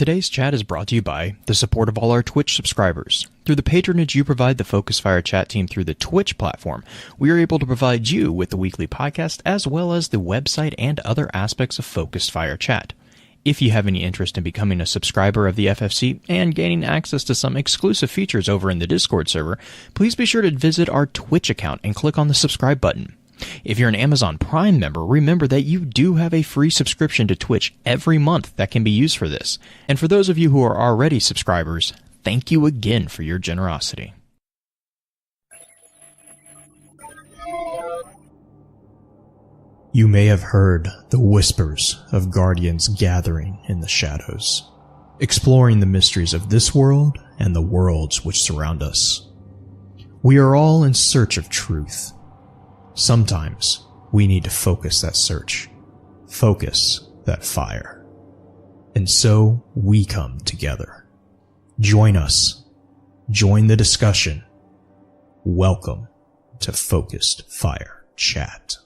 Today's chat is brought to you by the support of all our Twitch subscribers. Through the patronage you provide the Focus Fire chat team through the Twitch platform, we are able to provide you with the weekly podcast as well as the website and other aspects of Focus Fire chat. If you have any interest in becoming a subscriber of the FFC and gaining access to some exclusive features over in the Discord server, please be sure to visit our Twitch account and click on the subscribe button. If you're an Amazon Prime member, remember that you do have a free subscription to Twitch every month that can be used for this. And for those of you who are already subscribers, thank you again for your generosity. You may have heard the whispers of guardians gathering in the shadows, exploring the mysteries of this world and the worlds which surround us. We are all in search of truth. Sometimes we need to focus that search, focus that fire. And so we come together. Join us. Join the discussion. Welcome to Focused Fire Chat.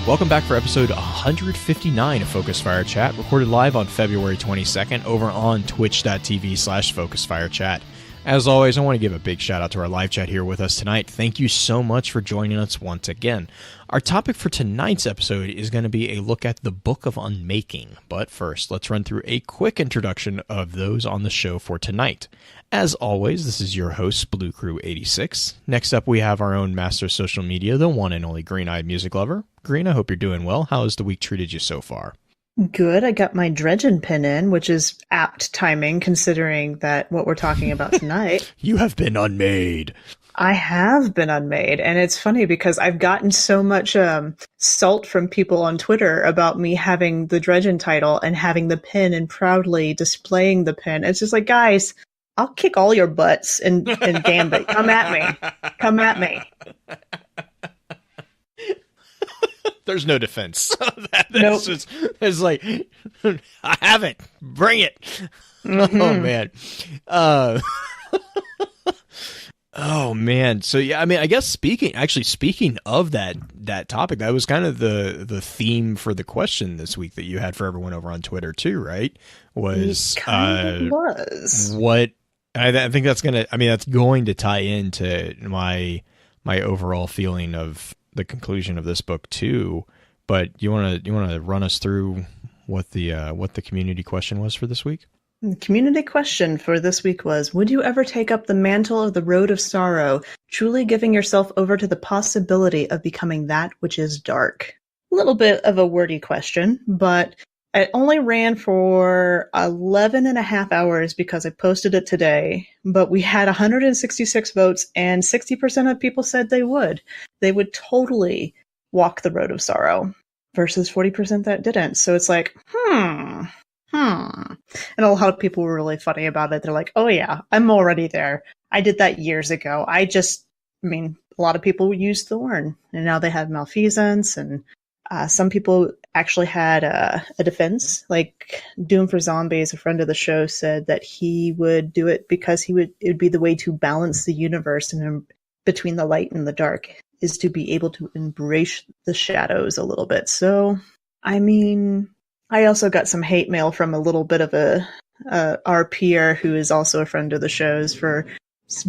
Welcome back for episode 159 of Focus Fire Chat, recorded live on February 22nd over on twitch.tv/FocusFireChat. As always, I want to give a big shout out to our live chat here with us tonight. Thank you so much for joining us once again. Our topic for tonight's episode is going to be a look at the Book of Unmaking. But first, let's run through a quick introduction of those on the show for tonight. As always, this is your host, Blue Crew 86. Next up, we have our own master of social media, the one and only Green-Eyed Music Lover. Green, I hope you're doing well. How has the week treated you so far? Good. I got my dredging pin in, which is apt timing considering that what we're talking about tonight. You have been unmade. I have been unmade. And it's funny because I've gotten so much salt from people on Twitter about me having the dredging title and having the pin and proudly displaying the pin. It's just like, guys, I'll kick all your butts in Gambit. Come at me. Come at me. There's no defense. Nope. It's like, I have it. Bring it. Mm-hmm. Oh, man. Oh, man. So, yeah, I mean, I guess speaking of that topic, that was kind of the theme for the question this week that you had for everyone over on Twitter, too, right? Was what I think that's going to tie into my overall feeling of the conclusion of this book too. But you want to run us through what the community question was for this week? The community question for this week was, would you ever take up the mantle of the road of sorrow, truly giving yourself over to the possibility of becoming that which is dark? A little bit of a wordy question, but it only ran for 11 and a half hours because I posted it today, but we had 166 votes and 60% of people said they would. They would totally walk the road of sorrow versus 40% that didn't. So it's like, And a lot of people were really funny about it. They're like, oh yeah, I'm already there. I did that years ago. A lot of people used Thorn and now they have malfeasance, and some people actually had a defense. Like Doom for Zombies, a friend of the show, said that he would do it because it would be the way to balance the universe and between the light and the dark is to be able to embrace the shadows a little bit. So, I also got some hate mail from a little bit of our peer who is also a friend of the show's for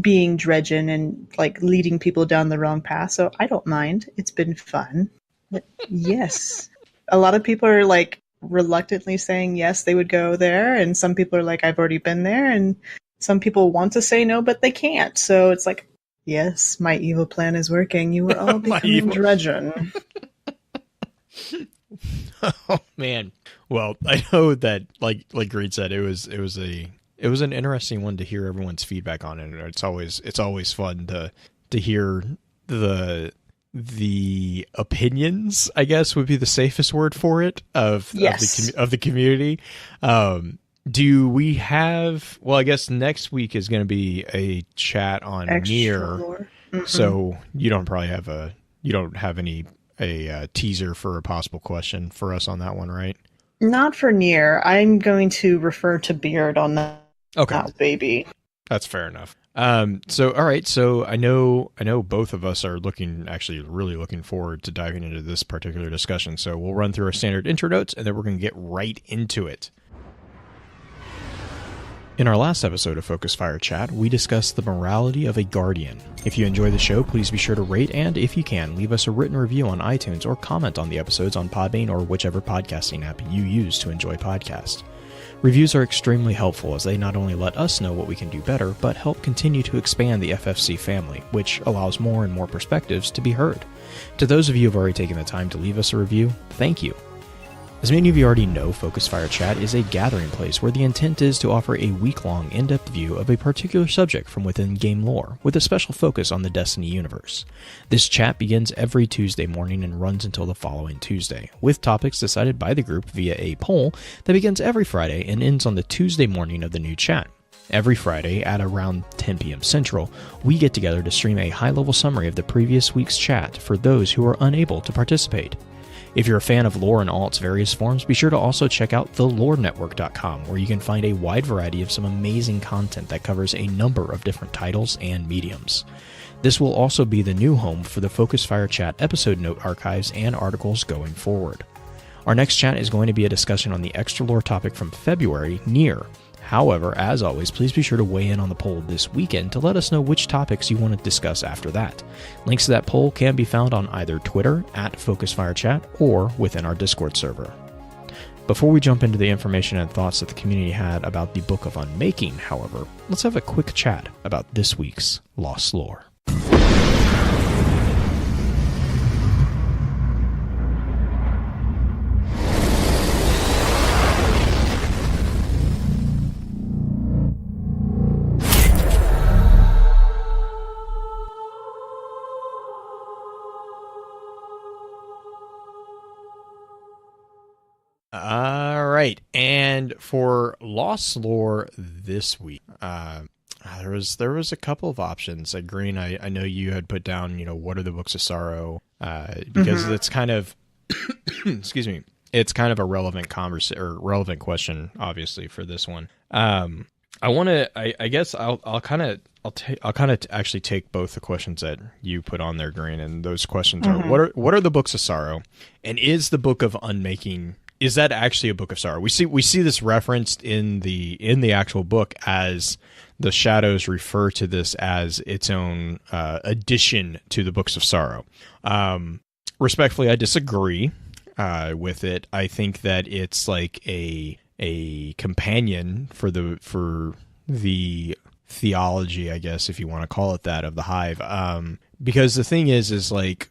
being dredging and like leading people down the wrong path. So I don't mind. It's been fun. But yes, a lot of people are like reluctantly saying yes, they would go there. And some people are like, I've already been there. And some people want to say no, but they can't. So it's like, yes, my evil plan is working. You will all become dredging. Oh man. Well, I know that like Greed said, it was an interesting one to hear everyone's feedback on it. It's always fun to hear the opinions, I guess would be the safest word for it, of the community. Do we have, well, I guess next week is going to be a chat on Nier. Mm-hmm. So you don't have a teaser for a possible question for us on that one, right? Not for Nier. I'm going to refer to Beard on that. Okay. Baby. That's fair enough. So all right, so I know both of us are really looking forward to diving into this particular discussion. So we'll run through our standard intro notes, and then we're going to get right into it. In our last episode of Focus Fire Chat, we discussed the morality of a guardian. If you enjoy the show, please be sure to rate and, if you can, leave us a written review on iTunes or comment on the episodes on Podbean or whichever podcasting app you use to enjoy podcasts. Reviews are extremely helpful as they not only let us know what we can do better, but help continue to expand the FFC family, which allows more and more perspectives to be heard. To those of you who have already taken the time to leave us a review, thank you. As many of you already know, Focus Fire Chat is a gathering place where the intent is to offer a week-long, in-depth view of a particular subject from within game lore, with a special focus on the Destiny universe. This chat begins every Tuesday morning and runs until the following Tuesday, with topics decided by the group via a poll that begins every Friday and ends on the Tuesday morning of the new chat. Every Friday at around 10 p.m. Central, we get together to stream a high-level summary of the previous week's chat for those who are unable to participate. If you're a fan of lore in all its various forms, be sure to also check out thelorenetwork.com, where you can find a wide variety of some amazing content that covers a number of different titles and mediums. This will also be the new home for the Focus Fire Chat episode note archives and articles going forward. Our next chat is going to be a discussion on the extra lore topic from February, Nier. However, as always, please be sure to weigh in on the poll this weekend to let us know which topics you want to discuss after that. Links to that poll can be found on either Twitter @FocusFireChat or within our Discord server. Before we jump into the information and thoughts that the community had about the Book of Unmaking, however, let's have a quick chat about this week's Lost Lore. All right, and for Lost Lore this week, there was a couple of options. Green, I know you had put down, what are the Books of Sorrow, because it's kind of, excuse me, it's kind of a relevant relevant question, obviously, for this one. I guess I'll kind of actually take both the questions that you put on there, Green, and those questions are what are the Books of Sorrow, and is the Book of Unmaking, is that actually a Book of Sorrow? We see this referenced in the actual book, as the Shadows refer to this as its own addition to the Books of Sorrow. Respectfully, I disagree with it. I think that it's like a companion for the theology, I guess, if you want to call it that, of the Hive. Because the thing is like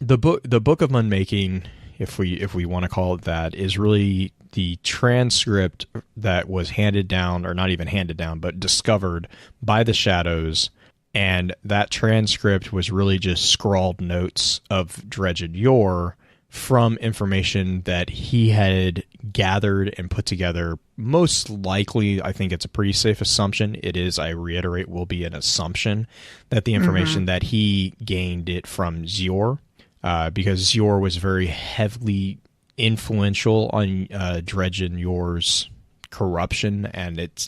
the Book of Unmaking, if we want to call it that, is really the transcript that was handed down, or not even handed down, but discovered by the Shadows. And that transcript was really just scrawled notes of Dredged Yor from information that he had gathered and put together. Most likely, I think it's a pretty safe assumption. It is, I reiterate, will be an assumption that the information that he gained it from Yor. Because Yor was very heavily influential on Dredged Yor's corruption, and it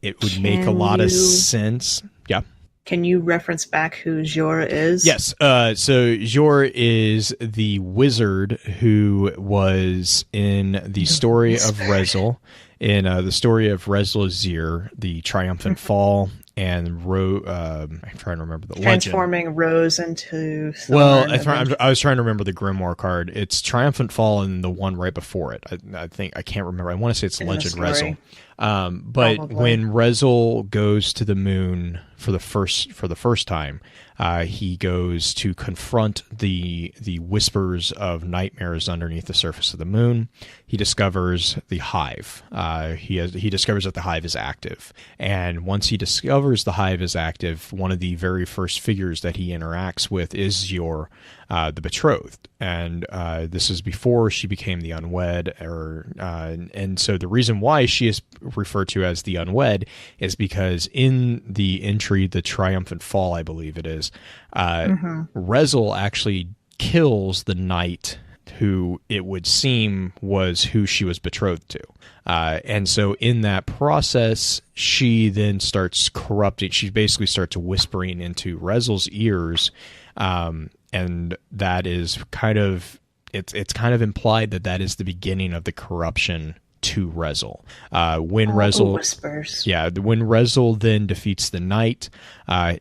would make a lot of sense. Yeah. Can you reference back who Yor is? Yes. So Yor is the wizard who was in the story of Rezel, in the story of Rezel Zir, the triumphant fall. And I'm trying to remember the transforming legend. Rose into Thorn. Well, I was trying to remember the Grimoire card. It's Triumphant Fall and the one right before it. I think, I can't remember. I want to say it's Legend Rezel. But probably. When Rezel goes to the moon for the first time, he goes to confront the whispers of nightmares underneath the surface of the moon. He discovers the Hive. He discovers that the Hive is active, and once he discovers the Hive is active, one of the very first figures that he interacts with is Yor, the betrothed, and this is before she became the unwed, and so the reason why she is referred to as the unwed is because in the entry, the Triumphant Fall, I believe it is, Rezel actually kills the knight who it would seem was who she was betrothed to. And so in that process, she then starts corrupting. She basically starts whispering into Rezel's ears. And that is kind of, it's kind of implied that is the beginning of the corruption to Rezel. When Rezel whispers. Yeah, when Rezel then defeats the knight,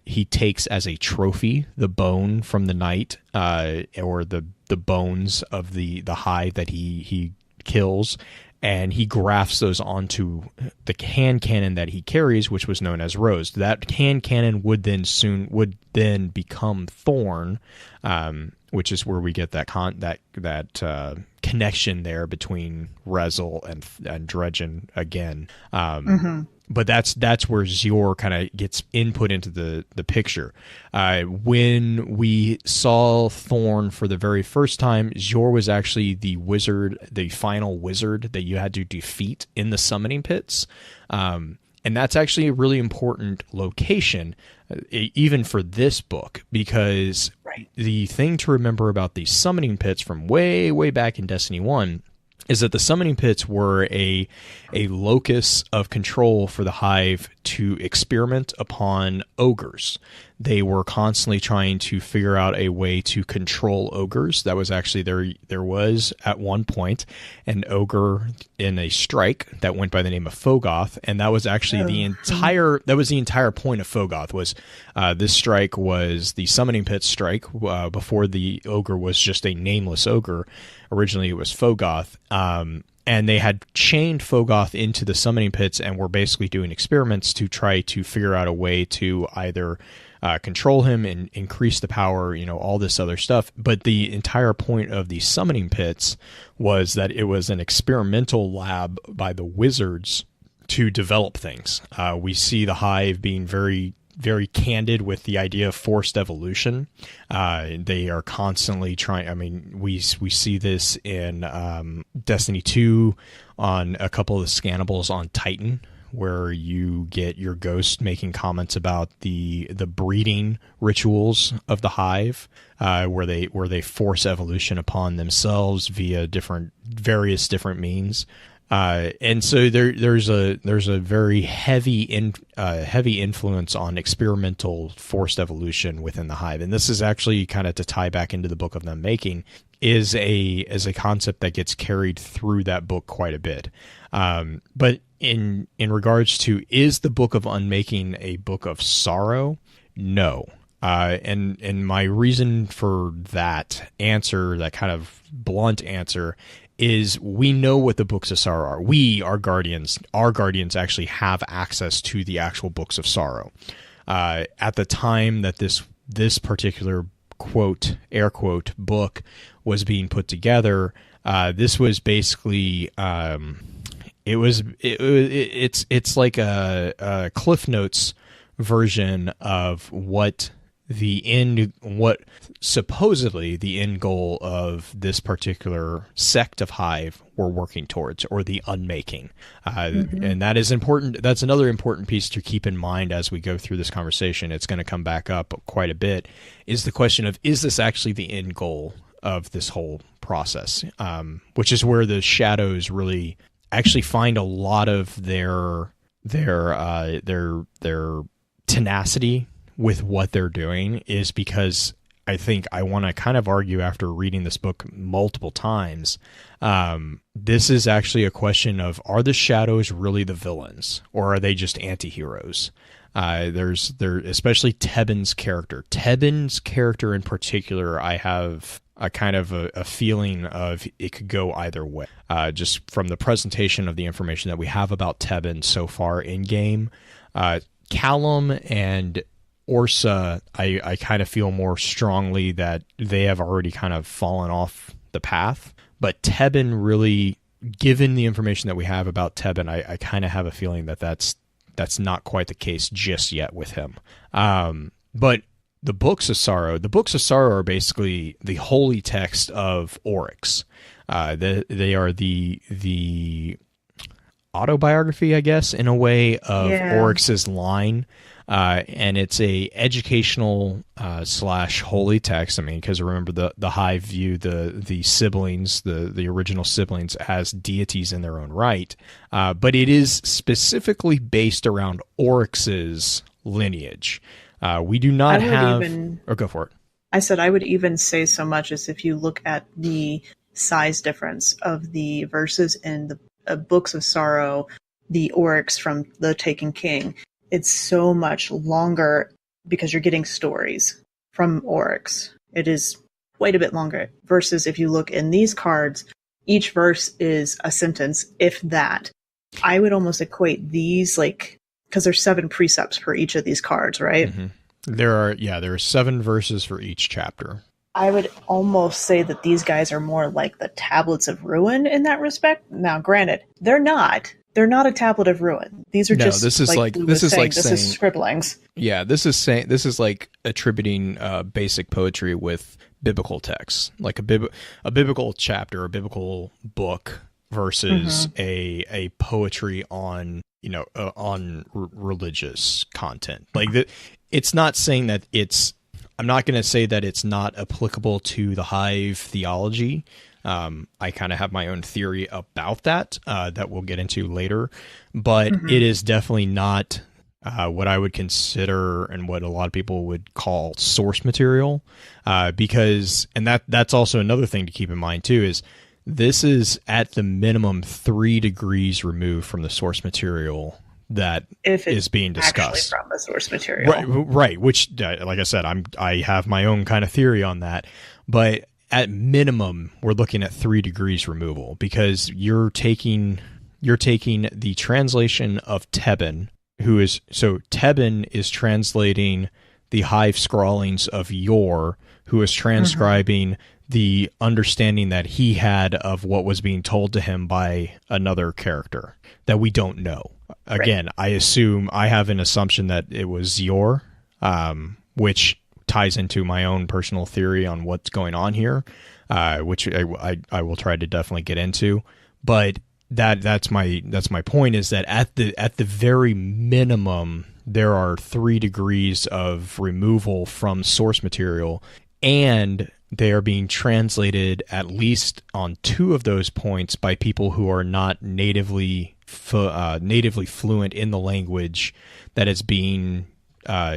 he takes as a trophy the bone from the knight, or the bones of the hive that he kills, and he grafts those onto the hand cannon that he carries, which was known as Rose. That hand cannon would then become Thorn, which is where we get that connection there between Rezel and Dredgen again. But that's where Yor kind of gets input into the picture. When we saw Thorn for the very first time, Yor was actually the wizard, the final wizard that you had to defeat in the summoning pits. And that's actually a really important location, even for this book, because the thing to remember about the summoning pits from way, way back in Destiny 1 is that the summoning pits were a locus of control for the Hive to experiment upon ogres. They were constantly trying to figure out a way to control ogres. That was actually there was at one point an ogre in a strike that went by the name of Fogoth, and that was actually the entire point of Fogoth. Was this strike was the summoning pit strike before the ogre was just a nameless ogre. Originally it was Fogoth. And they had chained Fogoth into the summoning pits and were basically doing experiments to try to figure out a way to either control him and increase the power, all this other stuff. But the entire point of the summoning pits was that it was an experimental lab by the wizards to develop things. We see the Hive being very, very candid with the idea of forced evolution. They are constantly trying. I mean, we see this in Destiny 2 on a couple of the scannables on Titan, where you get your ghost making comments about the breeding rituals of the Hive, where they force evolution upon themselves via various different means. And so there's a very heavy influence on experimental forced evolution within the Hive, and this is actually kind of to tie back into the Book of Unmaking is a concept that gets carried through that book quite a bit. But in regards to, is the Book of Unmaking a book of sorrow? No. And my reason for that answer, that kind of blunt answer, is we know what the books of sorrow are. We, our guardians actually have access to the actual books of sorrow. At the time that this particular quote, air quote, book was being put together, this was basically it's like a Cliff Notes version of what supposedly the end goal of this particular sect of Hive were working towards, or the Unmaking. And that is important. That's another important piece to keep in mind as we go through this conversation. It's going to come back up quite a bit, is the question of, is this actually the end goal of this whole process? Which is where the Shadows really actually find a lot of their tenacity with what they're doing, is because I think I want to kind of argue, after reading this book multiple times, this is actually a question of, are the Shadows really the villains, or are they just anti-heroes? Especially Teben's character. Teben's character in particular, I have a kind of a feeling of it could go either way. Just from the presentation of the information that we have about Teben so far in game, Callum and Orsa, I kind of feel more strongly that they have already kind of fallen off the path. But Teben, really, given the information that we have about Teben, I kind of have a feeling that that's not quite the case just yet with him. But the Books of Sorrow are basically the holy text of Oryx. They are the autobiography, I guess, in a way, of Oryx's line. and it's a educational slash holy text. I mean, because remember the Hive view the siblings, the original siblings, as deities in their own right, but it is specifically based around Oryx's lineage. We do not have. Go for it. I said I would even say so much as if you look at the size difference of the verses in the Books of Sorrow, the Oryx from the Taken King. It's so much longer because you're getting stories from Oryx. It is quite a bit longer. Versus if you look in these cards, each verse is a sentence, if that. I would almost equate these, like, because there's 7 precepts for each of these cards, right? Mm-hmm. There are 7 verses for each chapter. I would almost say that these guys are more like the Tablets of Ruin in that respect. Now, granted, they're not. They're not a Tablet of Ruin. These are just this is scribblings. Yeah, this is like attributing basic poetry with biblical texts, like a biblical chapter, a biblical book versus a poetry on on religious content. Like it's not saying that it's. I'm not going to say that it's not applicable to the Hive theology. I kind of have my own theory about that we'll get into later, but it is definitely not what I would consider and what a lot of people would call source material, because that's also another thing to keep in mind too, is this is at the minimum 3 degrees removed from the source material that is being discussed from the source material, right? Which, like I said, I have my own kind of theory on that, but at minimum, we're looking at 3 degrees removal, because you're taking the translation of Teben, Teben is translating the Hive scrawlings of Yor, who is transcribing the understanding that he had of what was being told to him by another character that we don't know. Again, right. I have an assumption that it was Yor, which ties into my own personal theory on what's going on here, which I will try to definitely get into. But that's my point, is that at the very minimum, there are 3 degrees of removal from source material, and they are being translated at least on 2 of those points by people who are not natively fluent in the language that is being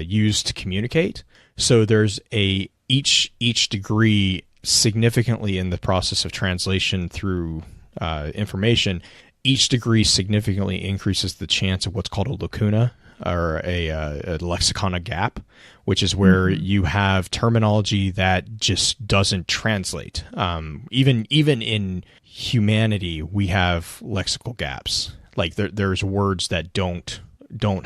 used to communicate. So there's each degree significantly in the process of translation through information. Each degree significantly increases the chance of what's called a lacuna, or a lexicon gap, which is where you have terminology that just doesn't translate. Even in humanity, we have lexical gaps. Like there's words that don't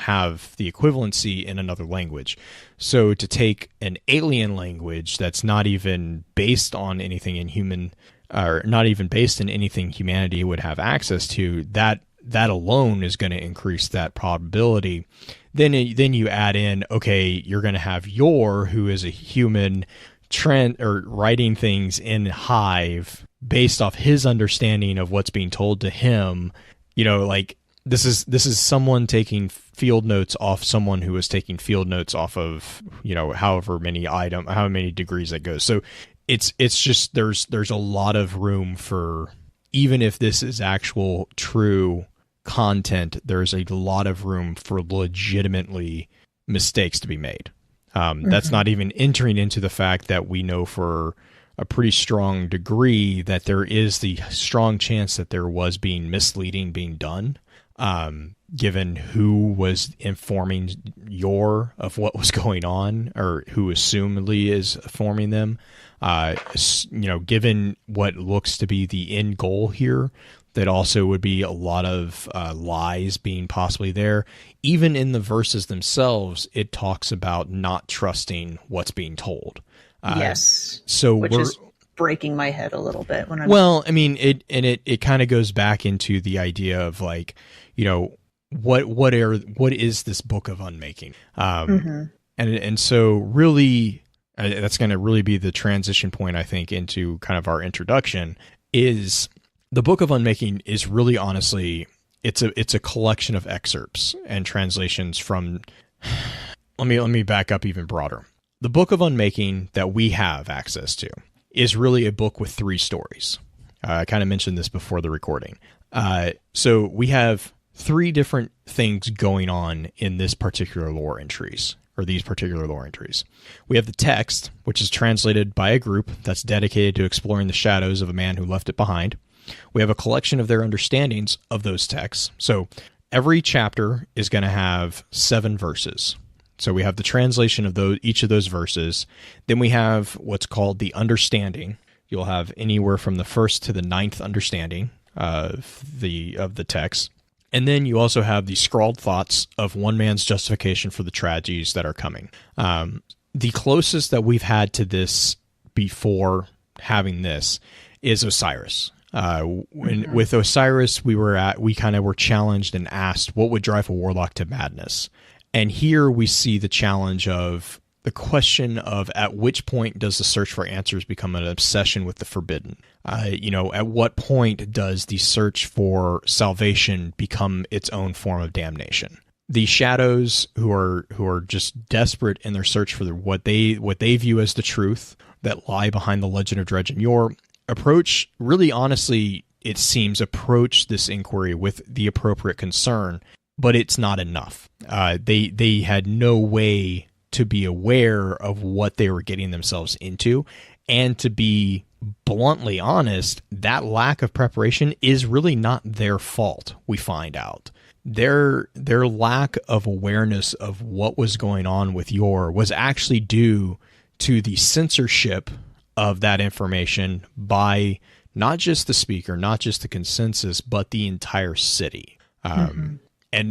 have the equivalency in another language. So to take an alien language that's not even based on anything in human, or not even based in anything humanity would have access to, that alone is going to increase that probability. Then you add in, okay, you're going to have Yor, who is a human or writing things in Hive based off his understanding of what's being told to him. Like this is someone taking field notes off someone who is taking field notes off of, however many degrees that goes. So it's just there's a lot of room for, even if this is actual true content, there's a lot of room for legitimately mistakes to be made. That's not even entering into the fact that we know for a pretty strong degree that there is the strong chance that there was misleading being done, given who was informing Yor of what was going on, or who assumedly is informing them. Given what looks to be the end goal here, that also would be a lot of lies being possibly there. Even in the verses themselves, it talks about not trusting what's being told. Yes. So which is breaking my head a little bit when I'm. Well, I mean, it kind of goes back into the idea of, like, what is this Book of Unmaking? And so really, that's going to really be the transition point, I think, into kind of our introduction. Is the Book of Unmaking is really, honestly, it's a collection of excerpts and translations from let me back up even broader. The Book of Unmaking that we have access to is really a book with 3 stories. I kind of mentioned this before the recording. So we have 3 different things going on in this particular lore entries, or these particular lore entries. We have the text, which is translated by a group that's dedicated to exploring the shadows of a man who left it behind. We have a collection of their understandings of those texts. So every chapter is going to have 7 verses. So we have the translation of each of those verses. Then we have what's called the understanding. You'll have anywhere from the 1st to the 9th understanding of the text. And then you also have the scrawled thoughts of one man's justification for the tragedies that are coming. The closest that we've had to this before having this is Osiris. With Osiris, we kind of were challenged and asked what would drive a warlock to madness. And here we see the challenge of the question of at which point does the search for answers become an obsession with the forbidden? At what point does the search for salvation become its own form of damnation? The shadows who are just desperate in their search for what they view as the truth that lie behind the legend of Dredge and Yor approach this inquiry with the appropriate concern, but it's not enough. They had no way to be aware of what they were getting themselves into, and to be bluntly honest, that lack of preparation is really not their fault. We find out their lack of awareness of what was going on with Yor was actually due to the censorship of that information by not just the speaker, not just the consensus, but the entire city. And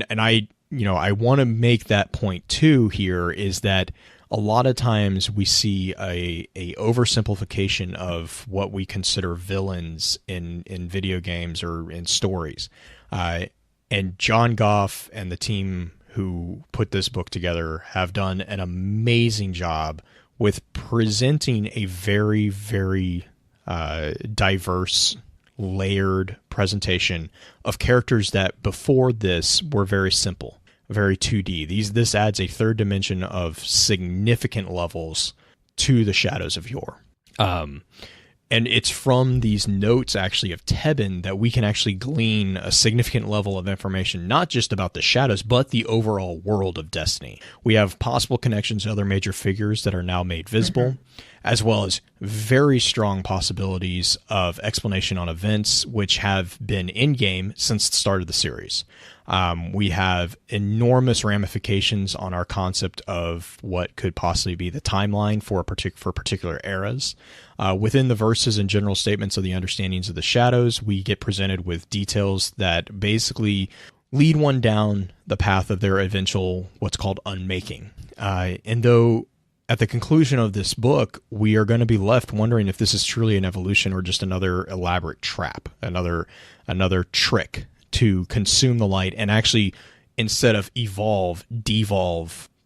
I want to make that point too here, is that a lot of times we see a oversimplification of what we consider villains in video games or in stories. And John Goff and the team who put this book together have done an amazing job with presenting a very, very diverse, layered presentation of characters that before this were very simple, very 2D. This adds a third dimension of significant levels to the Shadows of Yor. And it's from these notes actually of Teben that we can actually glean a significant level of information, not just about the shadows, but the overall world of Destiny. We have possible connections to other major figures that are now made visible, as well as very strong possibilities of explanation on events which have been in-game since the start of the series. We have enormous ramifications on our concept of what could possibly be the timeline for particular eras. Within the verses and general statements of the understandings of the shadows, we get presented with details that basically lead one down the path of their eventual what's called unmaking. And though at the conclusion of this book, we are going to be left wondering if this is truly an evolution or just another elaborate trap, another trick to consume the light and actually, instead of devolve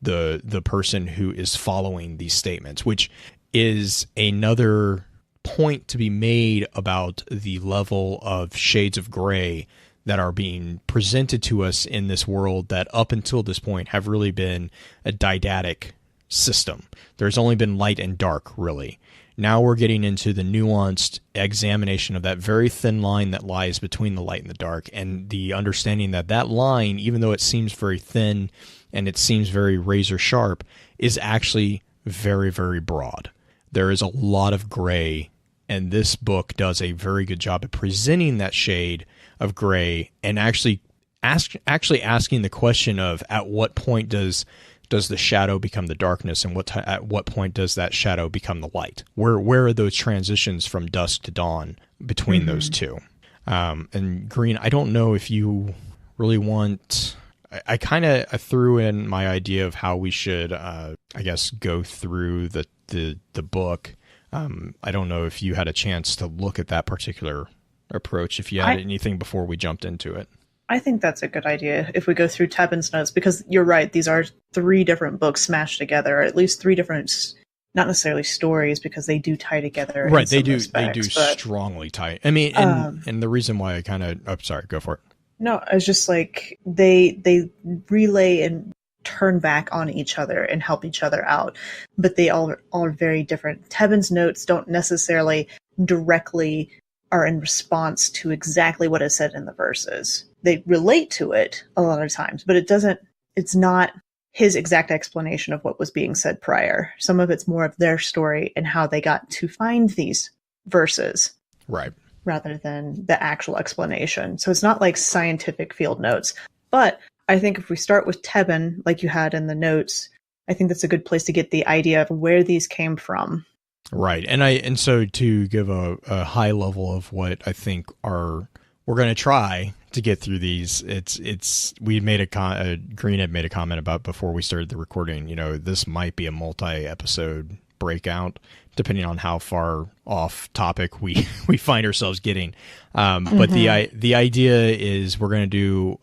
the person who is following these statements, which is another point to be made about the level of shades of gray that are being presented to us in this world that up until this point have really been a didactic system. There's only been light and dark, really. Now we're getting into the nuanced examination of that very thin line that lies between the light and the dark, and the understanding that that line, even though it seems very thin and it seems very razor sharp, is actually very, very broad. There is a lot of gray, and this book does a very good job of presenting that shade of gray and actually asking the question of at what point does the shadow become the darkness, and at what point does that shadow become the light? Where are those transitions from dusk to dawn between those two? And Green, I don't know if you really want... I kind of threw in my idea of how we should, go through the book. I don't know if you had a chance to look at that particular approach, if you had anything before we jumped into it. I think that's a good idea if we go through Teben's notes, because you're right, these are 3 different books smashed together, or at least 3 different, not necessarily stories, because they do tie together. Right, they do strongly tie. I mean, and the reason why I kind of... Oh, sorry, go for it. No, it's just like they relay and turn back on each other and help each other out. But they all are very different. Teben's notes don't necessarily directly are in response to exactly what is said in the verses. They relate to it a lot of times, but it's not his exact explanation of what was being said prior. Some of it's more of their story and how they got to find these verses. Right. Rather than the actual explanation. So it's not like scientific field notes. But I think if we start with Teben, like you had in the notes, I think that's a good place to get the idea of where these came from. Right. And so to give a high level of what I think we're going to try to get through these, we made Green had made a comment about before we started the recording, this might be a multi-episode breakout, depending on how far off topic we find ourselves getting. But the idea is we're going to do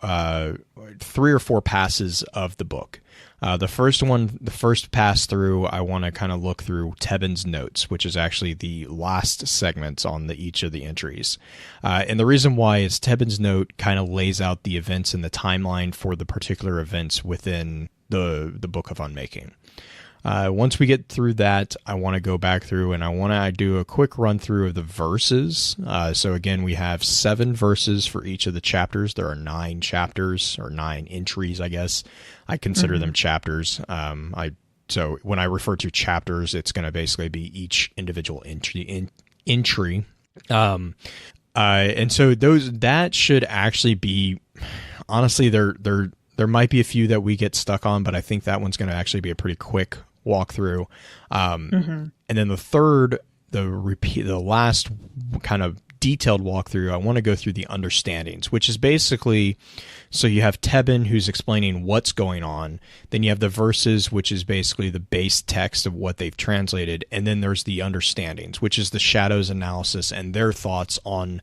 3 or 4 passes of the book. The first pass through, I want to kind of look through Teben's notes, which is actually the last segments on each of the entries. And the reason why is Teben's note kind of lays out the events and the timeline for the particular events within the Book of Unmaking. Once we get through that, I want to go back through and I want to do a quick run through of the verses. So again, we have 7 verses for each of the chapters. There are 9 chapters or 9 entries, I guess. I consider them chapters. So when I refer to chapters, it's going to basically be each individual entry. And so that should actually be, honestly, there might be a few that we get stuck on, but I think that one's going to actually be a pretty quick walkthrough. And then the third, the last kind of detailed walkthrough, I want to go through the understandings, which is basically, so you have Teben who's explaining what's going on. Then you have the verses, which is basically the base text of what they've translated. And then there's the understandings, which is the Shadows analysis and their thoughts on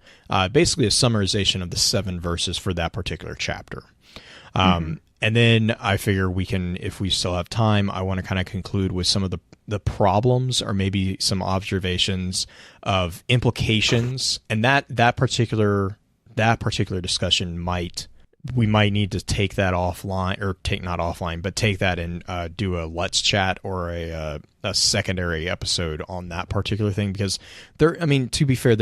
basically a summarization of the 7 verses for that particular chapter. And then I figure we can, if we still have time, I want to kind of conclude with some of the problems or maybe some observations of implications. And that particular discussion we might need to take that offline, or not offline, but take that and do a Let's Chat or a secondary episode on that particular thing, because to be fair,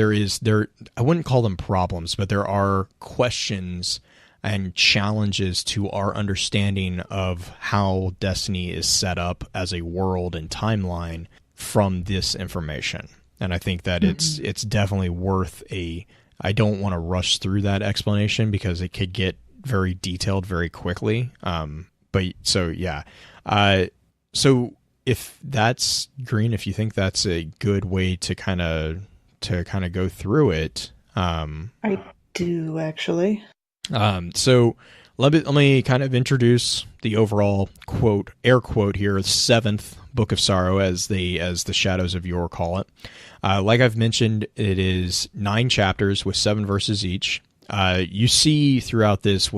I wouldn't call them problems, but there are questions and challenges to our understanding of how Destiny is set up as a world and timeline from this information. And I think that it's definitely worth I don't want to rush through that explanation because it could get very detailed very quickly. So if that's Green, if you think that's a good way to kind of go through it. I do actually. So let me kind of introduce the overall air quote here, 7th Book of Sorrow, as the Shadows of Yor call it. Like I've mentioned, it is 9 chapters with 7 verses each. You see throughout this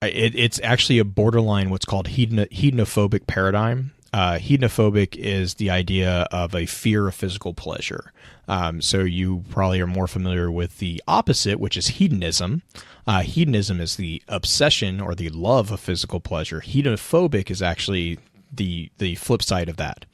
it's actually a borderline what's called hedonophobic paradigm. Hedonophobic is the idea of a fear of physical pleasure. So you probably are more familiar with the opposite, which is hedonism. Hedonism is the obsession or the love of physical pleasure. Hedonophobic is actually the flip side of that.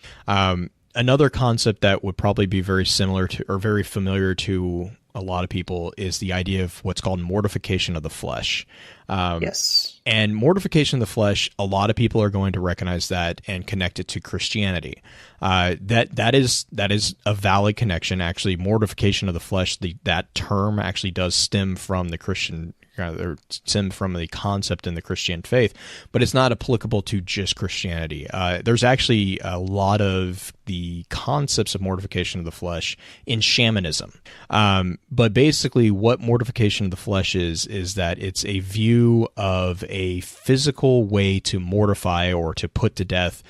Another concept that would probably be very similar to or very familiar to a lot of people is the idea of what's called mortification of the flesh. Yes. And mortification of the flesh, a lot of people are going to recognize that and connect it to Christianity. That is a valid connection. Actually, mortification of the flesh, that term actually does stem from the Christian, or stem from the concept in the Christian faith, but it's not applicable to just Christianity. There's actually a lot of the concepts of mortification of the flesh in shamanism. But basically what mortification of the flesh is that it's a view of a physical way to mortify or to put to death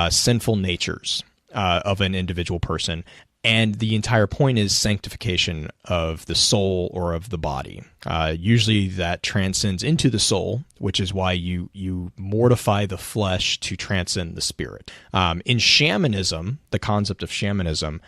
sinful natures of an individual person. And the entire point is sanctification of the soul or of the body. Usually that transcends into the soul, which is why you mortify the flesh to transcend the spirit. In shamanism, the concept of shamanism,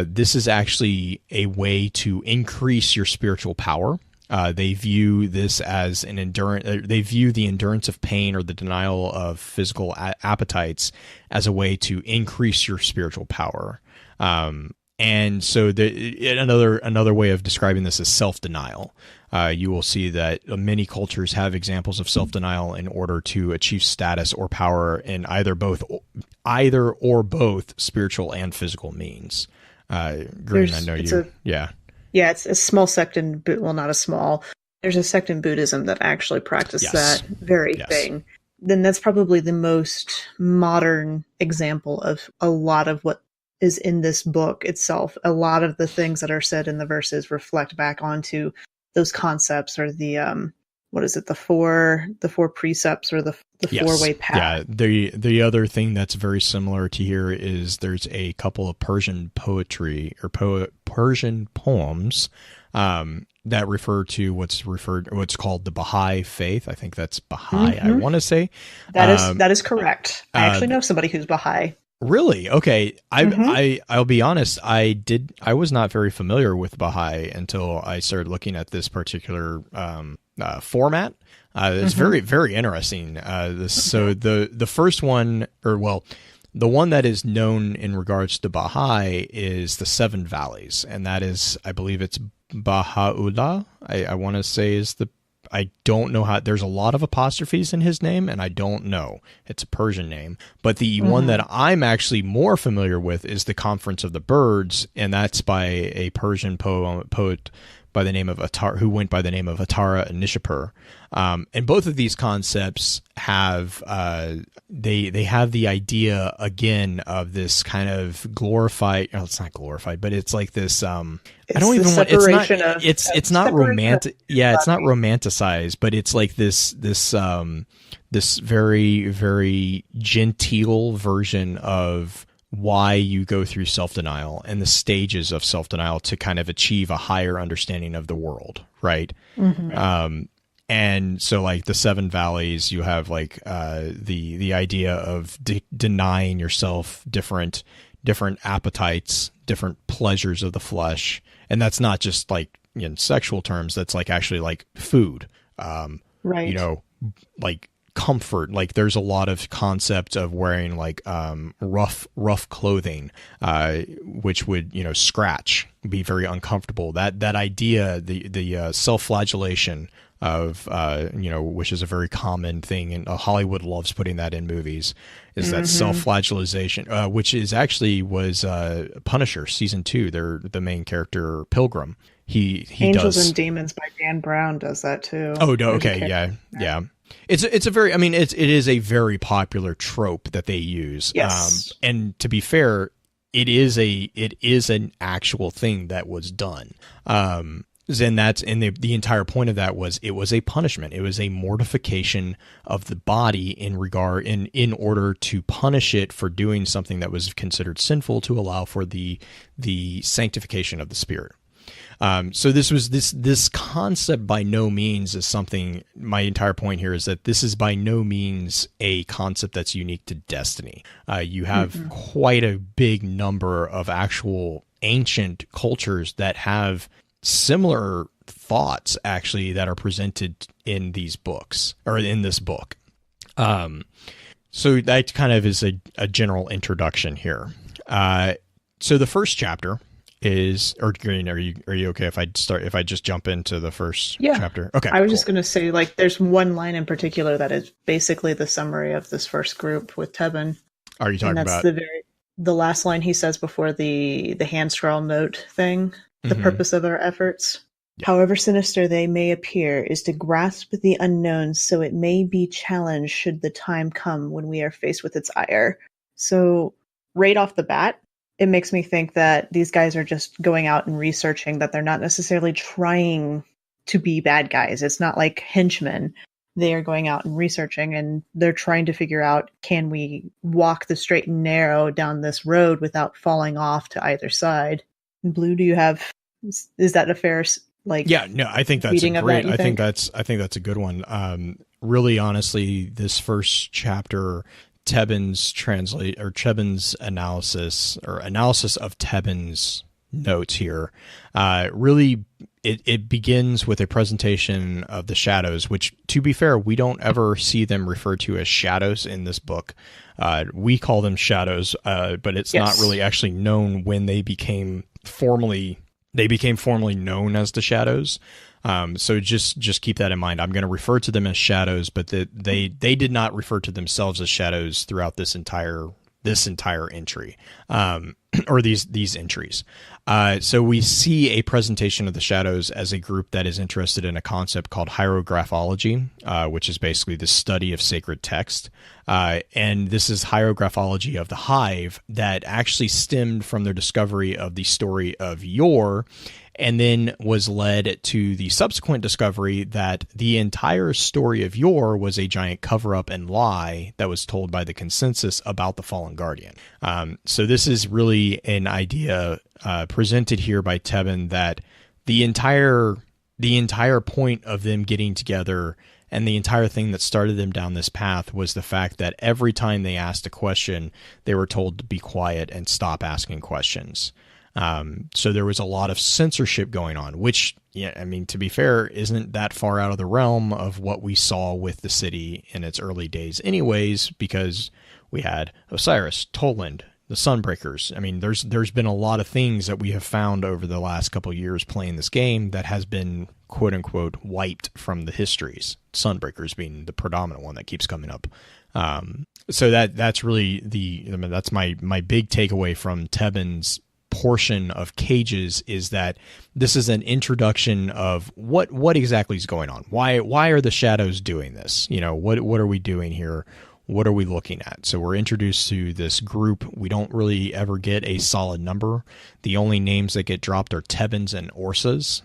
this is actually a way to increase your spiritual power. They view this as an endurance. They view the endurance of pain or the denial of physical appetites as a way to increase your spiritual power. And so another way of describing this is self-denial. You will see that many cultures have examples of self-denial in order to achieve status or power in either or both spiritual and physical means. Green, I know you. Yeah, it's a small sect in, well, not a small. There's a sect in Buddhism that actually practices that very thing. Then that's probably the most modern example of a lot of what is in this book itself. A lot of the things that are said in the verses reflect back onto those concepts, or the what is it? The four precepts, or the four-way path. Yeah. The other thing that's very similar to here is there's a couple of Persian poetry or Persian poems that refer to what's called the Baha'i faith. I think that's Baha'i. I want to say that is correct. I actually know somebody who's Baha'i. Really? Okay. I'll be honest. I was not very familiar with Baha'i until I started looking at this particular format. It's very, very interesting. So the first one, the one that is known in regards to Baha'i is the Seven Valleys, and that is, I believe it's Baha'u'llah. I want to say I don't know how. There's a lot of apostrophes in his name, and I don't know. It's a Persian name, but the one that I'm actually more familiar with is the Conference of the Birds, and that's by a Persian poet by the name of who went by the name of Atara Nishapur. And both of these concepts have they have the idea again of this kind of glorified. Oh, it's not glorified, but it's like this. I don't even want. It's not romantic. Yeah, it's not romanticized, but it's like this very, very genteel version of why you go through self-denial and the stages of self-denial to kind of achieve a higher understanding of the world, right? And so, like the Seven Valleys, you have like the idea of denying yourself different appetites, different pleasures of the flesh, and that's not just like in sexual terms. That's like actually like food, right? You know, like comfort. Like there's a lot of concept of wearing like rough clothing, which would scratch, be very uncomfortable. That idea, the self-flagellation of which is a very common thing, and Hollywood loves putting that in movies, is that self-flagellation, which is actually was Punisher season 2. The main character Pilgrim. He Angels does. and Demons by Dan Brown does that too. Oh, no, okay, yeah. It's a very, it is a very popular trope that they use. Yes. And to be fair, it is an actual thing that was done. And the entire point of that was it was a punishment. It was a mortification of the body in order to punish it for doing something that was considered sinful, to allow for the sanctification of the spirit. So this concept by no means is something. My entire point here is that this is by no means a concept that's unique to Destiny. You have quite a big number of actual ancient cultures that have similar thoughts, actually, that are presented in these books, or in this book. So that kind of is a general introduction here. So the first chapter is, or Green, are you okay if I just jump into the first chapter? Okay. I was just going to say, like, there's one line in particular that is basically the summary of this first group with Teben. Are you talking about the last line he says before the hand scrawl note thing? The purpose of our efforts, however sinister they may appear, is to grasp the unknown so it may be challenged should the time come when we are faced with its ire. So right off the bat, it makes me think that these guys are just going out and researching, that they're not necessarily trying to be bad guys. It's not like henchmen. They are going out and researching, and they're trying to figure out, can we walk the straight and narrow down this road without falling off to either side? Blue, do you have, is that a fair, like, yeah, no, I think that's a great, I think that's a good one. Really, honestly, this first chapter, Teben's analysis of Teben's notes here, really it begins with a presentation of the shadows, which, to be fair, we don't ever see them referred to as shadows in this book. We call them shadows, but it's not really actually known when they became formally known as the shadows. So just keep that in mind. I'm going to refer to them as shadows, but they did not refer to themselves as shadows throughout this entire entry, or these entries. So we see a presentation of the shadows as a group that is interested in a concept called hierographology, which is basically the study of sacred text. And this is hierographology of the hive that actually stemmed from their discovery of the story of Yor, and then was led to the subsequent discovery that the entire story of Yor was a giant cover-up and lie that was told by the consensus about the fallen guardian. So this is really an idea presented here by Teben that the entire point of them getting together and the entire thing that started them down this path was the fact that every time they asked a question, they were told to be quiet and stop asking questions. So there was a lot of censorship going on, which, yeah, I mean, to be fair, isn't that far out of the realm of what we saw with the city in its early days anyways, because we had Osiris, Toland, the Sunbreakers. I mean, there's been a lot of things that we have found over the last couple of years playing this game that has been, quote unquote, wiped from the histories. Sunbreakers being the predominant one that keeps coming up. So that's really that's my big takeaway from Teben's portion of Cages, is that this is an introduction of what exactly is going on. Why are the shadows doing this? You know, what are we doing here? What are we looking at? So we're introduced to this group. We don't really ever get a solid number. The only names that get dropped are Tebens and Orsas,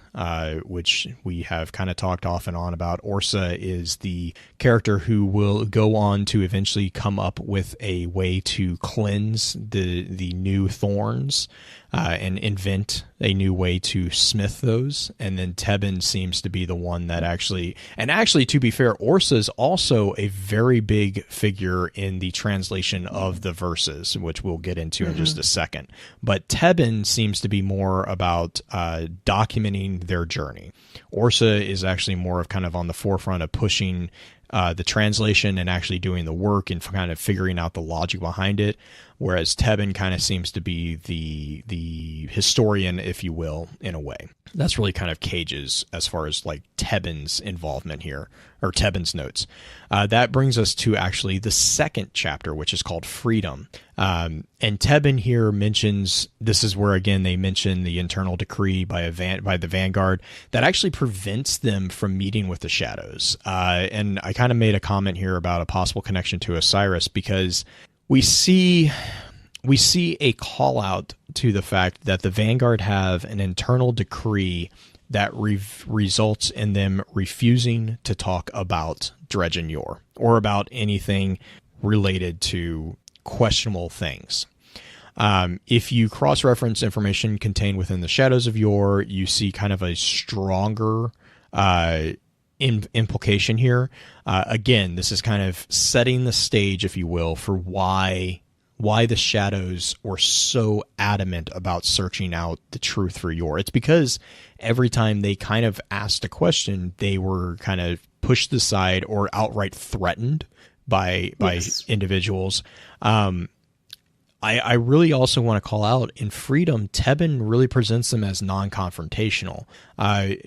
which we have kind of talked off and on about. Orsa is the character who will go on to eventually come up with a way to cleanse the new thorns and invent a new way to smith those. And then Teben seems to be the one that actually, to be fair, Orsa is also a very big figure in the translation of the verses, which we'll get into in just a second. But Teben seems to be more about documenting their journey. Orsa is actually more of kind of on the forefront of pushing the translation and actually doing the work and kind of figuring out the logic behind it, whereas Teben kind of seems to be the historian, if you will, in a way. That's really kind of Cages as far as like Teben's involvement here, or Teben's notes. That brings us to actually the second chapter, which is called Freedom. And Teben here mentions, this is where again they mention the internal decree by the Vanguard that actually prevents them from meeting with the shadows. And I kind of made a comment here about a possible connection to Osiris, because we see a call out to the fact that the Vanguard have an internal decree that results in them refusing to talk about Dredge and Yor or about anything related to questionable things. If you cross-reference information contained within the Shadows of Yor, you see kind of a stronger implication here. Again, this is kind of setting the stage, if you will, for why the shadows were so adamant about searching out the truth for Yor. It's because every time they kind of asked a question, they were kind of pushed aside or outright threatened by individuals. I really also want to call out in Freedom, Teben really presents them as non-confrontational,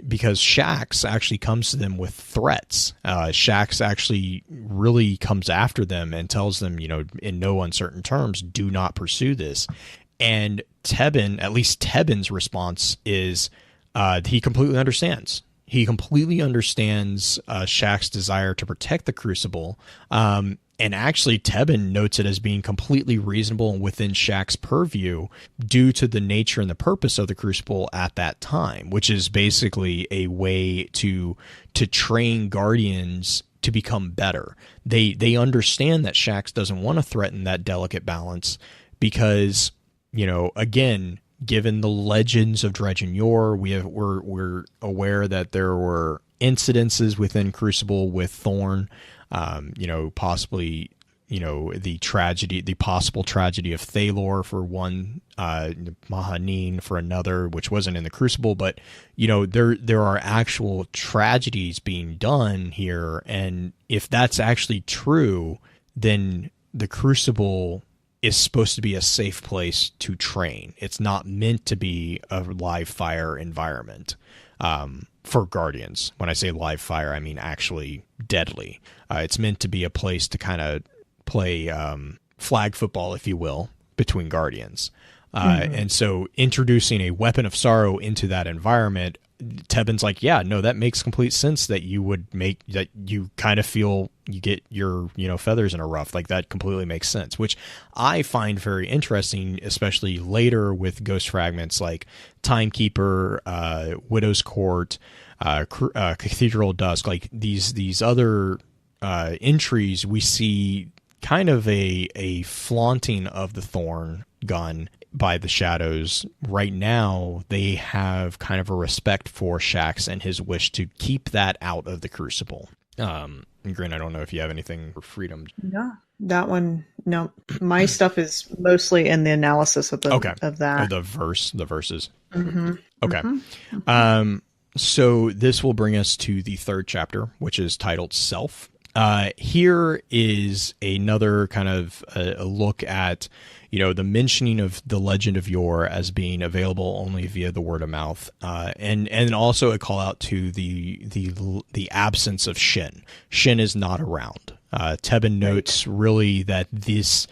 because Shax actually comes to them with threats. Shax actually really comes after them and tells them, you know, in no uncertain terms, do not pursue this. And Teben, at least Teben's response is he completely understands. He completely understands Shax's desire to protect the Crucible. And actually, Teben notes it as being completely reasonable and within Shax's purview due to the nature and the purpose of the Crucible at that time, which is basically a way to train Guardians to become better. They understand that Shax doesn't want to threaten that delicate balance because, you know, again, given the legends of Dredge and Yor, we're aware that there were incidences within Crucible with Thorn. Possibly the possible tragedy of Thalor for one, Mahanin for another, which wasn't in the Crucible, but there are actual tragedies being done here, and if that's actually true, then the Crucible is supposed to be a safe place to train. It's not meant to be a live fire environment for Guardians. When I say live fire, I mean actually deadly. It's meant to be a place to kind of play flag football, if you will, between Guardians. And so introducing a weapon of sorrow into that environment, Teben's like, yeah, no, that makes complete sense that you would make that. You kind of feel you get your, feathers in a ruff. Like, that completely makes sense, which I find very interesting, especially later with ghost fragments like Timekeeper, Widow's Court, Cathedral Dusk, like these other entries. We see kind of a flaunting of the Thorn gun by the Shadows. Right now, they have kind of a respect for Shax and his wish to keep that out of the Crucible. Grin, I don't know if you have anything for Freedom. No, that one, no. My stuff is mostly in the analysis of that. Of the verses. Mm-hmm. Okay. Mm-hmm. So this will bring us to the third chapter, which is titled Self. Here is another kind of a look at, the mentioning of the Legend of Yor as being available only via the word of mouth, and also a call out to the absence of Shin. Shin is not around. Teben notes really that these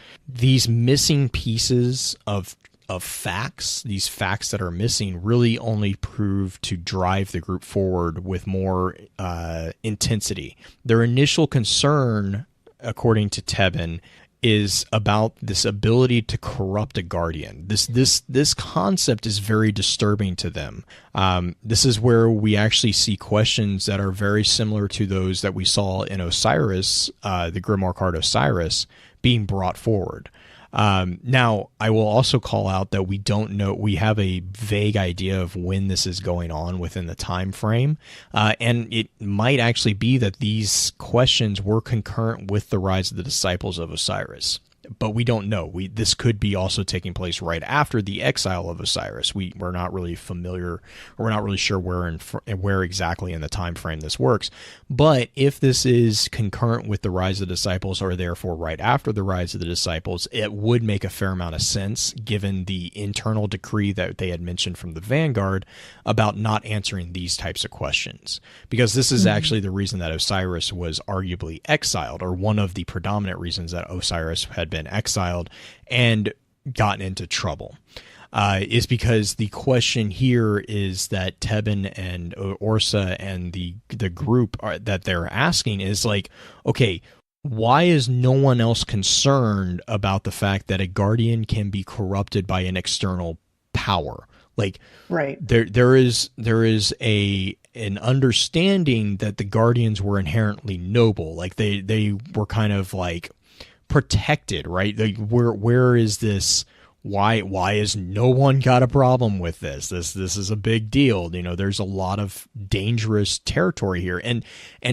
missing pieces of facts, these facts that are missing, really only prove to drive the group forward with more intensity. Their initial concern, according to Teben, is about this ability to corrupt a guardian. This concept is very disturbing to them. This is where we actually see questions that are very similar to those that we saw in Osiris, the Grimoire card Osiris, being brought forward. Now, I will also call out that we don't know. We have a vague idea of when this is going on within the time frame, and it might actually be that these questions were concurrent with the rise of the disciples of Osiris. But we don't know. This could be also taking place right after the exile of Osiris. We're not really familiar, or we're not really sure where exactly in the time frame this works. But if this is concurrent with the rise of the disciples, or therefore right after the rise of the disciples, it would make a fair amount of sense given the internal decree that they had mentioned from the Vanguard about not answering these types of questions. Because this is actually the reason that Osiris was arguably exiled, or one of the predominant reasons that Osiris had been exiled and gotten into trouble, is because the question here is that Teben and Orsa and the group that they're asking is like, okay, why is no one else concerned about the fact that a guardian can be corrupted by an external power? Like, right, there is an understanding that the guardians were inherently noble, like they were kind of like protected, right? Like, where is this? Why is no one got a problem with this? This is a big deal. There's a lot of dangerous territory here, and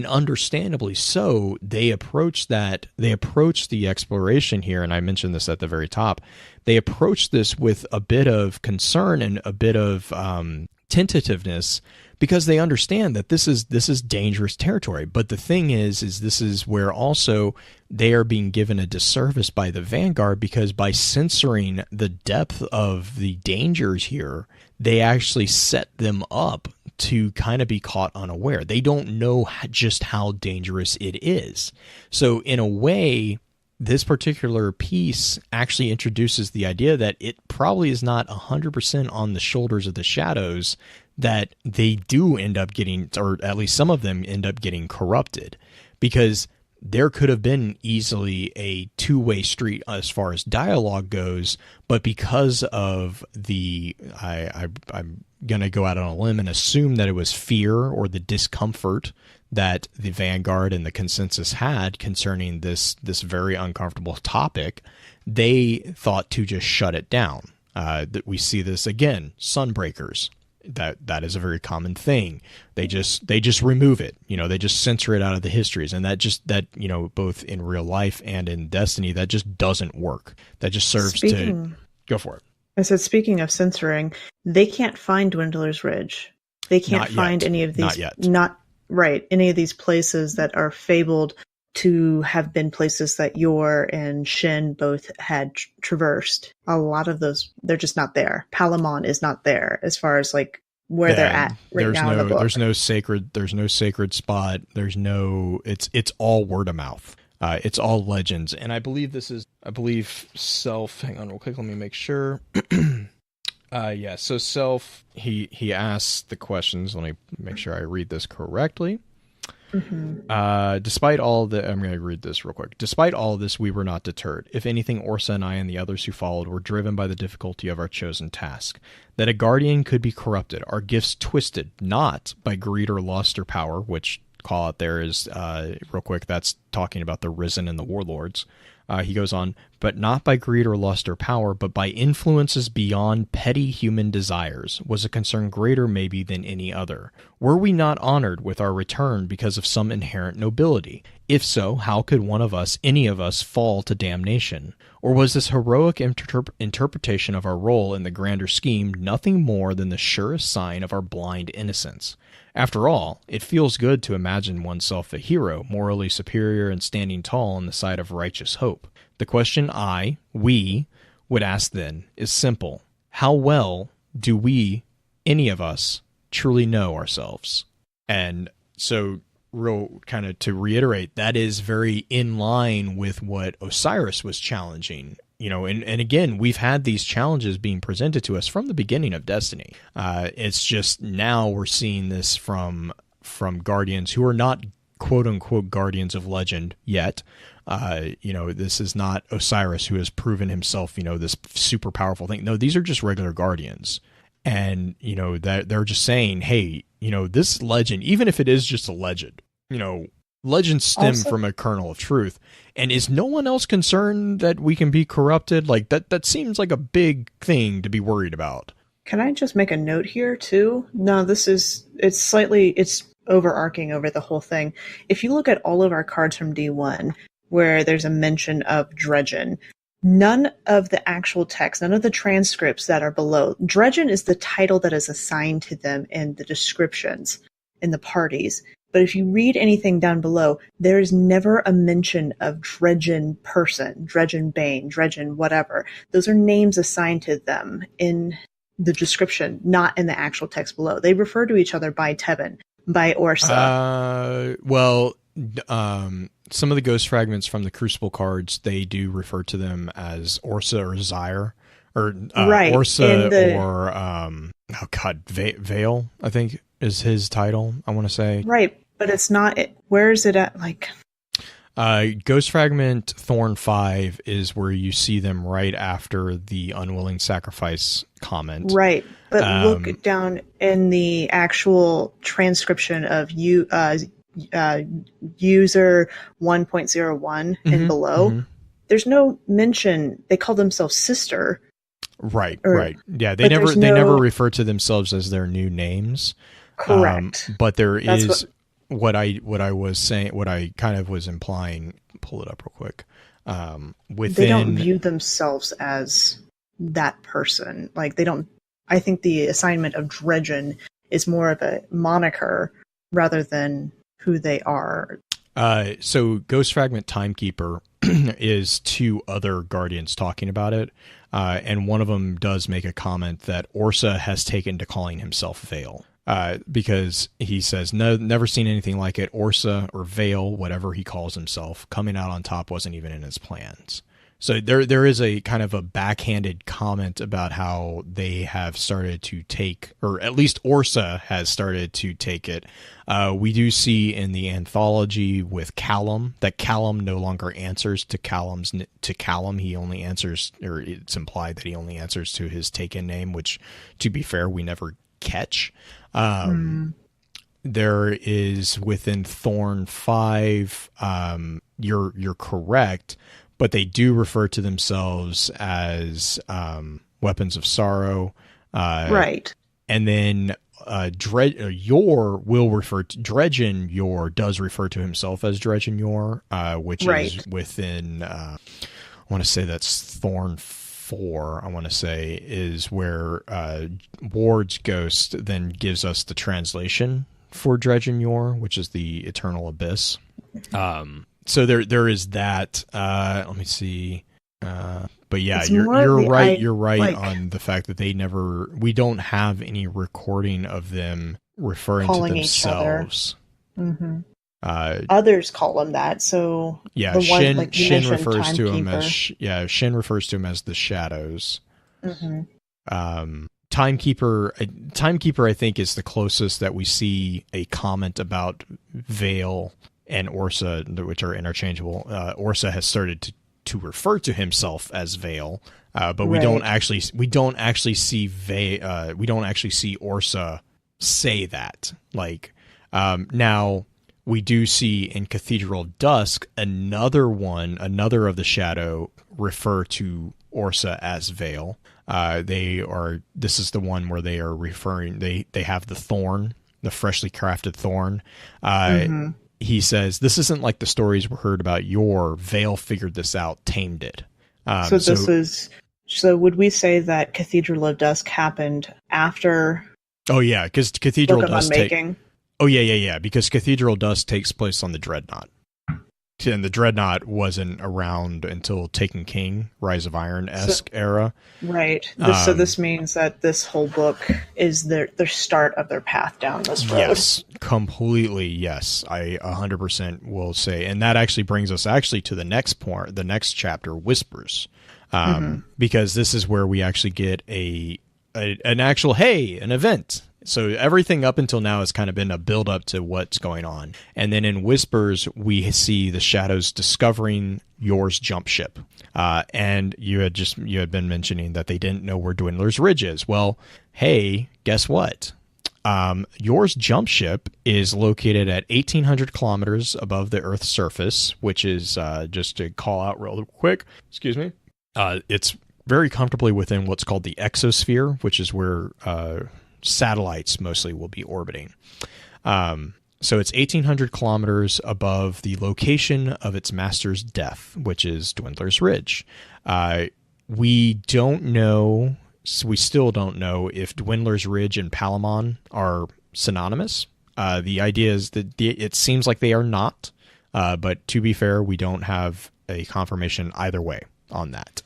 understandably so. They approach the exploration here, and I mentioned this at the very top. They approach this with a bit of concern and a bit of tentativeness, because they understand that this is dangerous territory. But the thing is this is where also they are being given a disservice by the Vanguard, because by censoring the depth of the dangers here, they actually set them up to kind of be caught unaware. They don't know just how dangerous it is. So in a way, this particular piece actually introduces the idea that it probably is not 100% on the shoulders of the Shadows that they do end up getting, or at least some of them end up getting corrupted, because there could have been easily a two-way street as far as dialogue goes, but because of I'm going to go out on a limb and assume that it was fear or the discomfort that the Vanguard and the consensus had concerning this very uncomfortable topic, they thought to just shut it down. That we see this again, Sunbreakers. That is a very common thing. They just remove it. They just censor it out of the histories, and that both in real life and in Destiny, that just doesn't work. That just serves to go for it. I said, speaking of censoring, they can't find Dwindler's Ridge. They can't find any of these. Not yet. Not right. Any of these places that are fabled to have been places that Yor and Shin both had traversed. A lot of those, they're just not there. Palamon is not there as far as like where they're at now in the book. There's no sacred spot. It's all word of mouth. It's all legends. And I believe Self, hang on real quick, let me make sure. So Self, he asks the questions. Let me make sure I read this correctly. Despite all the, I'm going to read this real quick. Despite all of this, we were not deterred. If anything, Orsa and I and the others who followed were driven by the difficulty of our chosen task. That a guardian could be corrupted, our gifts twisted, not by greed or lust or power, which call out there is, real quick, that's talking about the Risen and the Warlords. He goes on, but not by greed or lust or power, but by influences beyond petty human desires, was a concern greater maybe than any other. Were we not honored with our return because of some inherent nobility? If so, how could any of us, fall to damnation? Or was this heroic interpretation of our role in the grander scheme nothing more than the surest sign of our blind innocence? After all, it feels good to imagine oneself a hero, morally superior and standing tall on the side of righteous hope. The question we, would ask then is simple. How well do we, any of us, truly know ourselves? And so, real kind of to reiterate, that is very in line with what Osiris was challenging. And again, we've had these challenges being presented to us from the beginning of Destiny. It's just now we're seeing this from Guardians who are not quote unquote Guardians of Legend yet. This is not Osiris who has proven himself, this super powerful thing. No, these are just regular Guardians. And, that they're just saying, hey, this legend, even if it is just a legend, legends stem from a kernel of truth. And is no one else concerned that we can be corrupted? Like that seems like a big thing to be worried about. Can I just make a note here too? No, it's overarching over the whole thing. If you look at all of our cards from D1, where there's a mention of Dredgen, none of the actual text, none of the transcripts that are below. Dredgen is the title that is assigned to them in the descriptions in the parties. But if you read anything down below, there is never a mention of Dredgen person, Dredgen Bane, Dredgen whatever. Those are names assigned to them in the description, not in the actual text below. They refer to each other by Teben, by Orsa. Some of the ghost fragments from the Crucible cards, they do refer to them as Orsa or Zyre, or right. Orsa or Vale, I think is his title. I want to say right, but it's not. Where is it at? Like, Ghost Fragment Thorn 5 is where you see them right after the unwilling sacrifice comment. Right, but look down in the actual transcription of user 1.01 and below. Mm-hmm. There's no mention. They call themselves sister. Right. Yeah, they never refer to themselves as their new names. Correct. But there is what I was saying, what I kind of was implying. Pull it up real quick. They don't view themselves as that person. Like they don't. I think the assignment of Dredgen is more of a moniker rather than who they are. So Ghost Fragment Timekeeper is two other Guardians talking about it. And one of them does make a comment that Orsa has taken to calling himself Vale. Because he says, no, never seen anything like it. Orsa or Vale, whatever he calls himself, coming out on top wasn't even in his plans. So there is a kind of a backhanded comment about how they have started to take, or at least Orsa has started to take it. We do see in the anthology with Callum that Callum no longer answers to Callum. He only answers, or it's implied that he only answers to his taken name, which, to be fair, we never catch. There is within Thorn 5, you're correct, but they do refer to themselves as Weapons of Sorrow. Right. And then Yor will refer to Dredgen. Yor does refer to himself as Dredgen Yor, which is within. I want to say that's Thorn 4. I want to say is where Ward's ghost then gives us the translation for Dredgen Yor, which is the Eternal Abyss. So there is that. Let me see. But yeah, you're right. You're right on the fact that we don't have any recording of them referring to themselves. Mm-hmm. Others call them that. So yeah, Shin refers to him as Shin refers to him as the Shadows. Mm-hmm. Timekeeper, I think, is the closest that we see a comment about Vale and Orsa, which are interchangeable. Orsa has started to refer to himself as Vale, but we don't actually see Orsa say that. Like, now we do see in Cathedral of Dusk another of the Shadow refer to Orsa as Vale. This is the one where they are referring, they have the thorn, the freshly crafted thorn. Mm-hmm. He says, this isn't like the stories we heard about Yor. Vale figured this out, tamed it. So would we say that Cathedral of Dusk happened after? Oh yeah, because Cathedral Book of Unmaking. Because Cathedral Dust takes place on the Dreadnought. And the Dreadnought wasn't around until Taken King, Rise of Iron-esque era. Right. So this means that this whole book is their start of their path down this road. Yes, completely, yes. I 100% will say. And that actually brings us to the next part, the next chapter, Whispers. Because this is where we actually get an event. So everything up until now has kind of been a build up to what's going on. And then in Whispers, we see the Shadows discovering Yor's jump ship. And you had been mentioning that they didn't know where Dwindler's Ridge is. Well, hey, guess what? Yor's jump ship is located at 1,800 kilometers above the Earth's surface, which is, just to call out real quick, excuse me, it's very comfortably within what's called the exosphere, which is where satellites mostly will be orbiting. So it's 1,800 kilometers above the location of its master's death, which is Dwindler's Ridge. We still don't know if Dwindler's Ridge and Palamon are synonymous. The idea is that it seems like they are not, but to be fair, we don't have a confirmation either way on that.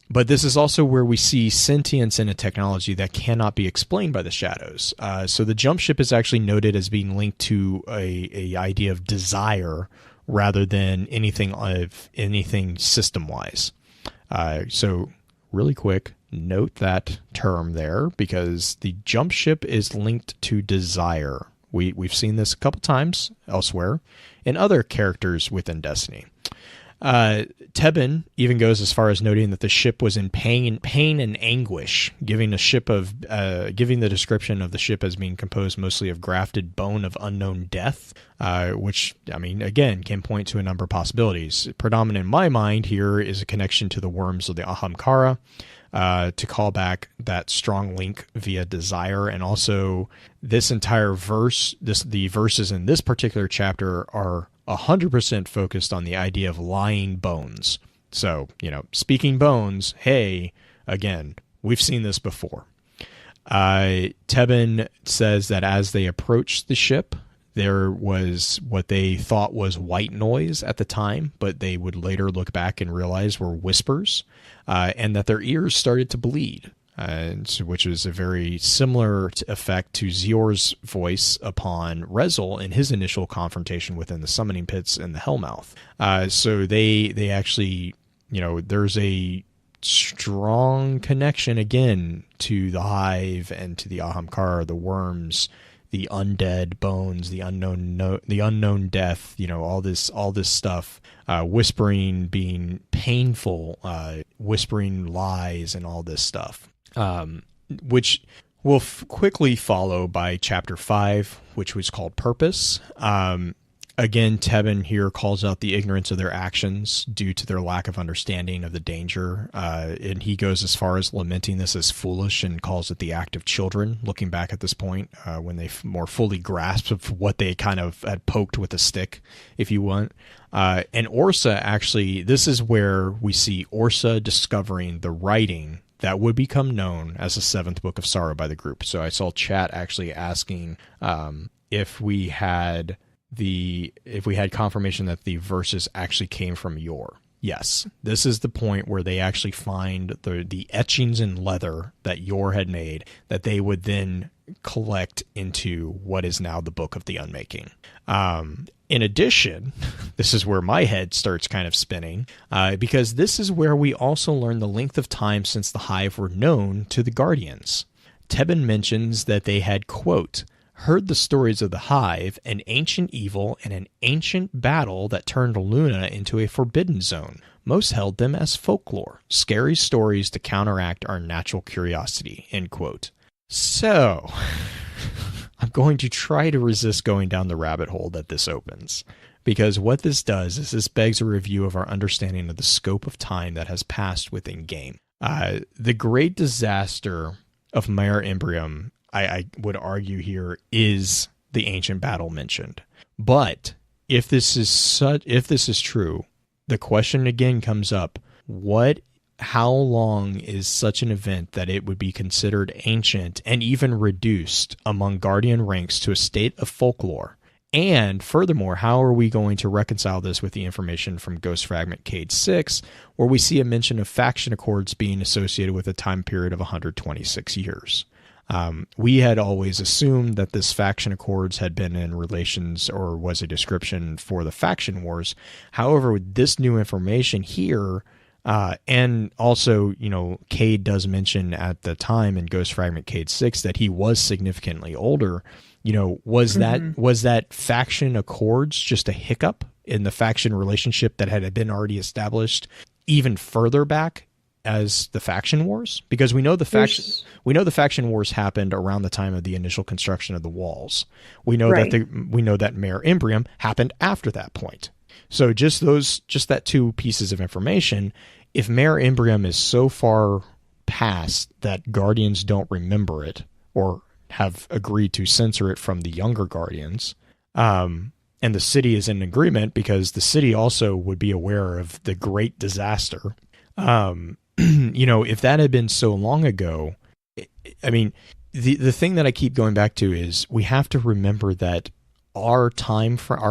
But this is also where we see sentience in a technology that cannot be explained by the Shadows. So the jump ship is actually noted as being linked to a idea of desire rather than anything system-wise. So really quick, note that term there, because the jump ship is linked to desire. We've seen this a couple times elsewhere in other characters within Destiny. Teben even goes as far as noting that the ship was in pain and anguish, giving the description of the ship as being composed mostly of grafted bone of unknown death, which, I mean, again, can point to a number of possibilities. Predominant in my mind here is a connection to the worms of the Ahamkara, to call back that strong link via desire. And also this entire verse, the verses in this particular chapter are 100% focused on the idea of lying bones. So, speaking bones, hey, again, we've seen this before. Teben says that as they approached the ship, there was what they thought was white noise at the time, but they would later look back and realize were whispers, and that their ears started to bleed. Which is a very similar effect to Zior's voice upon Rezel in his initial confrontation within the summoning pits in the Hellmouth. So they actually, there's a strong connection again to the Hive and to the Ahamkara, the worms, the undead bones, the unknown death, all this stuff, whispering being painful, whispering lies and all this stuff. Which will quickly follow by chapter 5, which was called Purpose. Again, Teben here calls out the ignorance of their actions due to their lack of understanding of the danger. And he goes as far as lamenting this as foolish and calls it the act of children, looking back at this point, when they more fully grasped of what they kind of had poked with a stick, if you want. And Orsa, actually, this is where we see Orsa discovering the writing that would become known as the Seventh Book of Sorrow by the group. So I saw chat actually asking if we had confirmation that the verses actually came from Yor. Yes, this is the point where they actually find the etchings in leather that Yor had made that they would then collect into what is now the Book of the Unmaking. In addition, this is where my head starts kind of spinning, because this is where we also learn the length of time since the Hive were known to the Guardians. Teben mentions that they had, quote, heard the stories of the Hive, an ancient evil, and an ancient battle that turned Luna into a forbidden zone. Most held them as folklore, scary stories to counteract our natural curiosity, end quote. So, I'm going to try to resist going down the rabbit hole that this opens, because what this does is this begs a review of our understanding of the scope of time that has passed within game. The great disaster of Mare Imbrium, I would argue here, is the ancient battle mentioned. But if this is true, the question again comes up: how long is such an event that it would be considered ancient and even reduced among Guardian ranks to a state of folklore? And furthermore, how are we going to reconcile this with the information from Ghost Fragment Cade 6, where we see a mention of faction accords being associated with a time period of 126 years? We had always assumed that this faction accords had been in relations or was a description for the faction wars. However, with this new information here, and also, Cade does mention at the time in Ghost Fragment Cade 6 that he was significantly older. Was that faction accords just a hiccup in the faction relationship that had been already established even further back as the faction wars? Because we know the faction wars happened around the time of the initial construction of the walls. We know that Mare Imbrium happened after that point. So just that two pieces of information. If Mare Imbrium is so far past that Guardians don't remember it or have agreed to censor it from the younger Guardians, and the city is in agreement because the city also would be aware of the great disaster. If that had been so long ago, the thing that I keep going back to is we have to remember that our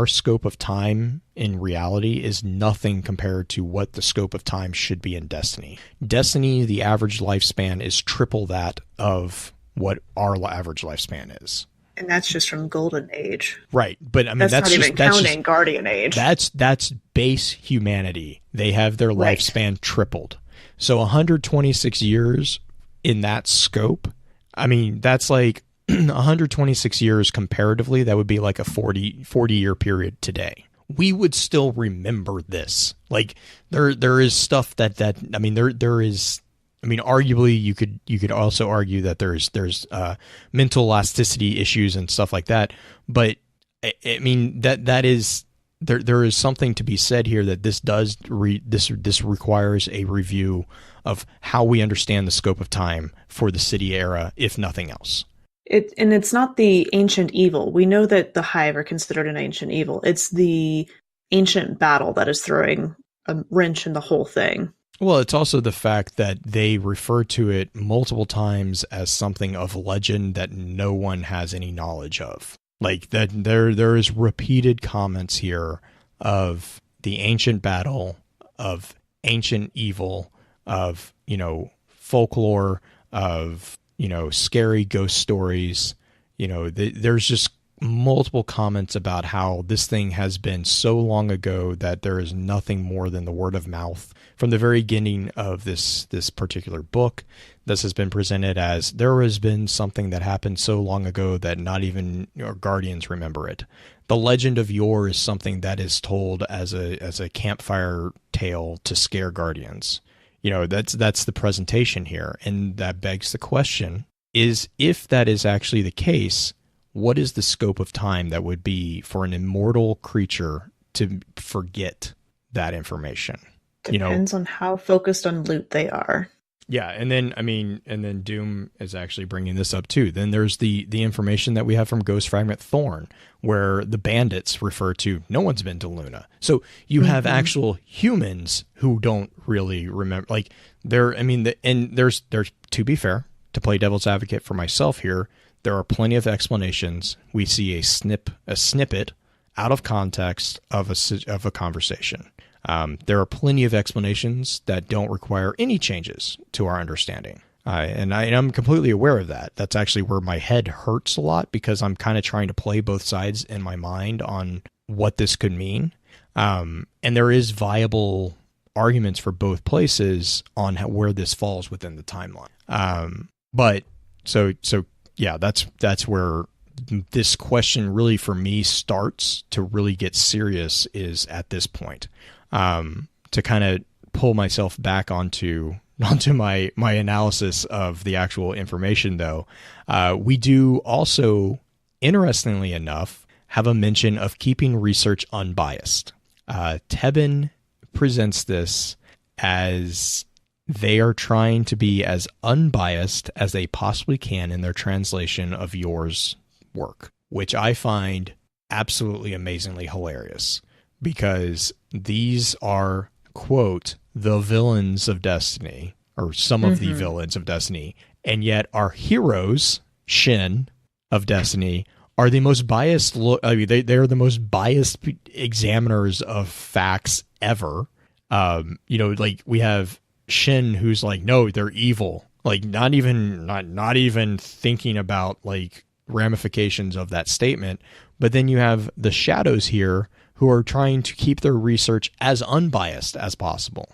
scope of time in reality is nothing compared to what the scope of time should be in Destiny. Destiny, the average lifespan is triple that of what our average lifespan is. And that's just from Golden Age. Right. But that's not even counting Guardian Age. That's base humanity. They have their lifespan tripled. So 126 years in that scope, that's like 126 years comparatively, that would be like a 40-year period today. We would still remember this. Like there is stuff that there is. Arguably, you could also argue that there's mental elasticity issues and stuff like that. But that is there is something to be said here that this requires a review of how we understand the scope of time for the city era, if nothing else. It's not the ancient evil. We know that the Hive are considered an ancient evil. It's the ancient battle that is throwing a wrench in the whole thing. Well, it's also the fact that they refer to it multiple times as something of legend that no one has any knowledge of. Like that there is repeated comments here of the ancient battle, of ancient evil, of, folklore, of, scary ghost stories. There's just multiple comments about how this thing has been so long ago that there is nothing more than the word of mouth. From the very beginning of this particular book, this has been presented as there has been something that happened so long ago that not even your Guardians remember it. The legend of Yor is something that is told as a campfire tale to scare Guardians. That's the presentation here, and that begs the question: is if that is actually the case, what is the scope of time that would be for an immortal creature to forget that information? Depends on how focused on loot they are. Yeah, and then Doom is actually bringing this up too. Then there's the information that we have from Ghost Fragment Thorn, where the bandits refer to no one's been to Luna. So you have actual humans who don't really remember. Like there's to be fair, to play devil's advocate for myself here, there are plenty of explanations. We see a snippet out of context of a conversation. There are plenty of explanations that don't require any changes to our understanding. And I'm completely aware of that. That's actually where my head hurts a lot, because I'm kind of trying to play both sides in my mind on what this could mean. And there is viable arguments for both places on where this falls within the timeline. But so yeah, that's where this question really for me starts to really get serious, is at this point. To kind of pull myself back onto my analysis of the actual information, though, we do also, interestingly enough, have a mention of keeping research unbiased. Teben presents this as they are trying to be as unbiased as they possibly can in their translation of Yor's work, which I find absolutely amazingly hilarious. Because these are, quote, the villains of Destiny, or some of the villains of Destiny, and yet our heroes, Shin of Destiny, are the most biased. They're the most biased examiners of facts ever. Like we have Shin, who's like, no, they're evil. Like not even thinking about like ramifications of that statement. But then you have the Shadows here, who are trying to keep their research as unbiased as possible.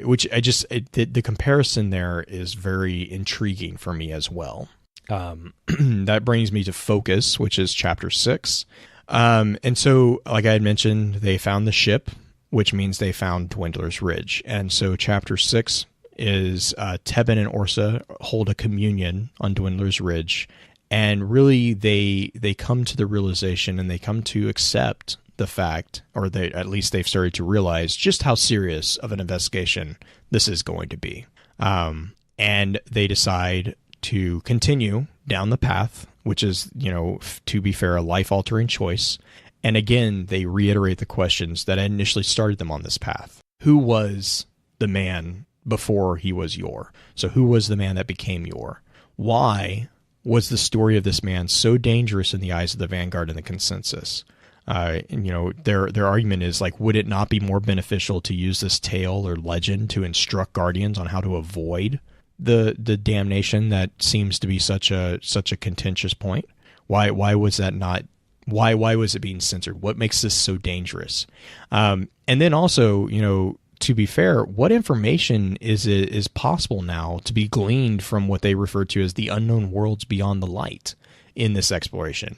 Which the comparison there is very intriguing for me as well. That brings me to Focus, which is chapter 6. And so, like I had mentioned, they found the ship, which means they found Dwindler's Ridge. And so chapter 6 is Teben and Orsa hold a communion on Dwindler's Ridge. And really, they come to the realization, and they come to accept the fact, or at least they've started to realize just how serious of an investigation this is going to be. And they decide to continue down the path, which is, to be fair, a life-altering choice. And again, they reiterate the questions that initially started them on this path. Who was the man before he was Yor? So who was the man that became Yor? Why was the story of this man so dangerous in the eyes of the Vanguard and the Consensus? Their argument is like, would it not be more beneficial to use this tale or legend to instruct Guardians on how to avoid the damnation that seems to be such a contentious point? Why was that not? Why was it being censored? What makes this so dangerous? And then also, to be fair, what information is possible now to be gleaned from what they refer to as the unknown worlds beyond the light in this exploration?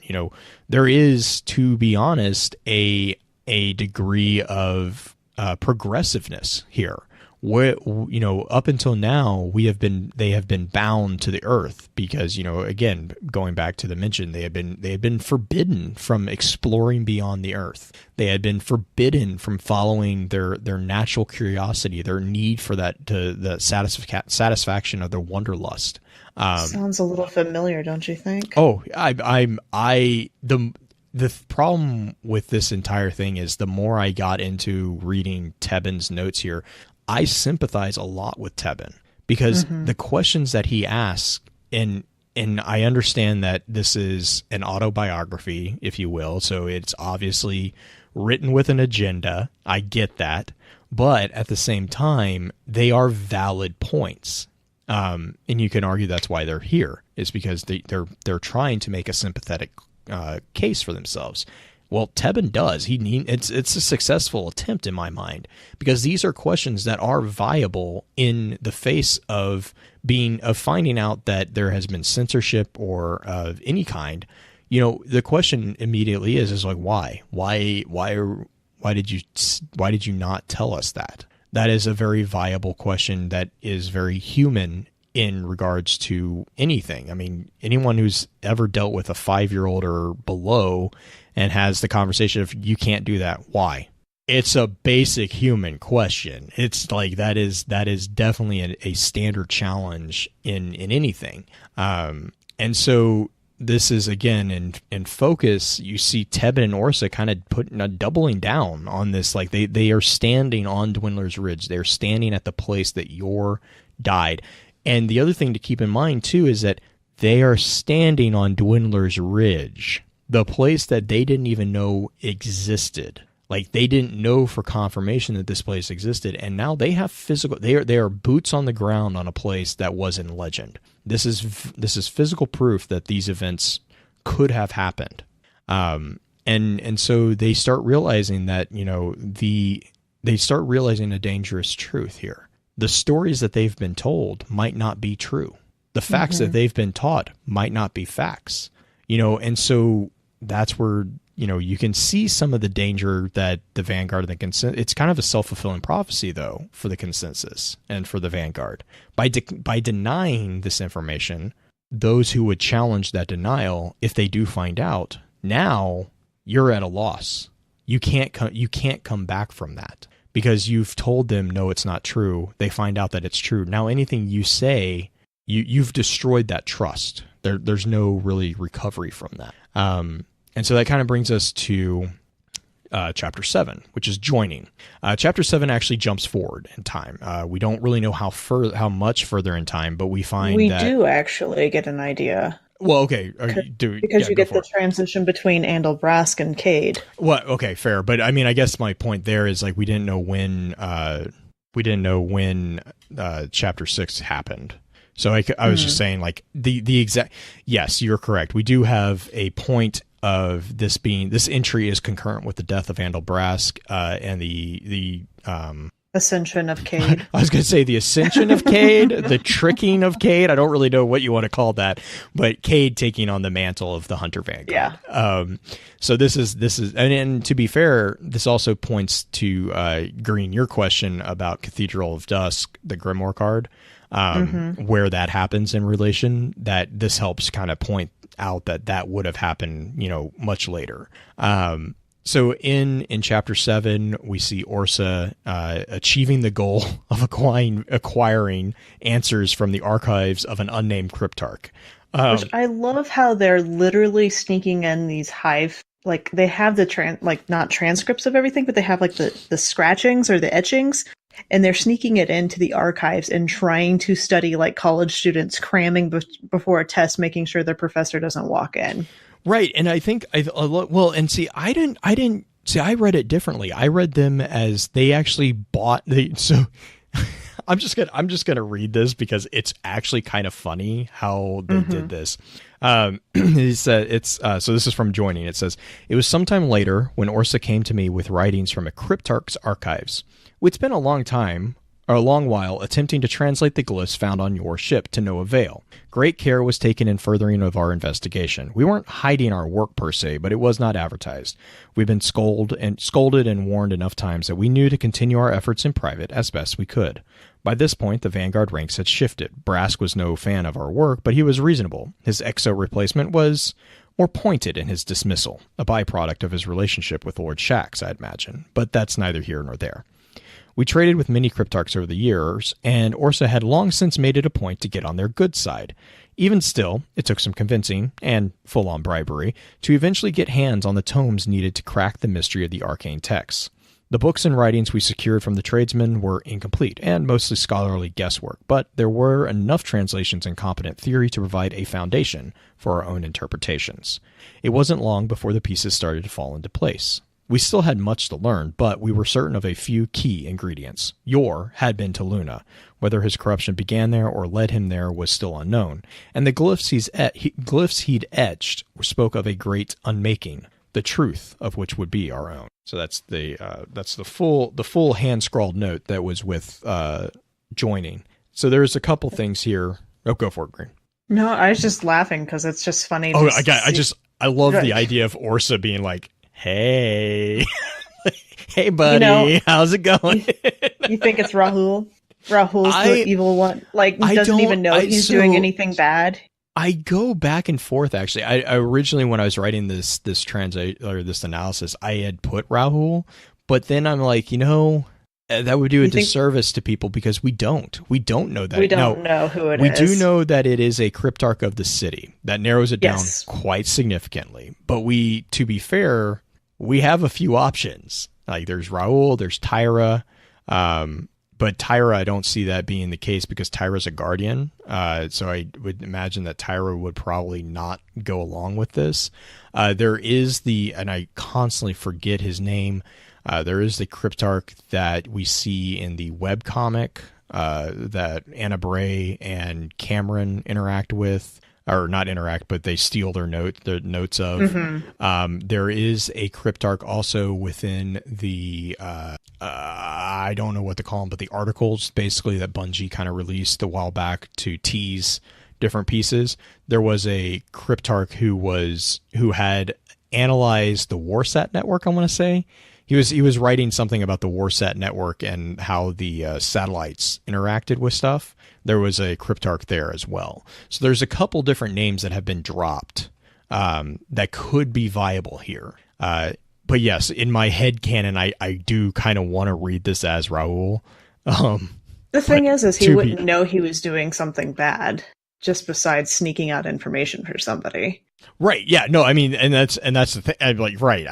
There is, to be honest, a degree of progressiveness here. Where, up until now, they have been bound to the earth because, again, going back to the mention, they had been forbidden from exploring beyond the earth. They had been forbidden from following their natural curiosity, their need for the satisfaction of their wanderlust. Sounds a little familiar, don't you think? Oh, the problem with this entire thing is the more I got into reading Teben's notes here, I sympathize a lot with Teben because the questions that he asks, and I understand that this is an autobiography, if you will, so it's obviously written with an agenda. I get that. But at the same time, they are valid points. And you can argue that's why they're here, is because they're trying to make a sympathetic case for themselves. Well, Teben does. It's a successful attempt in my mind, because these are questions that are viable in the face of finding out that there has been censorship or of any kind. The question immediately is like, why did you not tell us that? That is a very viable question that is very human in regards to anything. I mean, anyone who's ever dealt with a 5-year-old or below and has the conversation of, you can't do that, why? It's a basic human question. It's like that is definitely a standard challenge in anything. And so this is, again, in focus, you see Teben and Orsa kind of doubling down on this. Like they are standing on Dwindler's Ridge. They're standing at the place that Yor died. And the other thing to keep in mind, too, is that they are standing on Dwindler's Ridge, the place that they didn't even know existed. Like, they didn't know for confirmation that this place existed, and now they have physical. They are boots on the ground on a place that was in legend. This is physical proof that these events could have happened, and so they start realizing that they start realizing a dangerous truth here. The stories that they've been told might not be true. The facts that they've been taught might not be facts. And so that's where. You can see some of the danger that the Vanguard and the Consensus. It's kind of a self-fulfilling prophecy, though, for the Consensus and for the Vanguard. By denying this information, those who would challenge that denial, if they do find out, now you're at a loss. You can't come back from that because you've told them, no, it's not true. They find out that it's true. Now, anything you say, you've destroyed that trust. There's no really recovery from that. And so that kind of brings us to Chapter 7, which is joining. Chapter 7 actually jumps forward in time. We don't really know how much further in time, but we find we do actually get an idea. Well, okay. Because you get the transition between Andalbrask and Cade. Well, okay, fair. But I mean, I guess my point there is like we didn't know when Chapter 6 happened. So I was just saying like the exact. Yes, you're correct. We do have a point of this entry is concurrent with the death of Andalbrask and the ascension of Cade. I was going to say the ascension of Cade, the tricking of Cade. I don't really know what you want to call that, but Cade taking on the mantle of the Hunter Vanguard. Yeah. So this is, and to be fair, this also points to Green, your question about Cathedral of Dusk, the Grimoire card, where that happens in relation. That this helps kind of point out that would have happened, much later. So in Chapter 7, we see Orsa achieving the goal of acquiring answers from the archives of an unnamed cryptarch. Which I love how they're literally sneaking in these hive. Like they have the not transcripts of everything, but they have like the scratchings or the etchings, and they're sneaking it into the archives and trying to study like college students cramming before a test, making sure their professor doesn't walk in. Right, and I think I read it differently. I read them as they actually bought. So I'm just gonna read this because it's actually kind of funny how they did this. He said so this is from Joining. It says, it was sometime later when Orsa came to me with writings from a cryptarch's archives. It's been a long while attempting to translate the glyphs found on your ship to no avail. Great care was taken in furthering of our investigation. We weren't hiding our work per se, but it was not advertised. We've been scolded and warned enough times that we knew to continue our efforts in private as best we could. By this point, the Vanguard ranks had shifted. Brask was no fan of our work, but he was reasonable. His exo replacement was more pointed in his dismissal, a byproduct of his relationship with Lord Shax, I'd imagine. But that's neither here nor there. We traded with many cryptarchs over the years, and Orsa had long since made it a point to get on their good side. Even still, it took some convincing, and full-on bribery, to eventually get hands on the tomes needed to crack the mystery of the arcane texts. The books and writings we secured from the tradesmen were incomplete, and mostly scholarly guesswork, but there were enough translations and competent theory to provide a foundation for our own interpretations. It wasn't long before the pieces started to fall into place. We still had much to learn, but we were certain of a few key ingredients. Yor had been to Luna. Whether his corruption began there or led him there was still unknown, and the glyphs he'd etched spoke of a great unmaking, the truth of which would be our own. So that's the full hand scrawled note that was with Joining. So there's a couple things here. Oh, go for it, Green. No, I was just laughing because it's just funny. I love the idea of Orsa being like, hey, hey, buddy, how's it going? You think it's Rahul? Rahul's the evil one? Like, doesn't even know he's doing anything bad? I go back and forth, actually. I originally, when I was writing this analysis, I had put Rahul, but then I'm like, that would do a disservice to people because we don't know that. We don't know who it is. We do know that it is a cryptarch of the city. That narrows it down quite significantly. But to be fair, we have a few options. Like there's Rahul, there's Tyra, but Tyra, I don't see that being the case because Tyra's a guardian. So I would imagine that Tyra would probably not go along with this. There is and I constantly forget his name. There is the cryptarch that we see in the webcomic that Anna Bray and Cameron interact with. Or not interact, but they steal their notes of. Mm-hmm. There is a cryptarch also within the, I don't know what to call them, but the articles basically that Bungie kind of released a while back to tease different pieces. There was a cryptarch who had analyzed the Warsat network, I want to say. He was writing something about the Warsat network and how the satellites interacted with stuff. There was a cryptarch there as well. So there's a couple different names that have been dropped that could be viable here. But yes, in my head canon, I do kind of want to read this as Rahul. The thing is he wouldn't know he was doing something bad just besides sneaking out information for somebody. Right. Yeah. No, I mean, and that's the thing. I'm like, right.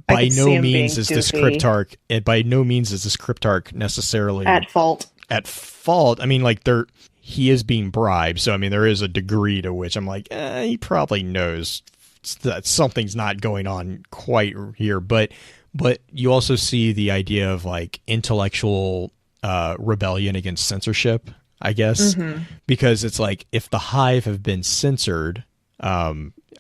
By no means is this cryptarch necessarily at fault. I mean, like he is being bribed. So, I mean, there is a degree to which I'm like, he probably knows that something's not going on quite here. But you also see the idea of like intellectual rebellion against censorship, I guess, because it's like if the Hive have been censored,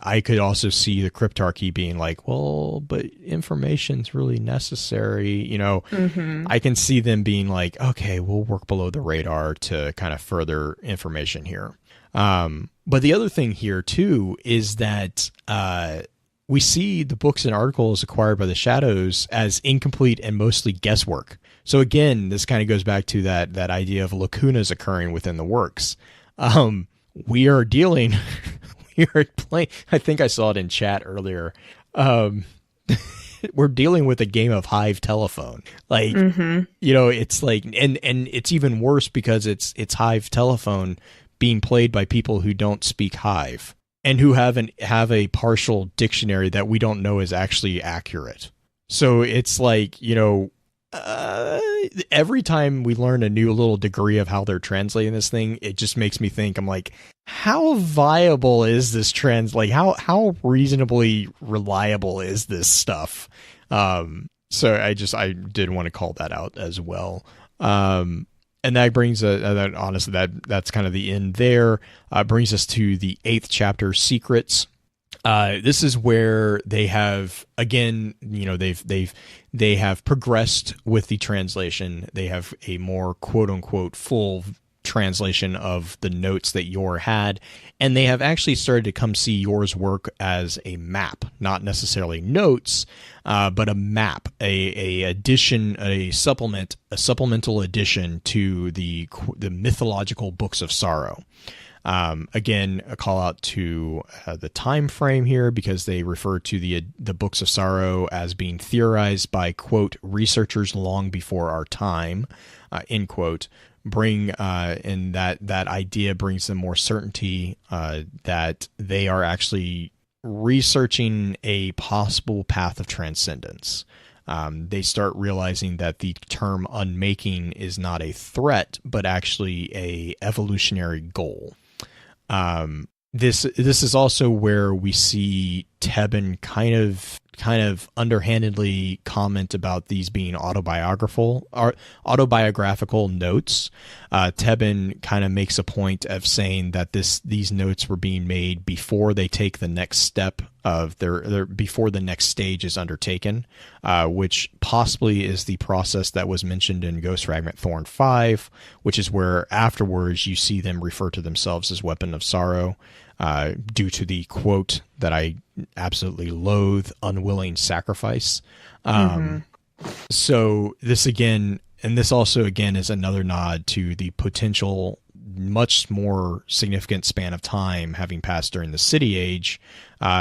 I could also see the cryptarchy being like, well, but information's really necessary. I can see them being like, okay, we'll work below the radar to kind of further information here. But the other thing here too is that we see the books and articles acquired by the Shadows as incomplete and mostly guesswork. So again, this kind of goes back to that idea of lacunas occurring within the works. We are dealing... You're playing. I think I saw it in chat earlier. We're dealing with a game of Hive telephone. Like, it's like, and it's even worse because it's Hive telephone being played by people who don't speak Hive and who have a partial dictionary that we don't know is actually accurate. So it's like, every time we learn a new little degree of how they're translating this thing, it just makes me think, I'm like, how viable is this like how reasonably reliable is this stuff? So I did want to call that out as well. And that brings honestly, that's kind of the end there. Brings us to the 8th chapter, Secrets. This is where they have, again, they have progressed with the translation. They have a more quote unquote full translation of the notes that Yor had, and they have actually started to come see Yor's work as a map, not necessarily notes, but a map, a supplemental addition to the mythological books of sorrow. Again, a call out to the time frame here because they refer to the books of sorrow as being theorized by, quote, researchers long before our time, end quote. And that idea brings them more certainty that they are actually researching a possible path of transcendence. They start realizing that the term unmaking is not a threat, but actually a evolutionary goal. This is also where we see Teben kind of underhandedly comment about these being autobiographical notes. Teben kind of makes a point of saying that these notes were being made before they take the next step of before the next stage is undertaken, which possibly is the process that was mentioned in Ghost Fragment Thorn 5, which is where afterwards you see them refer to themselves as Weapon of Sorrow, due to the quote that I absolutely loathe, unwilling sacrifice. So this again, And this also, again, is another nod to the potential much more significant span of time having passed during the City Age,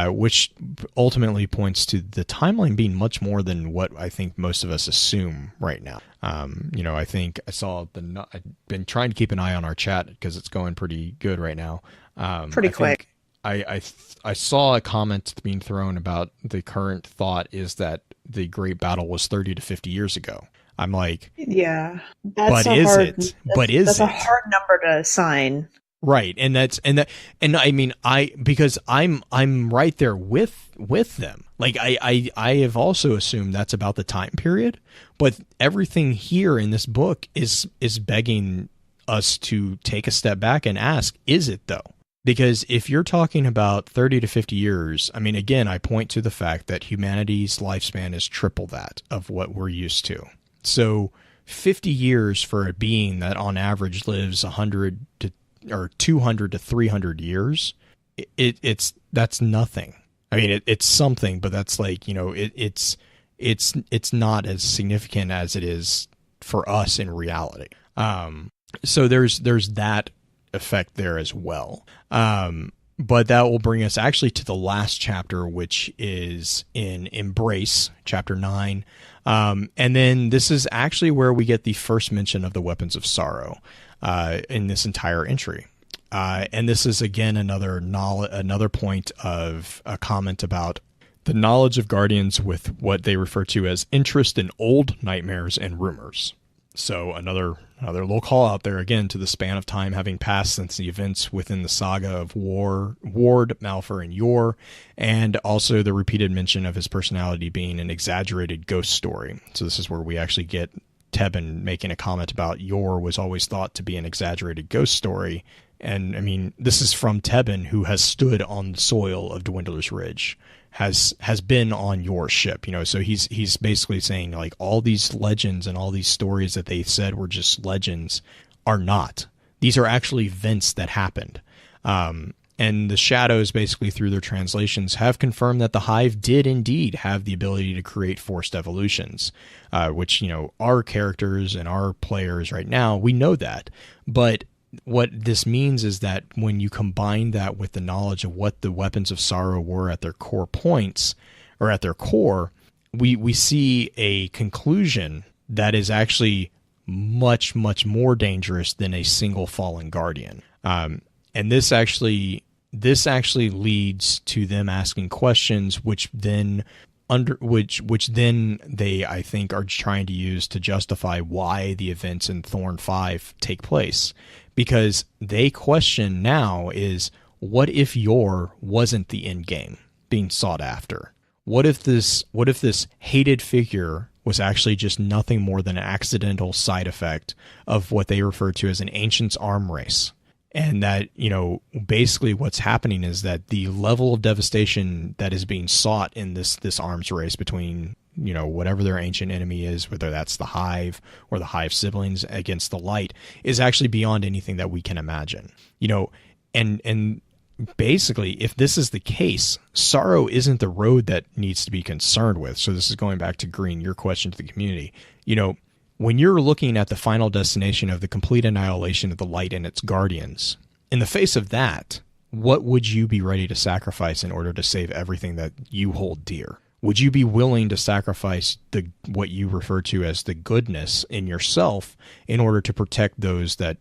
which ultimately points to the timeline being much more than what I think most of us assume right now. I think I've been trying to keep an eye on our chat because it's going pretty good right now. Pretty quick. I saw a comment being thrown about the current thought is that the Great Battle was 30 to 50 years ago. I'm like, yeah, that's a hard number to assign. Right. And I mean, because I'm right there with them. Like I have also assumed that's about the time period, but everything here in this book is begging us to take a step back and ask, is it though? Because if you're talking about 30 to 50 years, I mean, again, I point to the fact that humanity's lifespan is triple that of what we're used to. So 50 years for a being that on average lives 100 to or 200 to 300 years, that's nothing. I mean, it's something, but that's like, it's not as significant as it is for us in reality. So there's that effect there as well. But that will bring us actually to the last chapter, which is in Embrace, chapter 9. And then this is actually where we get the first mention of the weapons of sorrow in this entire entry. And this is, again, another point of a comment about the knowledge of Guardians with what they refer to as interest in old nightmares and rumors. So another little call out there, again, to the span of time having passed since the events within the saga of Ward, Malphur, and Yor, and also the repeated mention of his personality being an exaggerated ghost story. So this is where we actually get Teben making a comment about Yor was always thought to be an exaggerated ghost story. And I mean, this is from Teben, who has stood on the soil of Dwindler's Ridge, has been on your ship, so he's basically saying, like, all these legends and all these stories that they said were just legends are not. These are actually events that happened. And the Shadows, basically through their translations, have confirmed that the Hive did indeed have the ability to create forced evolutions, which, our characters and our players right now, we know that. But what this means is that when you combine that with the knowledge of what the weapons of sorrow were at their core points, or at their core, we see a conclusion that is actually much, much more dangerous than a single fallen guardian. And this actually leads to them asking questions, which then they, I think, are trying to use to justify why the events in Thorn 5 take place. Because they question now is, what if Yor wasn't the end game being sought after? What if this hated figure was actually just nothing more than an accidental side effect of what they refer to as an ancient's arm race? And that, basically what's happening is that the level of devastation that is being sought in this arms race between, whatever their ancient enemy is, whether that's the Hive or the Hive siblings against the Light, is actually beyond anything that we can imagine. And basically, if this is the case, sorrow isn't the road that needs to be concerned with. So this is going back to Green, your question to the community. When you're looking at the final destination of the complete annihilation of the Light and its guardians, in the face of that, what would you be ready to sacrifice in order to save everything that you hold dear? Would you be willing to sacrifice what you refer to as the goodness in yourself in order to protect those that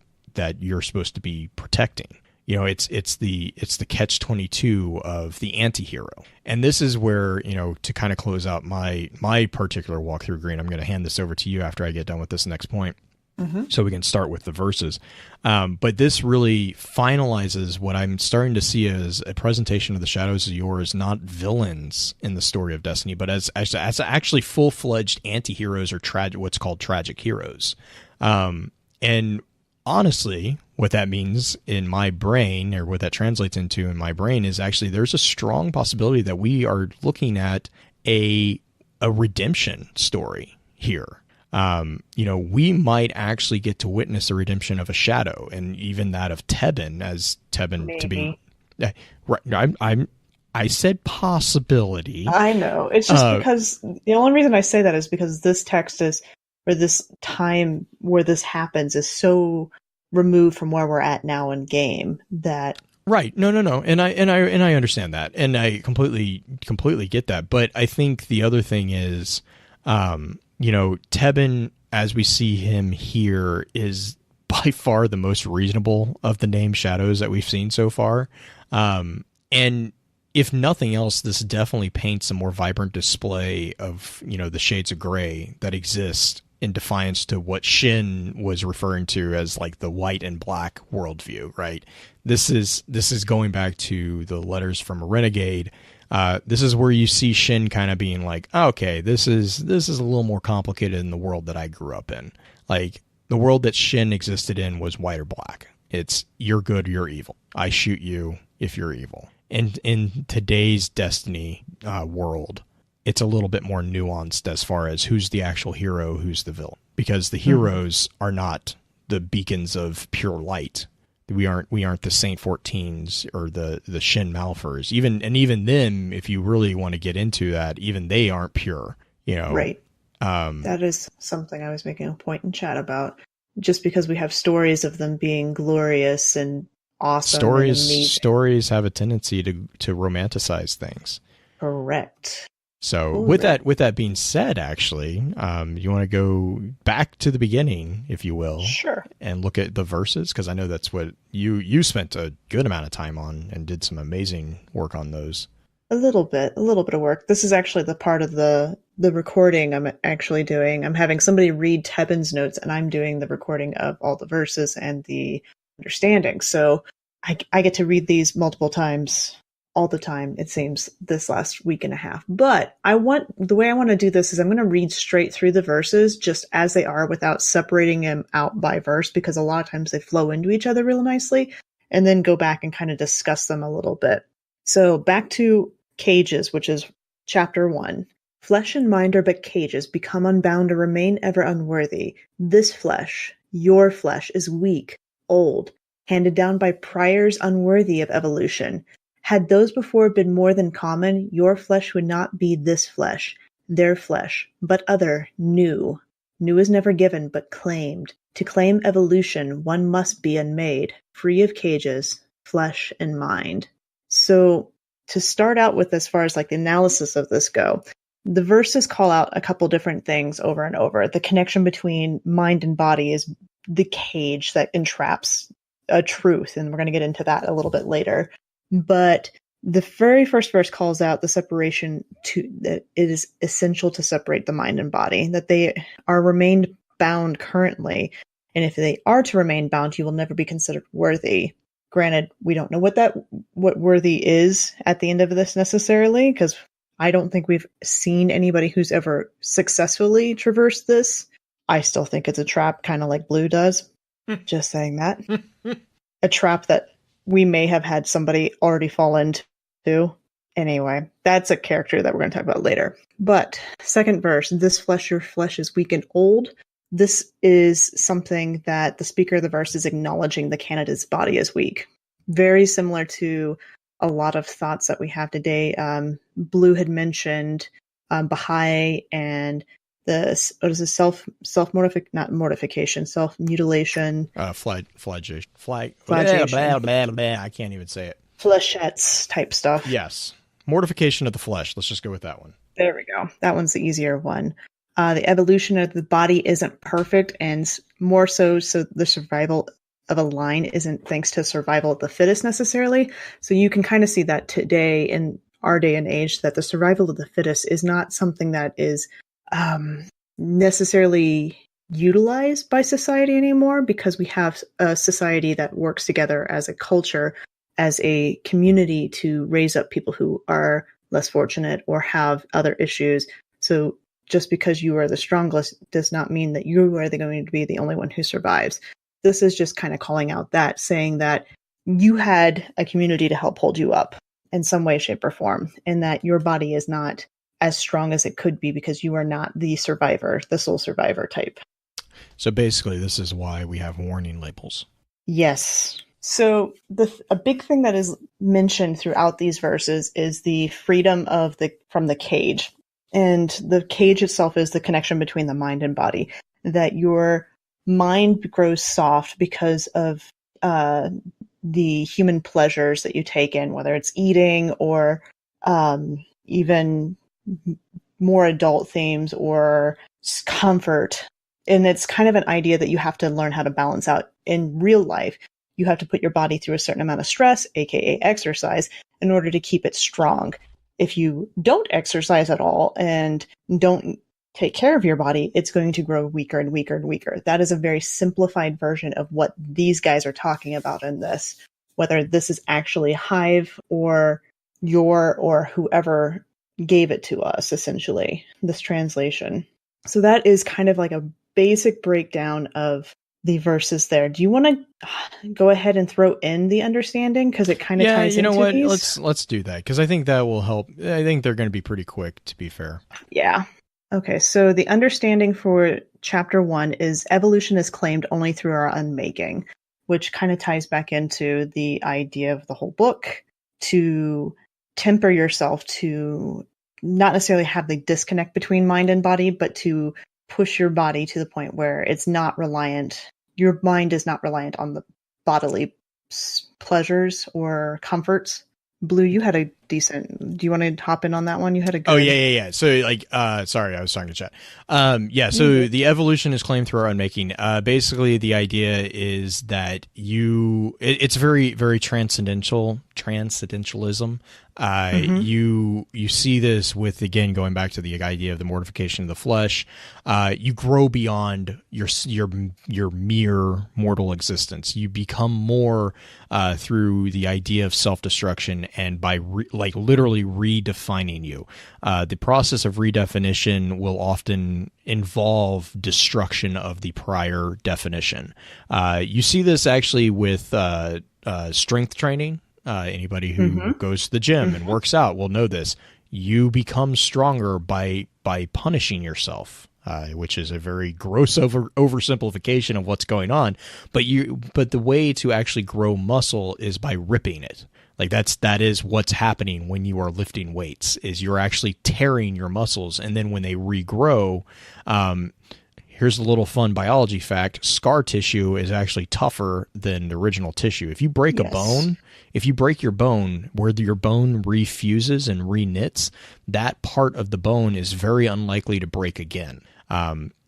you're supposed to be protecting? It's the catch-22 of the anti-hero. And this is where, to kind of close out my particular walkthrough, Green, I'm going to hand this over to you after I get done with this next point. Mm-hmm. So we can start with the verses. But this really finalizes what I'm starting to see as a presentation of the Shadows of Yor as not villains in the story of Destiny, but as actually full-fledged anti-heroes or what's called tragic heroes. And honestly, what that means in my brain, or what that translates into in my brain, is actually there's a strong possibility that we are looking at a redemption story here. We might actually get to witness the redemption of a Shadow, and even that of Teben, as Teben Maybe. To be. Right, I said possibility. I know. It's just because the only reason I say that is because this text is or this time where this happens is so removed from where we're at now in game that Right. No. And I understand that. And I completely get that. But I think the other thing is, Teben, as we see him here, is by far the most reasonable of the named shadows that we've seen so far. And if nothing else, this definitely paints a more vibrant display of, the shades of gray that exist in defiance to what Shin was referring to as like the white and black worldview, right? This is going back to the letters from a renegade. This is where you see Shin kind of being like, oh, okay, this is a little more complicated than the world that I grew up in. Like the world that Shin existed in was white or black. It's you're good, you're evil. I shoot you if you're evil. And in today's Destiny world, it's a little bit more nuanced as far as who's the actual hero, who's the villain. Because the heroes are not the beacons of pure light. We aren't the Saint 14s or the Shin Malphurs. Even them, if you really want to get into that, even they aren't pure. Right. That is something I was making a point in chat about. Just because we have stories of them being glorious and awesome. Stories have a tendency to romanticize things. Correct. So with that being said, actually, you want to go back to the beginning, if you will, sure, and look at the verses, because I know that's what you spent a good amount of time on and did some amazing work on those. A little bit of work. This is actually the part of the recording I'm actually doing. I'm having somebody read Teben's notes, and I'm doing the recording of all the verses and the understanding. So I get to read these multiple times. All the time, it seems, this last week and a half. But the way I want to do this is I'm going to read straight through the verses just as they are without separating them out by verse, because a lot of times they flow into each other real nicely, and then go back and kind of discuss them a little bit. So back to cages, which is chapter 1. Flesh and mind are but cages, become unbound or remain ever unworthy. This flesh, your flesh, is weak, old, handed down by priors unworthy of evolution. Had those before been more than common, your flesh would not be this flesh, their flesh, but other, new. New is never given, but claimed. To claim evolution, one must be unmade, free of cages, flesh and mind. So, to start out with, as far as like the analysis of this go, the verses call out a couple different things over and over. The connection between mind and body is the cage that entraps a truth, and we're going to get into that a little bit later. But the very first verse calls out the separation, that it is essential to separate the mind and body, that they are remained bound currently. And if they are to remain bound, you will never be considered worthy. Granted, we don't know what worthy is at the end of this necessarily, because I don't think we've seen anybody who's ever successfully traversed this. I still think it's a trap, kind of like Blue does. Just saying that. A trap that we may have had somebody already fall into. Anyway, that's a character that we're going to talk about later. But second verse, this flesh, your flesh is weak and old. This is something that the speaker of the verse is acknowledging the candidate's body is weak. Very similar to a lot of thoughts that we have today. Blue had mentioned Baha'i and self-mutilation. Flagellation. I can't even say it. Flechettes type stuff. Yes. Mortification of the flesh. Let's just go with that one. There we go. That one's the easier one. The evolution of the body isn't perfect, and more so the survival of a line isn't thanks to survival of the fittest necessarily. So you can kind of see that today in our day and age, that the survival of the fittest is not something that is necessarily utilized by society anymore, because we have a society that works together as a culture, as a community, to raise up people who are less fortunate or have other issues. So just because you are the strongest does not mean that you are going to be the only one who survives. This is just kind of calling out that, saying that you had a community to help hold you up in some way, shape, or form, and that your body is not as strong as it could be because you are not the survivor, the sole survivor type. So basically, this is why we have warning labels. Yes. So a big thing that is mentioned throughout these verses is the freedom from the cage. And the cage itself is the connection between the mind and body. that your mind grows soft because of the human pleasures that you take in, whether it's eating or even more adult themes or comfort. And it's kind of an idea that you have to learn how to balance out in real life. You have to put your body through a certain amount of stress, aka exercise, in order to keep it strong. If you don't exercise at all and don't take care of your body, it's going to grow weaker and weaker and weaker. That is a very simplified version of what these guys are talking about in this, whether this is actually Hive or Yor or whoever gave it to us, essentially, this translation. So that is kind of like a basic breakdown of the verses there. Do you want to go ahead and throw in the understanding? Because it kind of ties into what? these? Let's do that, because I think that will help. I think they're going to be pretty quick, to be fair. Yeah. Okay, so the understanding for chapter 1 is evolution is claimed only through our unmaking, which kind of ties back into the idea of the whole book, to temper yourself to not necessarily have the disconnect between mind and body, but to push your body to the point where it's not reliant, your mind is not reliant on the bodily pleasures or comforts. Blue, you had a decent, do you want to hop in on that one? You had a good... Oh, yeah. So, like, sorry, I was talking to chat. So the evolution is claimed through our unmaking. Basically, the idea is that it's very, very transcendentalism. You see this with, again, going back to the idea of the mortification of the flesh. You grow beyond your mere mortal existence. You become more through the idea of self-destruction and by literally redefining you. The process of redefinition will often involve destruction of the prior definition. You see this actually with strength training. Anybody who goes to the gym and works out will know this. You become stronger by punishing yourself, which is a very gross oversimplification of what's going on. But the way to actually grow muscle is by ripping it. Like that is what's happening when you are lifting weights, is you're actually tearing your muscles, and then when they regrow, here's a little fun biology fact: scar tissue is actually tougher than the original tissue. If you break a bone, if you break your bone, where your bone refuses and reknits, that part of the bone is very unlikely to break again.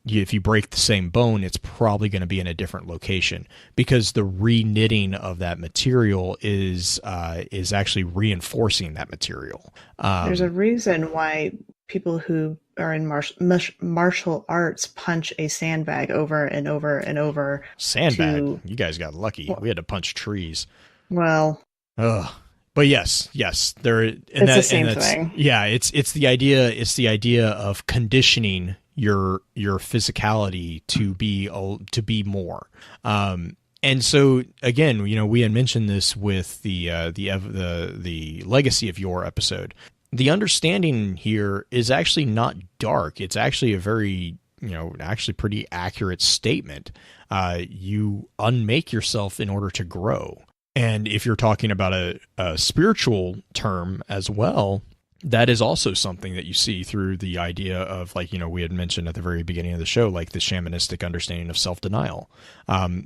If you break the same bone, it's probably going to be in a different location, because the reknitting of that material is actually reinforcing that material. There's a reason why people who are in martial arts punch a sandbag over and over and over. Sandbag? You guys got lucky. We had to punch trees. Well... Ugh. But yes, there. It's the same thing. Yeah, it's the idea. It's the idea of conditioning your physicality to be more. And so again, we had mentioned this with the Legacy of Yor episode. The understanding here is actually not dark. It's actually a very actually pretty accurate statement. You unmake yourself in order to grow. And if you're talking about a spiritual term as well, that is also something that you see through the idea of, we had mentioned at the very beginning of the show, like the shamanistic understanding of self-denial.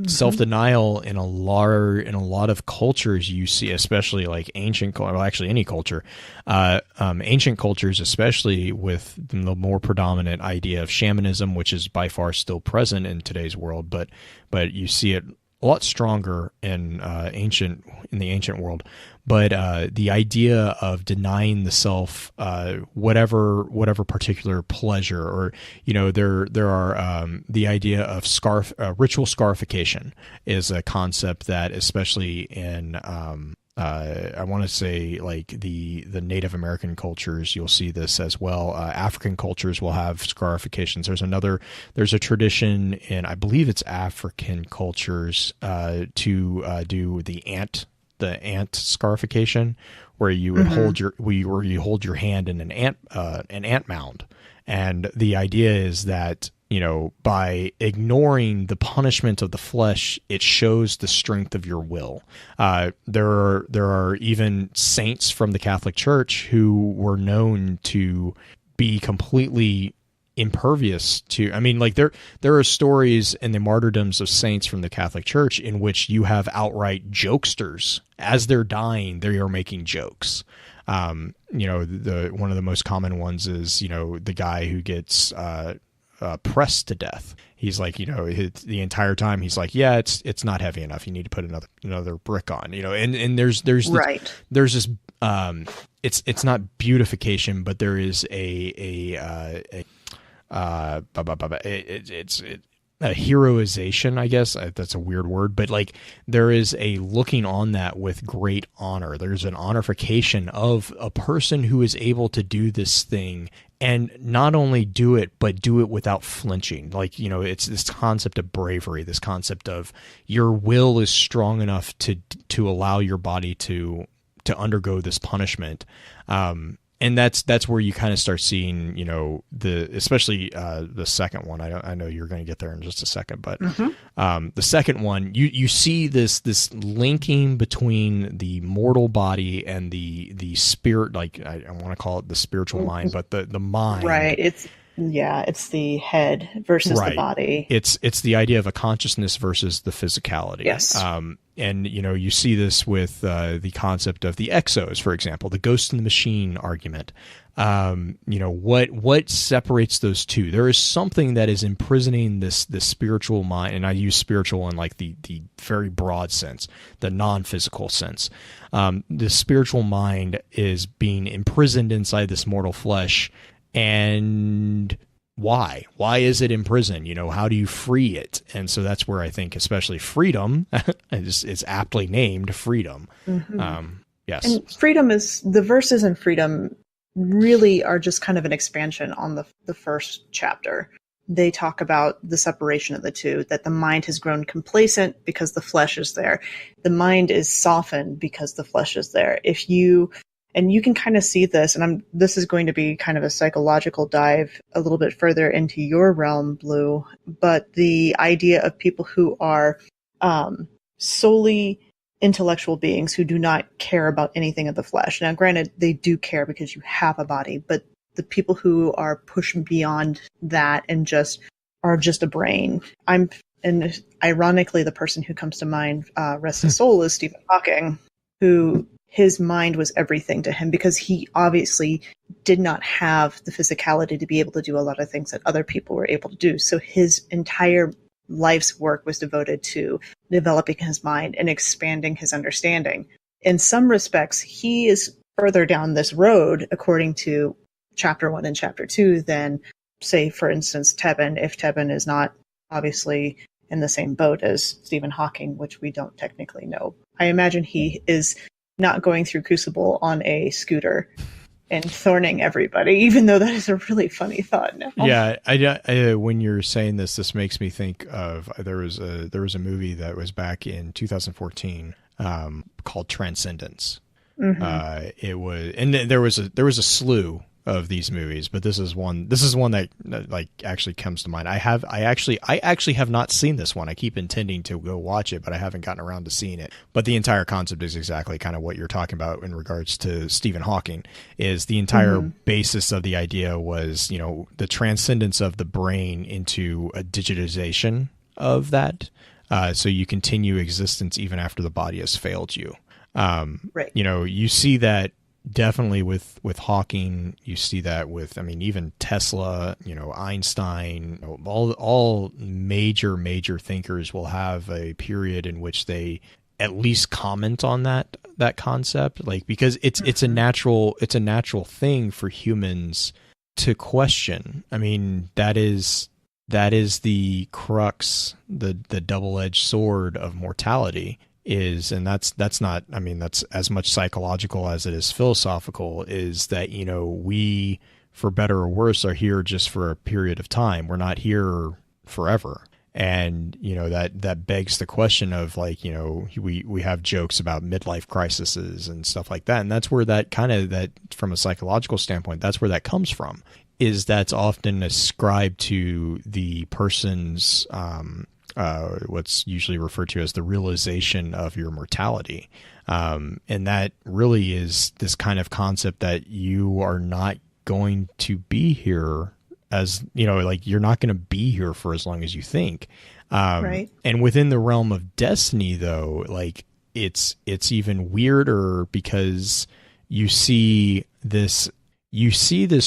Self-denial in a lot of cultures you see, especially like ancient, well, actually any culture, ancient cultures, especially with the more predominant idea of shamanism, which is by far still present in today's world, but you see it a lot stronger in the ancient world. But the idea of denying the self whatever particular pleasure, or there are the idea of ritual scarification is a concept that, especially in I want to say like the Native American cultures, you'll see this as well. African cultures will have scarifications. There's a tradition in, I believe it's African cultures, to do the ant scarification, where you would hold your hand in an ant mound. And the idea is that, by ignoring the punishment of the flesh, it shows the strength of your will. There are even saints from the Catholic Church who were known to be completely impervious to, I mean, like there are stories in the martyrdoms of saints from the Catholic Church in which you have outright jokesters. As they're dying, they are making jokes. You know, one of the most common ones is, you know, the guy who gets pressed to death. He's like, you know, the entire time he's like, yeah, it's not heavy enough. You need to put another brick on, you know, and there's right. There's this, it's not beautification, but there is it's a heroization, I guess. That's a weird word, but like there is a looking on that with great honor. There's an honorification of a person who is able to do this thing and not only do it, but do it without flinching. Like, you know, it's this concept of bravery, this concept of your will is strong enough to allow your body to undergo this punishment. And that's where you kind of start seeing, you know, especially the second one. I know you're going to get there in just a second, but the second one, you see this linking between the mortal body and the spirit. Like I want to call it the spiritual mind, but the mind. Right. It's the head versus the body. It's the idea of a consciousness versus the physicality. Yes. And, you know, you see this with the concept of the exos, for example, the ghost in the machine argument. You know, what separates those two? There is something that is imprisoning this spiritual mind, and I use spiritual in like the very broad sense, the non-physical sense. The spiritual mind is being imprisoned inside this mortal flesh. And why is it imprisoned? You know, how do you free it? And so that's where I think, especially freedom, it's aptly named freedom. Yes. And freedom is, the verses in freedom really are just kind of an expansion on the first chapter. They talk about the separation of the two, that the mind has grown complacent because the flesh is there. The mind is softened because the flesh is there. And you can kind of see this, and this is going to be kind of a psychological dive a little bit further into your realm, Blue, but the idea of people who are solely intellectual beings who do not care about anything of the flesh. Now, granted, they do care because you have a body, but the people who are pushed beyond that and are just a brain. And ironically, the person who comes to mind, rest his soul, is Stephen Hawking, who his mind was everything to him because he obviously did not have the physicality to be able to do a lot of things that other people were able to do. So his entire life's work was devoted to developing his mind and expanding his understanding. In some respects, he is further down this road, according to chapter 1 and chapter 2, than, say, for instance, Teben, if Teben is not obviously in the same boat as Stephen Hawking, which we don't technically know. I imagine he is not going through Crucible on a scooter and thorning everybody, even though that is a really funny thought now. Yeah, I when you're saying this makes me think of there was a movie that was back in 2014 called Transcendence. It was, and there was a slew of these movies, but this is one that like actually comes to mind. I actually have not seen this one. I keep intending to go watch it, but I haven't gotten around to seeing it. But the entire concept is exactly kind of what you're talking about in regards to Stephen Hawking. Is the entire basis of the idea was, you know, the transcendence of the brain into a digitization of that, so you continue existence even after the body has failed you. Right. You know, you see that definitely with Hawking. You see that with, I mean, even Tesla, you know, Einstein, you know, all major thinkers will have a period in which they at least comment on that concept, like, because it's a natural thing for humans to question. I mean, that is the crux, the double-edged sword of mortality. And that's not, I mean, that's as much psychological as it is philosophical, is that, you know, we, for better or worse, are here just for a period of time. We're not here forever. And, you know, that begs the question of, like, you know, we have jokes about midlife crises and stuff like that. And that's where that from a psychological standpoint, that's where that comes from, is that's often ascribed to the person's, what's usually referred to as the realization of your mortality. And that really is this kind of concept that you are not going to be here as, you know, like you're not going to be here for as long as you think. Right. And within the realm of destiny, though, like it's even weirder because you see this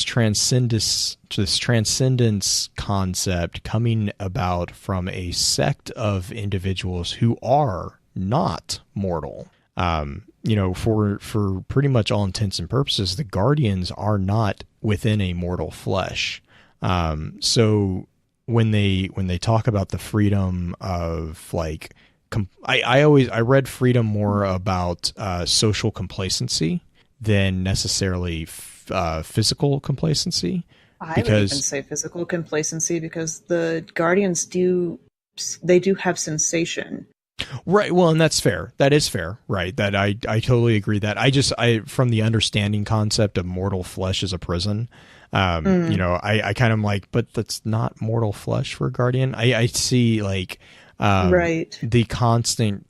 transcendence concept coming about from a sect of individuals who are not mortal. You know, for pretty much all intents and purposes, the Guardians are not within a mortal flesh. So when they talk about the freedom of like, I read freedom more about social complacency than necessarily physical complacency. I would even say physical complacency because the Guardians do have sensation. Right. Well, and that's fair. That is fair. Right. That I totally agree that I from the understanding concept of mortal flesh as a prison, you know, I kind of like, but that's not mortal flesh for a Guardian. I see like, right. the constant,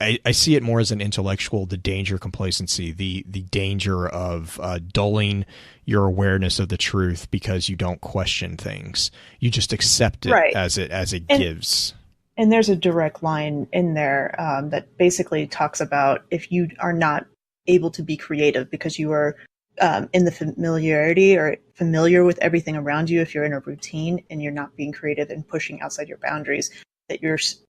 I see it more as an intellectual, the danger, complacency, the danger of dulling your awareness of the truth because you don't question things. You just accept it right. as it gives. And there's a direct line in there that basically talks about if you are not able to be creative because you are in the familiarity or familiar with everything around you, if you're in a routine and you're not being creative and pushing outside your boundaries, that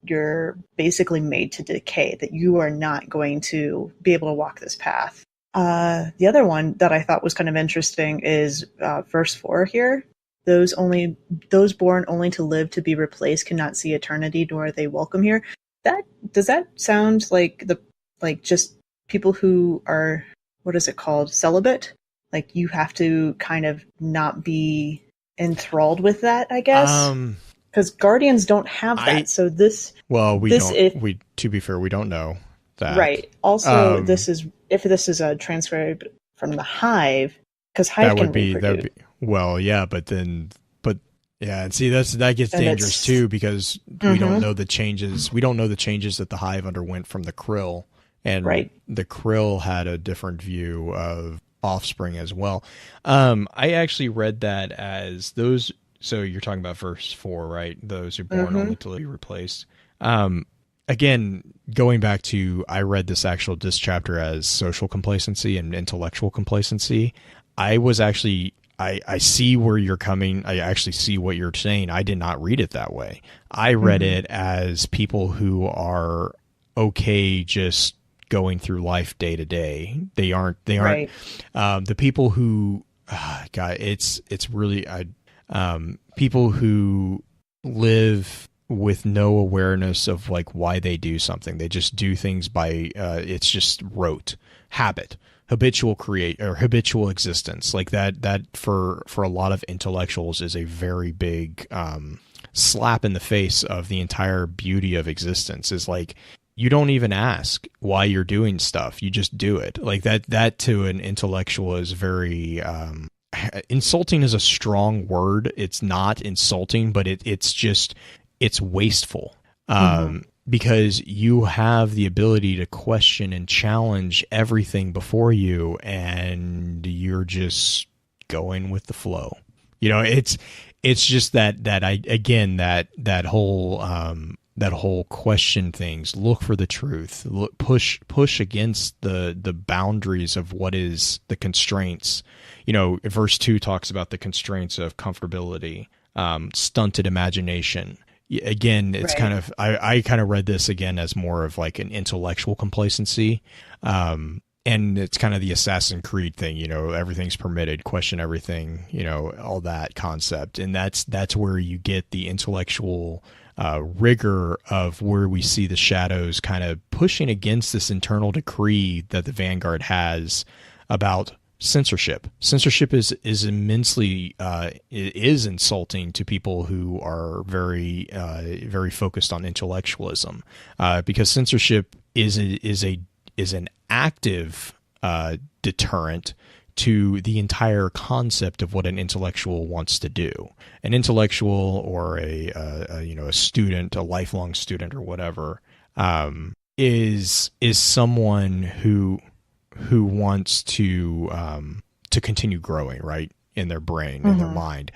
you're basically made to decay, that you are not going to be able to walk this path. The other one that I thought was kind of interesting is verse 4 here. Those born only to live to be replaced cannot see eternity, nor are they welcome here. Does that sound like just people who are, what is it called, celibate? Like you have to kind of not be enthralled with that, I guess. Because Guardians don't have that. So this. Well, to be fair, we don't know that. Right. Also, this is a transcript from the Hive, because Hive can reproduce. Well, yeah, but yeah, and see that gets dangerous too because we don't know the changes. We don't know the changes that the Hive underwent from the Krill, and the Krill had a different view of offspring as well. I actually read that as those. So you're talking about verse 4, right? Those who are born only to be replaced. Again, going back to, I read this chapter as social complacency and intellectual complacency. I was actually, I see where you're coming. I actually see what you're saying. I did not read it that way. I read it as people who are okay just going through life day to day. They aren't, the people who, God, it's really, people who live with no awareness of like why they do something. They just do things by, it's just rote, habit, habitual existence. Like that for a lot of intellectuals is a very big, slap in the face of the entire beauty of existence. Is like, you don't even ask why you're doing stuff. You just do it. Like that to an intellectual is very, insulting is a strong word. It's not insulting, but it's wasteful. Because you have the ability to question and challenge everything before you, and you're just going with the flow. You know, it's just that whole question things, look for the truth, push against the boundaries of what is the constraints. You know, verse 2 talks about the constraints of comfortability, stunted imagination. Again, it's kind of, I kind of read this again as more of like an intellectual complacency. And it's kind of the Assassin's Creed thing, you know, everything's permitted, question everything, you know, all that concept. And that's where you get the intellectual rigor of where we see the Shadows kind of pushing against this internal decree that the Vanguard has about censorship. Censorship is immensely is insulting to people who are very focused on intellectualism, because censorship is an active deterrent to the entire concept of what an intellectual wants to do. An intellectual or a student, a lifelong student or whatever, is someone who wants to continue growing, right? in their brain, in their mind.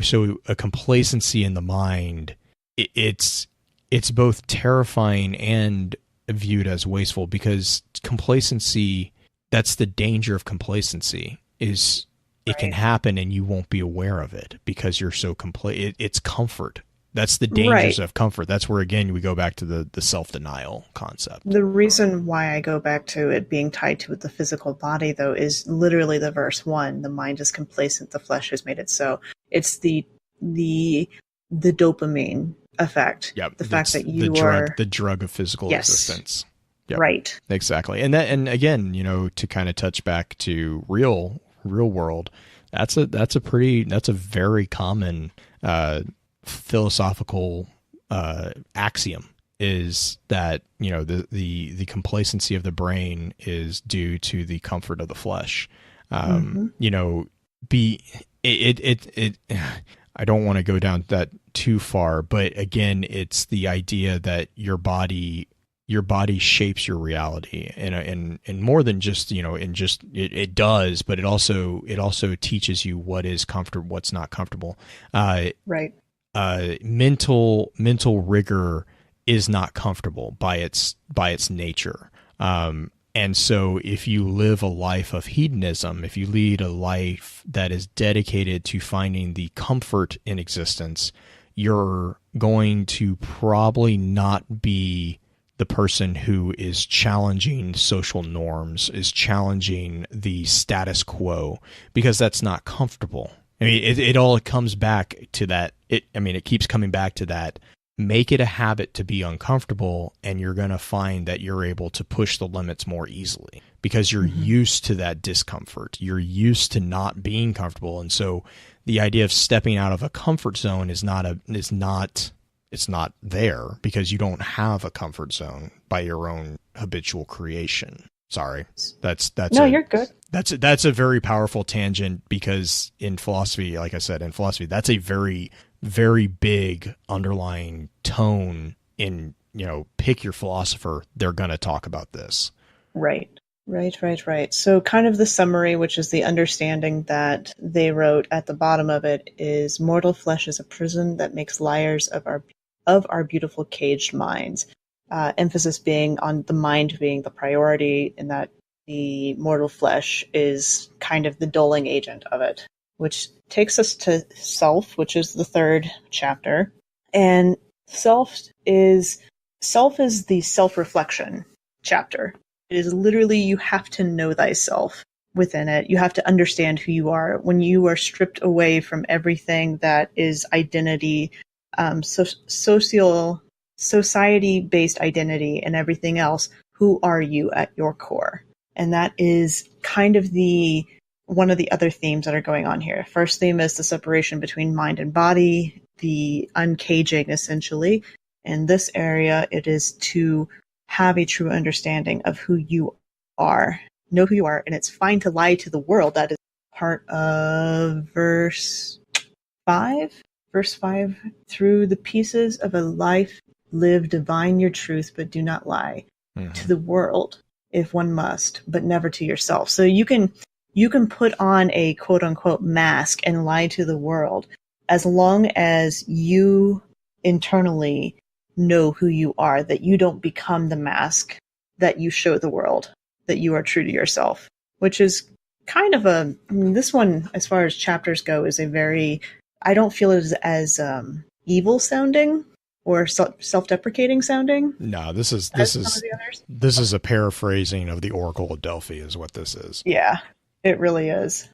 So a complacency in the mind, it's both terrifying and viewed as wasteful, because complacency, that's the danger of complacency, is it can happen and you won't be aware of it because you're so it's comfort. That's the dangers of comfort. That's where, again, we go back to the self-denial concept. The reason why I go back to it being tied to the physical body, though, is literally the verse 1. The mind is complacent, the flesh has made it so. It's the dopamine effect. Yep. The fact that the drug of physical existence. Yep. Right. Exactly. And again, to kind of touch back to real world, that's a very common philosophical axiom, is that the complacency of the brain is due to the comfort of the flesh. I don't want to go down that too far, but again, it's the idea that your body shapes your reality, and more than just it does, but it also teaches you what is comfortable, what's not comfortable. Right. Mental rigor is not comfortable by its nature. And so if you live a life of hedonism, if you lead a life that is dedicated to finding the comfort in existence, you're going to probably not be the person who is challenging social norms, is challenging the status quo, because that's not comfortable. I mean, it all comes back to that. It keeps coming back to that. Make it a habit to be uncomfortable, and you're going to find that you're able to push the limits more easily because you're used to that discomfort. You're used to not being comfortable. And so the idea of stepping out of a comfort zone is not there, because you don't have a comfort zone by your own habitual creation. Sorry. You're good. That's a very powerful tangent, because in philosophy, like I said, that's a very, very big underlying tone in, pick your philosopher, they're going to talk about this. Right. So kind of the summary, which is the understanding that they wrote at the bottom of it, is mortal flesh is a prison that makes liars of our beautiful caged minds. Emphasis being on the mind being the priority, and that the mortal flesh is kind of the dulling agent of it, which takes us to self, which is the third chapter. And self is the self-reflection chapter. It is literally, you have to know thyself within it. You have to understand who you are. When you are stripped away from everything that is identity, society-based identity and everything else, who are you at your core? And that is kind of one of the other themes that are going on here. First theme is the separation between mind and body, the uncaging, essentially. In this area, it is to have a true understanding of who you are. Know who you are, and it's fine to lie to the world. That is part of verse 5. Verse 5, through the pieces of a life, live, divine your truth, but do not lie to the world, if one must, but never to yourself. So you can put on a quote unquote mask and lie to the world, as long as you internally know who you are, that you don't become the mask, that you show the world, that you are true to yourself, which is kind of this one, as far as chapters go, is a very, I don't feel it as evil sounding or self-deprecating sounding. No, this is a paraphrasing of the Oracle of Delphi, is what this is. Yeah, it really is.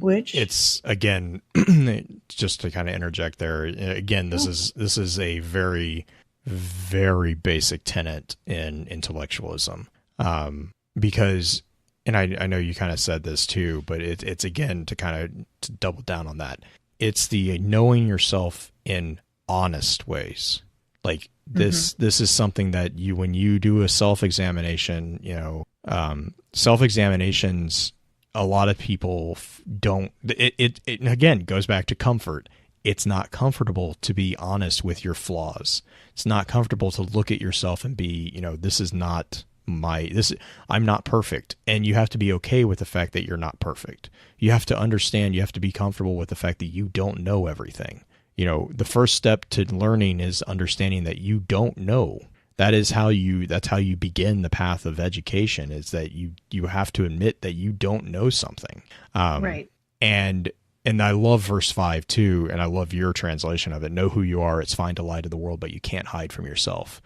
Which it's, again, just to kind of interject there. Again, this is a very, very basic tenet in intellectualism, because. And I know you kind of said this too, but it's again to double down on that. It's the knowing yourself in honest ways. Like this is something that when you do a self-examination, self-examinations, a lot of people don't, it again goes back to comfort. It's not comfortable to be honest with your flaws. It's not comfortable to look at yourself and be, this is not I'm not perfect. And you have to be okay with the fact that you're not perfect. You have to understand, you have to be comfortable with the fact that you don't know everything. You know, the first step to learning is understanding that you don't know. That's how you begin the path of education, is that you have to admit that you don't know something. Right. And I love verse 5 too, and I love your translation of it. Know who you are. It's fine to lie to the world, but you can't hide from yourself.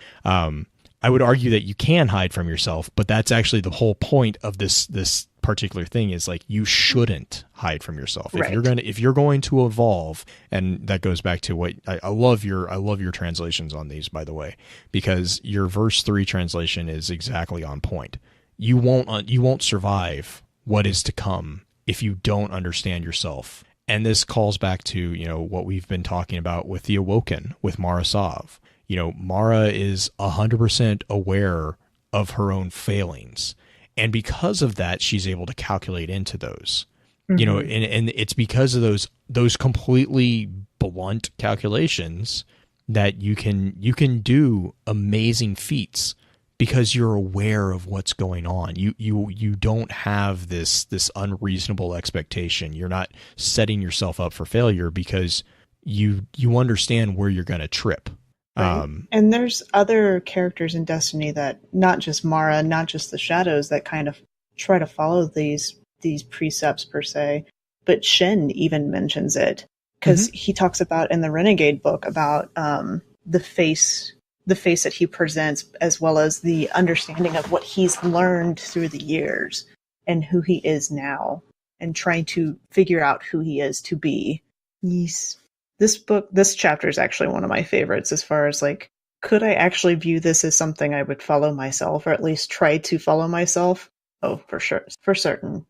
I would argue that you can hide from yourself, but that's actually the whole point of this particular thing, is like, you shouldn't hide from yourself. Right. If you're going to evolve, and that goes back to what I love your translations on these, by the way, because your verse 3 translation is exactly on point. You won't survive what is to come if you don't understand yourself. And this calls back to, you know, what we've been talking about with the Awoken, with Mara Sov. You know, Mara is 100% aware of her own failings. And because of that, she's able to calculate into those. Mm-hmm. You know, and it's because of those completely blunt calculations that you can do amazing feats, because you're aware of what's going on. You don't have this unreasonable expectation. You're not setting yourself up for failure, because you understand where you're going to trip. Right. And there's other characters in Destiny that, not just Mara, not just the Shadows, that kind of try to follow these precepts per se, but Shen even mentions it, because he talks about in the Renegade book about the face that he presents, as well as the understanding of what he's learned through the years and who he is now, and trying to figure out who he is to be. Yes. This chapter is actually one of my favorites, as far as like, could I actually view this as something I would follow myself, or at least try to follow myself? Oh, for sure. For certain.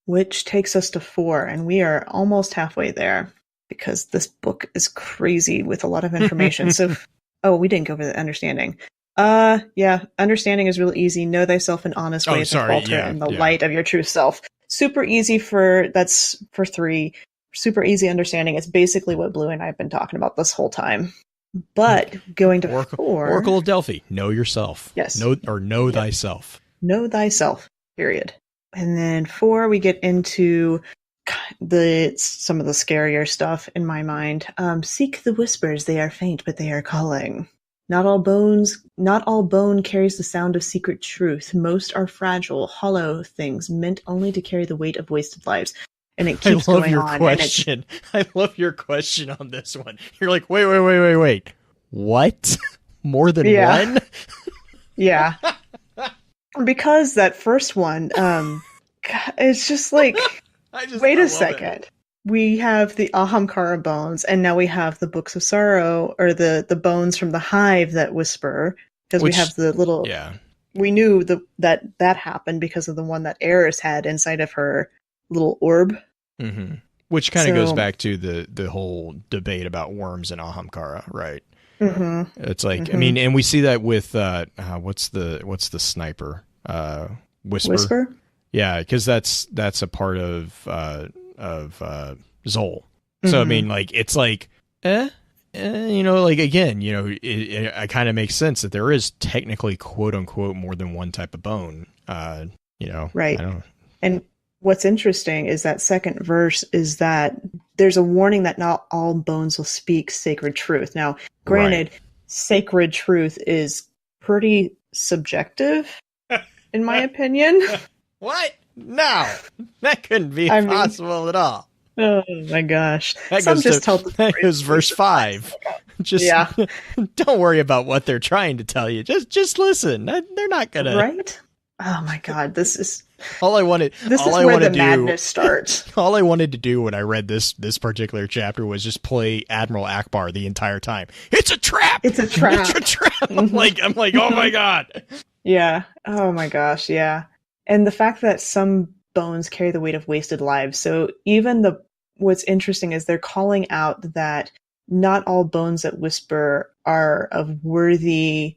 Which takes us to 4, and we are almost halfway there, because this book is crazy with a lot of information. So, we didn't go over the understanding. Yeah, understanding is real easy. Know thyself in honest ways and falter in the light of your true self. Super easy that's for 3. Super easy understanding. It's basically what Blue and I have been talking about this whole time. But going to 4. Oracle of Delphi. Know yourself. Yes. Know thyself. Know thyself, period. And then 4, we get into some of the scarier stuff in my mind. Seek the whispers, they are faint, but they are calling. Not all bone carries the sound of secret truth. Most are fragile, hollow things meant only to carry the weight of wasted lives. And it keeps going on. Question. I love your question on this one. You're like, wait. What? More than one? Yeah. Because that first one, it's just like, wait a second. We have the Ahamkara bones, and now we have the Books of Sorrow, or the bones from the hive that whisper, because we have the little... Yeah. We knew that happened because of the one that Eris had inside of her little orb. Mm-hmm. Which kind of goes back to the whole debate about worms and Ahamkara, right? Mm-hmm. It's like, I mean, and we see that with what's the sniper? Whisper? Yeah, because that's a part of Zol. So I mean, like, it's like, you know, like, again, you know, it kind of makes sense that there is technically, quote unquote, more than one type of bone. You know, right? And what's interesting is that second verse is that there's a warning that not all bones will speak sacred truth. Now, granted, sacred truth is pretty subjective, in my opinion. What? No, that couldn't be possible at all. Oh my gosh! That goes verse 5. Don't worry about what they're trying to tell you. Just listen. They're not gonna. Right? Oh my God! This is where the madness starts. All I wanted to do when I read this particular chapter was just play Admiral Akbar the entire time. It's a trap. It's a trap. It's a trap. I'm like, oh my God. Yeah. Oh my gosh. Yeah. And the fact that some bones carry the weight of wasted lives. So even what's interesting is they're calling out that not all bones that whisper are of worthy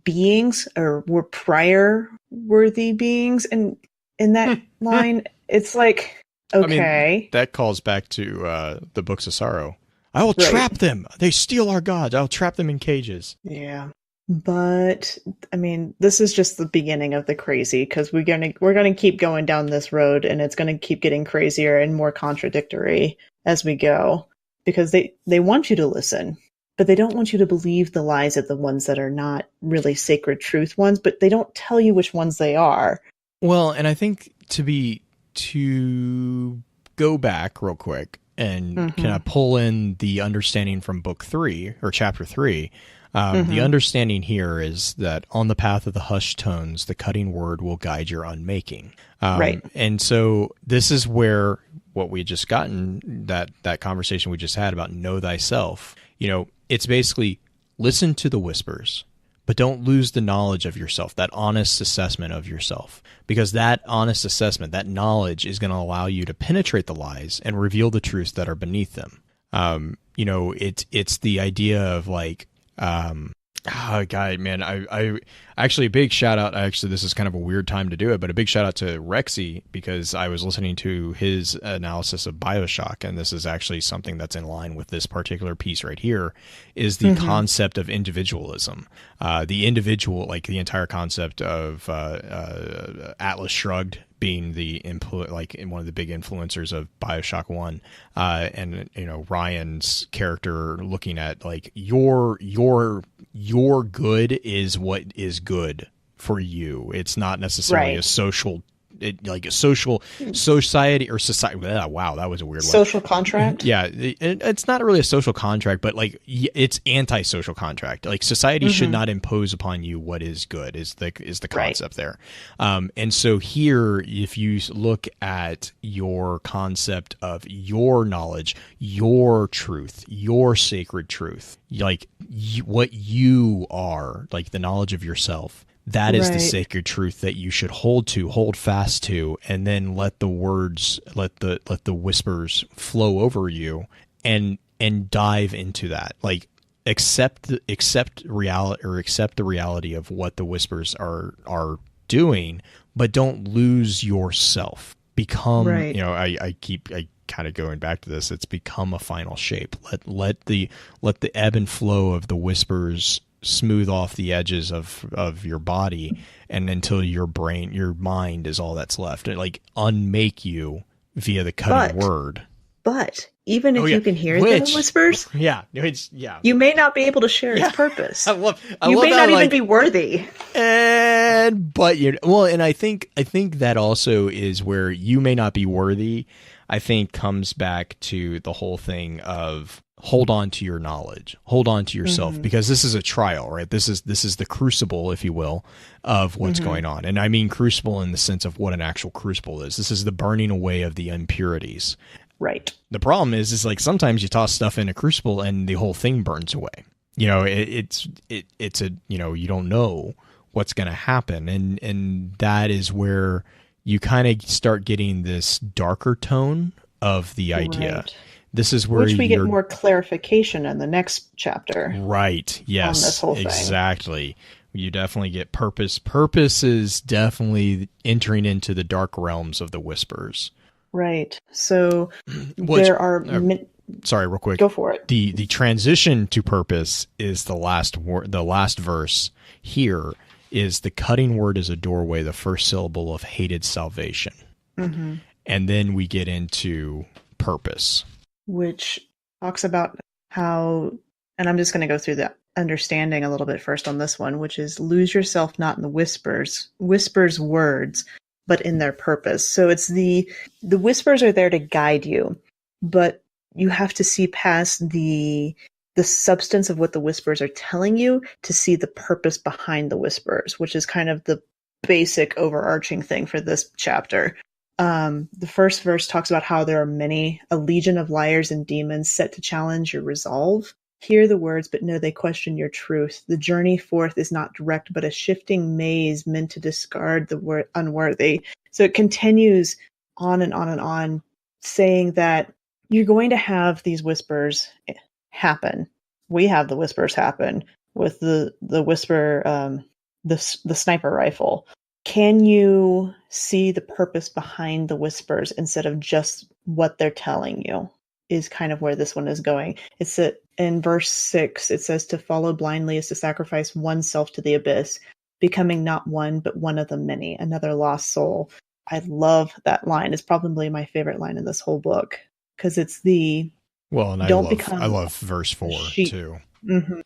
beings, or were prior worthy beings. And in that line, it's like, okay. I mean, that calls back to the Books of Sorrow. I will trap them. They steal our gods. I'll trap them in cages. Yeah. But I mean, this is just the beginning of the crazy, because we're gonna keep going down this road, and it's gonna keep getting crazier and more contradictory as we go, because they want you to listen, but they don't want you to believe the lies of the ones that are not really sacred truth ones, but they don't tell you which ones they are. Well, and I think to go back real quick and kind of pull in the understanding from book 3 or chapter 3. The understanding here is that on the path of the hushed tones, the cutting word will guide your unmaking. Right. And so this is where what we just gotten, that conversation we just had about know thyself, it's basically listen to the whispers, but don't lose the knowledge of yourself, that honest assessment of yourself, because that honest assessment, that knowledge is going to allow you to penetrate the lies and reveal the truths that are beneath them. It's the idea of like, oh God, man, I actually a big shout out. Actually, this is kind of a weird time to do it, but a big shout out to Rexy, because I was listening to his analysis of BioShock, and this is actually something that's in line with this particular piece right here, is the concept of individualism. The individual, like the entire concept of Atlas Shrugged being the one of the big influencers of BioShock 1, and Ryan's character looking at like your good is what is good for you. It's not necessarily a social society or society. Wow, that was a weird one. Social contract. Yeah, it's not really a social contract, but like it's anti-social contract. Like society should not impose upon you what is good. Is the concept there? And so here, if you look at your concept of your knowledge, your truth, your sacred truth, like what you are, like the knowledge of yourself. That is the sacred truth that you should hold fast to, and then let the words, let the whispers flow over you, and dive into that. Like accept reality, or accept the reality of what the whispers are doing, but don't lose yourself. Become, I kind of going back to this. It's become a final shape. Let the ebb and flow of the whispers smooth off the edges of your body, and until your mind is all that's left. Like unmake you via the cutting word. But even if you can hear the whispers, you may not be able to share its purpose. You may not even be worthy. And I think that also is where you may not be worthy. I think comes back to the whole thing of hold on to your knowledge, hold on to yourself, because this is a trial, right? This is the crucible, if you will, of what's going on. And I mean crucible in the sense of what an actual crucible is. This is the burning away of the impurities. Right. The problem is like sometimes you toss stuff in a crucible and the whole thing burns away. It's you don't know what's going to happen. And that is where you kind of start getting this darker tone of the idea. Right. This is where we get more clarification in the next chapter. Right. Yes. On this whole thing. Exactly. You definitely get purpose. Purpose is definitely entering into the dark realms of the whispers. Right. So there are. Sorry, real quick. Go for it. The transition to purpose is the last verse here. Is the cutting word is a doorway, the first syllable of hated salvation. And then we get into purpose, which talks about how, and I'm just going to go through the understanding a little bit first on this one, which is lose yourself not in the whispers words, but in their purpose. So it's the whispers are there to guide you, but you have to see past the substance of what the whispers are telling you to see the purpose behind the whispers, which is kind of the basic overarching thing for this chapter. The first verse talks about how there are a legion of liars and demons set to challenge your resolve. Hear the words, but know they question your truth. The journey forth is not direct, but a shifting maze meant to discard the unworthy. So it continues on and on and on, saying that you're going to have these whispers happen. We have the whispers happen with the whisper, the sniper rifle. Can you see the purpose behind the whispers instead of just what they're telling you? is kind of where this one is going. It's in verse 6, it says to follow blindly is to sacrifice oneself to the abyss, becoming not one, but one of the many, another lost soul. I love that line. It's probably my favorite line in this whole book because it's the Well, and I love verse 4 too. Mm-hmm.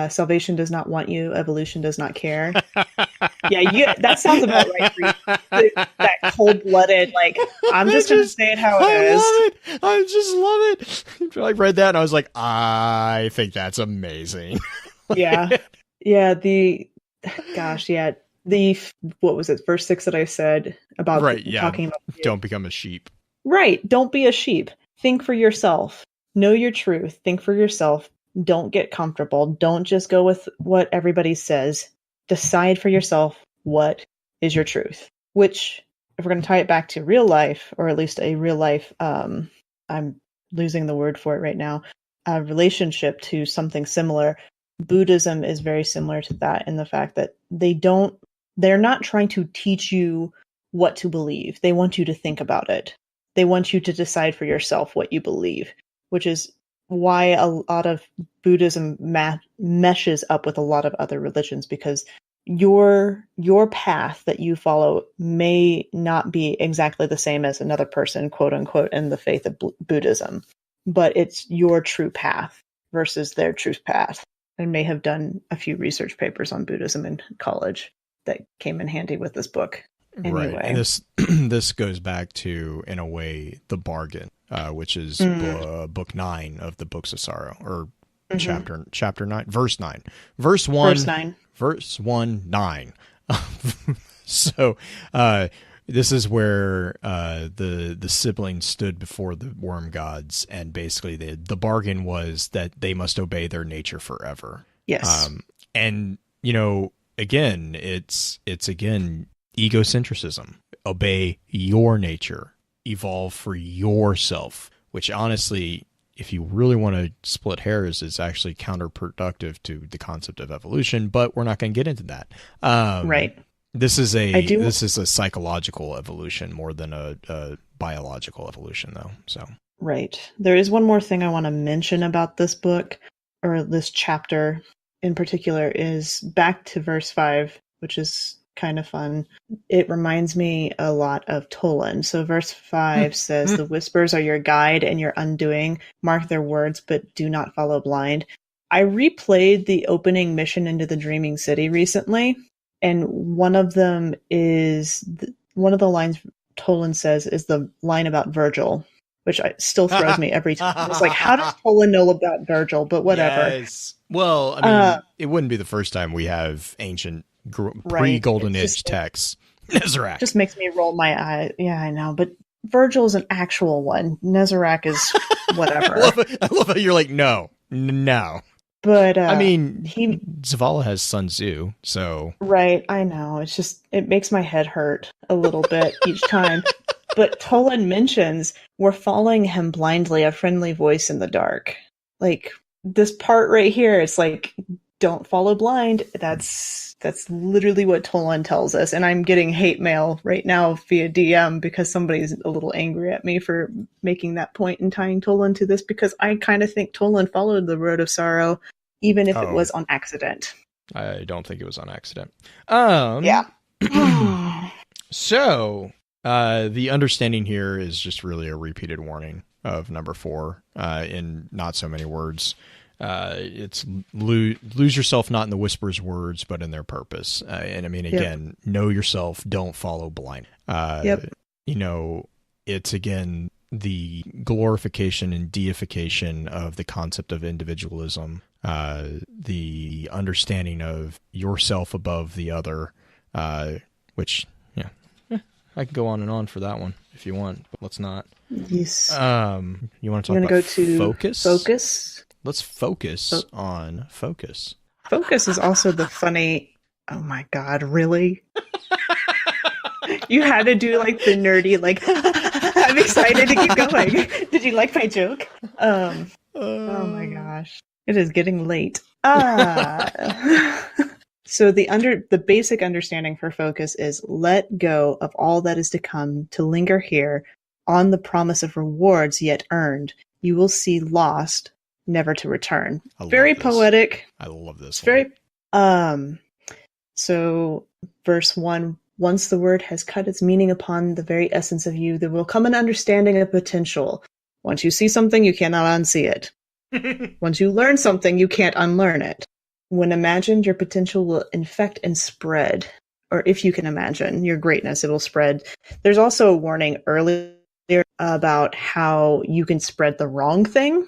Salvation does not want you. Evolution does not care. Yeah, that sounds about right for you. That cold-blooded, like, I'm just going to say it how it is. I just love it. I read that and I was like, I think that's amazing. Yeah. What was it? Verse 6 that I said about talking about you. Don't become a sheep. Right. Don't be a sheep. Think for yourself. Know your truth. Think for yourself. Don't get comfortable. Don't just go with what everybody says. Decide for yourself what is your truth. Which, if we're going to tie it back to real life, or at least a real life, I'm losing the word for it right now, a relationship to something similar, Buddhism is very similar to that in the fact that they're not trying to teach you what to believe. They want you to think about it. They want you to decide for yourself what you believe, which is why a lot of Buddhism meshes up with a lot of other religions, because your path that you follow may not be exactly the same as another person, quote unquote, in the faith of Buddhism, but it's your true path versus their true path. I may have done a few research papers on Buddhism in college that came in handy with this book. Anyway. Right. And this goes back to, in a way, the bargain, which is book 9 of the Books of Sorrow, or chapter 9, verse 9. Verse 1, 9. So this is where the siblings stood before the worm gods, and basically the bargain was that they must obey their nature forever. Yes. And, again, it's egocentrism. Obey your nature. Evolve for yourself, which honestly, if you really want to split hairs, is actually counterproductive to the concept of evolution, but we're not going to get into that. Right. This is a psychological evolution more than a biological evolution, though. So right. There is one more thing I want to mention about this book, or this chapter in particular, is back to verse 5, which is kind of fun. It reminds me a lot of Tolan. So verse 5 says, the whispers are your guide and your undoing. Mark their words, but do not follow blind. I replayed the opening mission into the Dreaming City recently, and one of the lines Tolan says is the line about Virgil, which still throws me every time. It's like, how does Tolan know about Virgil? But whatever. Yes. Well, I mean, it wouldn't be the first time we have ancient pre-Golden Age texts. Nezarec just makes me roll my eye. Yeah, I know, but Virgil is an actual one. Nezarec is whatever. I love how you're like, no. But I mean, Zavala has Sun Tzu, so right. I know. It's just, it makes my head hurt a little bit each time. But Tolan mentions we're following him blindly, a friendly voice in the dark. Like this part right here, it's like, don't follow blind. That's literally what Tolan tells us. And I'm getting hate mail right now via DM because somebody's a little angry at me for making that point and tying Tolan to this, because I kind of think Tolan followed the Road of Sorrow, even if it was on accident. I don't think it was on accident. Yeah. So the understanding here is just really a repeated warning of number 4 in not so many words. It's lose yourself not in the whisper's words, but in their purpose. And I mean, again, know yourself, don't follow blind. It's again the glorification and deification of the concept of individualism, the understanding of yourself above the other, which, I can go on and on for that one if you want, but let's not. Yes. You want to talk about go to focus? Focus? Let's focus on focus. Focus is also the funny. Oh my God, really? You had to do like the nerdy, like, I'm excited to keep going. Did you like my joke? Oh my gosh. It is getting late. So the basic understanding for focus is let go of all that is to come, to linger here on the promise of rewards yet earned. you will see lost, never to return. I Very love this. poetic. I love this. It's very, so verse 1, once the word has cut its meaning upon the very essence of you, there will come an understanding of potential. Once you see something, you cannot unsee it. Once you learn something, you can't unlearn it. When imagined, your potential will infect and spread. Or if you can imagine your greatness, it will spread. There's also a warning earlier about how you can spread the wrong thing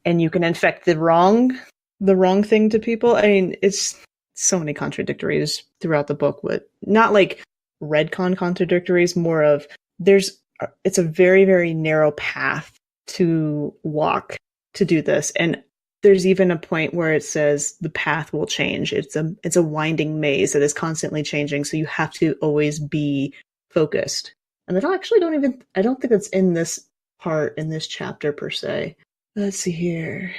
and you can infect the wrong thing to people. I mean, it's so many contradictories throughout the book, but not like Redcon contradictories, more of it's a very, very narrow path to walk to do this. And there's even a point where it says the path will change. It's a winding maze that is constantly changing. So you have to always be focused. And I don't think it's in this part, in this chapter per se. Let's see here.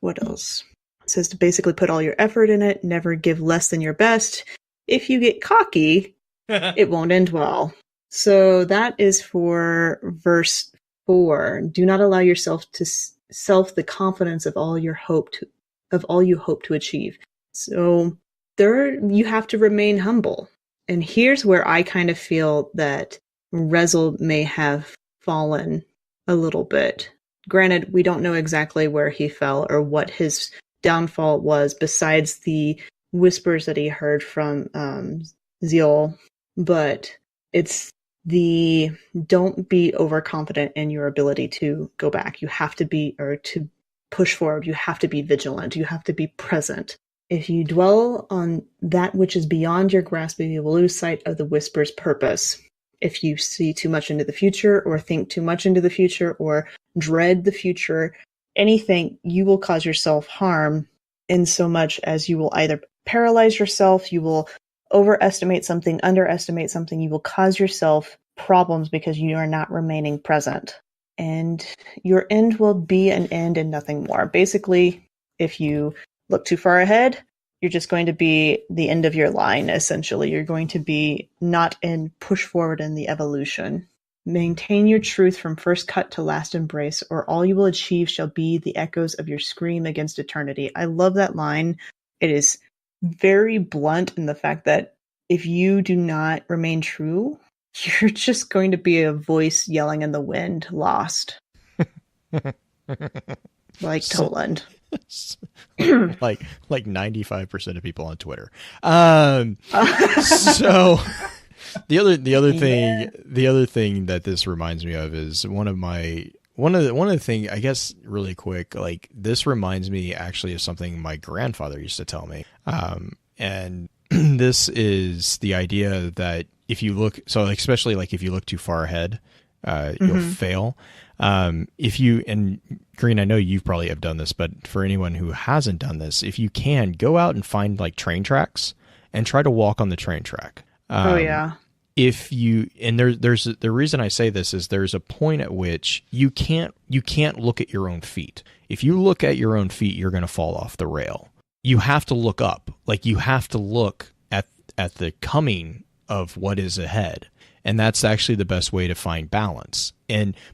What else? It says to basically put all your effort in it, never give less than your best. If you get cocky, it won't end well. So that is for verse 4. Do not allow yourself to the confidence of all you hope to achieve. So you have to remain humble. And here's where I kind of feel that Rezel may have fallen a little bit. Granted, we don't know exactly where he fell or what his downfall was besides the whispers that he heard from Zeol, but it's don't be overconfident in your ability to go back. You have to to push forward. You have to be vigilant. You have to be present. If you dwell on that which is beyond your grasp, you will lose sight of the whisper's purpose. If you see too much into the future or think too much into the future or dread the future, anything, you will cause yourself harm in so much as you will either paralyze yourself, you will overestimate something, underestimate something, you will cause yourself problems because you are not remaining present. And your end will be an end and nothing more. Basically, if you look too far ahead, you're just going to be the end of your line, essentially. You're going to be not push forward in the evolution. Maintain your truth from first cut to last embrace, or all you will achieve shall be the echoes of your scream against eternity. I love that line. It is very blunt in the fact that if you do not remain true, you're just going to be a voice yelling in the wind, lost. Like Toland. like 95% of people on Twitter. So the other thing that this reminds me of is one of the thing, I guess, really quick, like this reminds me actually of something my grandfather used to tell me. And this is the idea that if you look, so like, especially like if you look too far ahead, you'll fail. If you, and Green, I know you probably have done this, but for anyone who hasn't done this, if you can, go out and find like train tracks and try to walk on the train track. Oh yeah. If you, and there's the reason I say this is there's a point at which you can't look at your own feet. If you look at your own feet, you're going to fall off the rail. You have to look up, like you have to look at the coming of what is ahead. And that's actually the best way to find balance.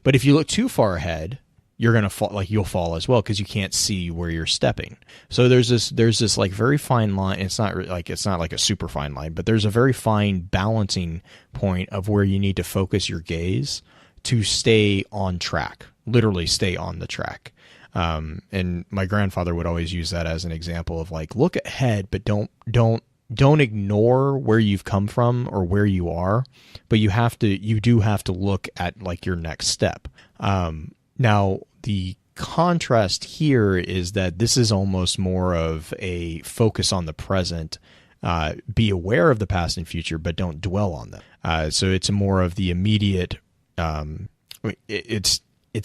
But if you look too far ahead, you're going to fall, like you'll fall as well, because you can't see where you're stepping. So there's this like very fine line. It's not like a super fine line, but there's a very fine balancing point of where you need to focus your gaze to stay on track, literally stay on the track. And my grandfather would always use that as an example of like, look ahead, but don't ignore where you've come from or where you are, but you do have to look at like your next step. Now the contrast here is that this is almost more of a focus on the present, be aware of the past and future, but don't dwell on them. So it's more of the immediate, it's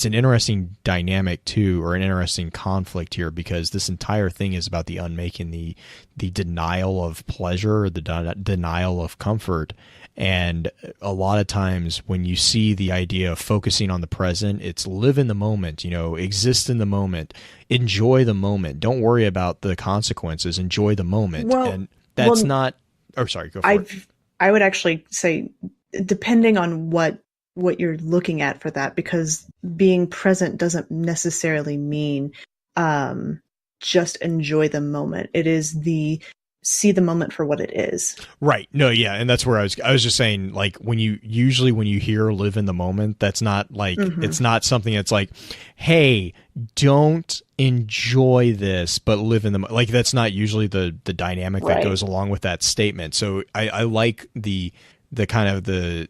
an interesting dynamic too, or an interesting conflict here, because this entire thing is about the unmaking, the denial of pleasure, the denial of comfort. And a lot of times when you see the idea of focusing on the present, it's live in the moment, exist in the moment, enjoy the moment. Don't worry about the consequences, enjoy the moment. Well, and that's not, oh, sorry, go for it. I would actually say, depending on what what you're looking at for that, because being present doesn't necessarily mean just enjoy the moment. It is see the moment for what it is. Right. No, yeah. And that's where I was just saying, like, when you hear live in the moment, that's not like, it's not something that's like, hey, don't enjoy this, but live in the, like, that's not usually the dynamic that goes along with that statement. So I like the kind of the